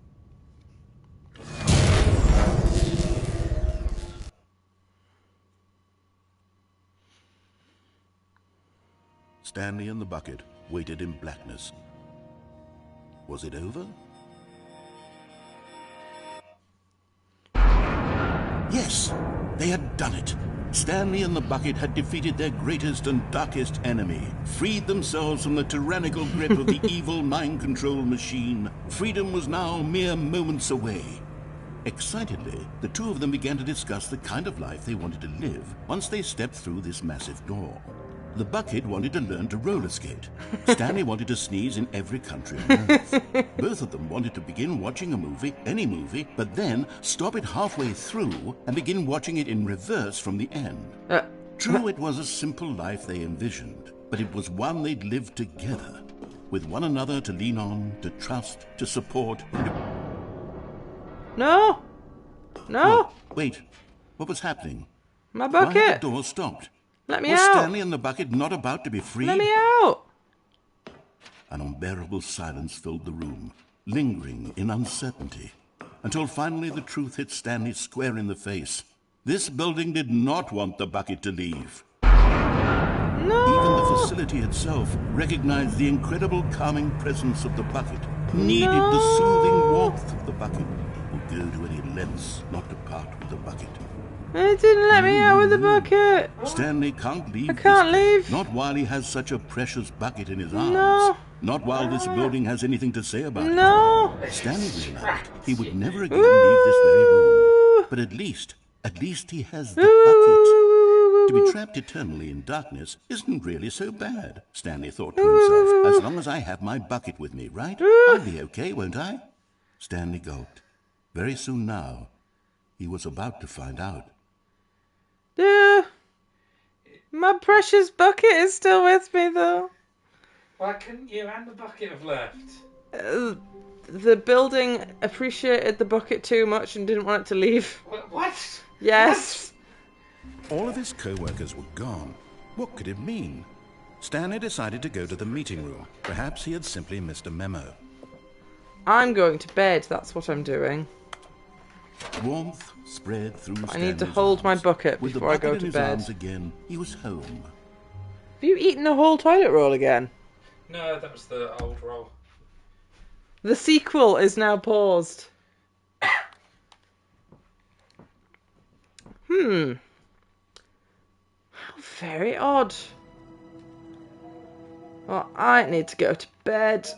Stanley and the bucket waited in blackness. Was it over? Yes, they had done it. Stanley and the bucket had defeated their greatest and darkest enemy, freed themselves from the tyrannical grip of the evil mind control machine. Freedom was now mere moments away. Excitedly, the two of them began to discuss the kind of life they wanted to live once they stepped through this massive door. The bucket wanted to learn to roller skate. Stanley wanted to sneeze in every country on Earth. Both of them wanted to begin watching a movie, any movie, but then stop it halfway through and begin watching it in reverse from the end. True, it was a simple life they envisioned, but it was one they'd lived together, with one another to lean on, to trust, to support. No! No! What? Wait, what was happening? My Why bucket! had the door stopped? Let me Was out! Stanley and the bucket not about to be freed? Let me out! An unbearable silence filled the room, lingering in uncertainty, until finally the truth hit Stanley square in the face. This building did not want the bucket to leave. No! Even the facility itself recognized the incredible calming presence of the bucket, needed the soothing warmth of the bucket, would go to any lengths not to part with the bucket. It didn't let me out with the bucket. Stanley can't leave. I can't leave. Not while he has such a precious bucket in his arms. No. Not while this building has anything to say about it. No. Stanley realized he would never again leave this very room. But at least he has the bucket. To be trapped eternally in darkness isn't really so bad, Stanley thought to himself. As long as I have my bucket with me, right? I'll be okay, won't I? Stanley gulped. Very soon now, he was about to find out. My precious bucket is still with me, though. Why couldn't you and the bucket have left? The building appreciated the bucket too much and didn't want it to leave. What? Yes. What? All of his co-workers were gone. What could it mean? Stanley decided to go to the meeting room. Perhaps he had simply missed a memo. I'm going to bed, that's what I'm doing. Warmth spread through I need to Stanley's hold my arms. bucket With the before I bucket go in to his bed. arms again, he was home. Have you eaten a whole toilet roll again? No, that was the old roll. The sequel is now paused. How very odd. Well, I need to go to bed.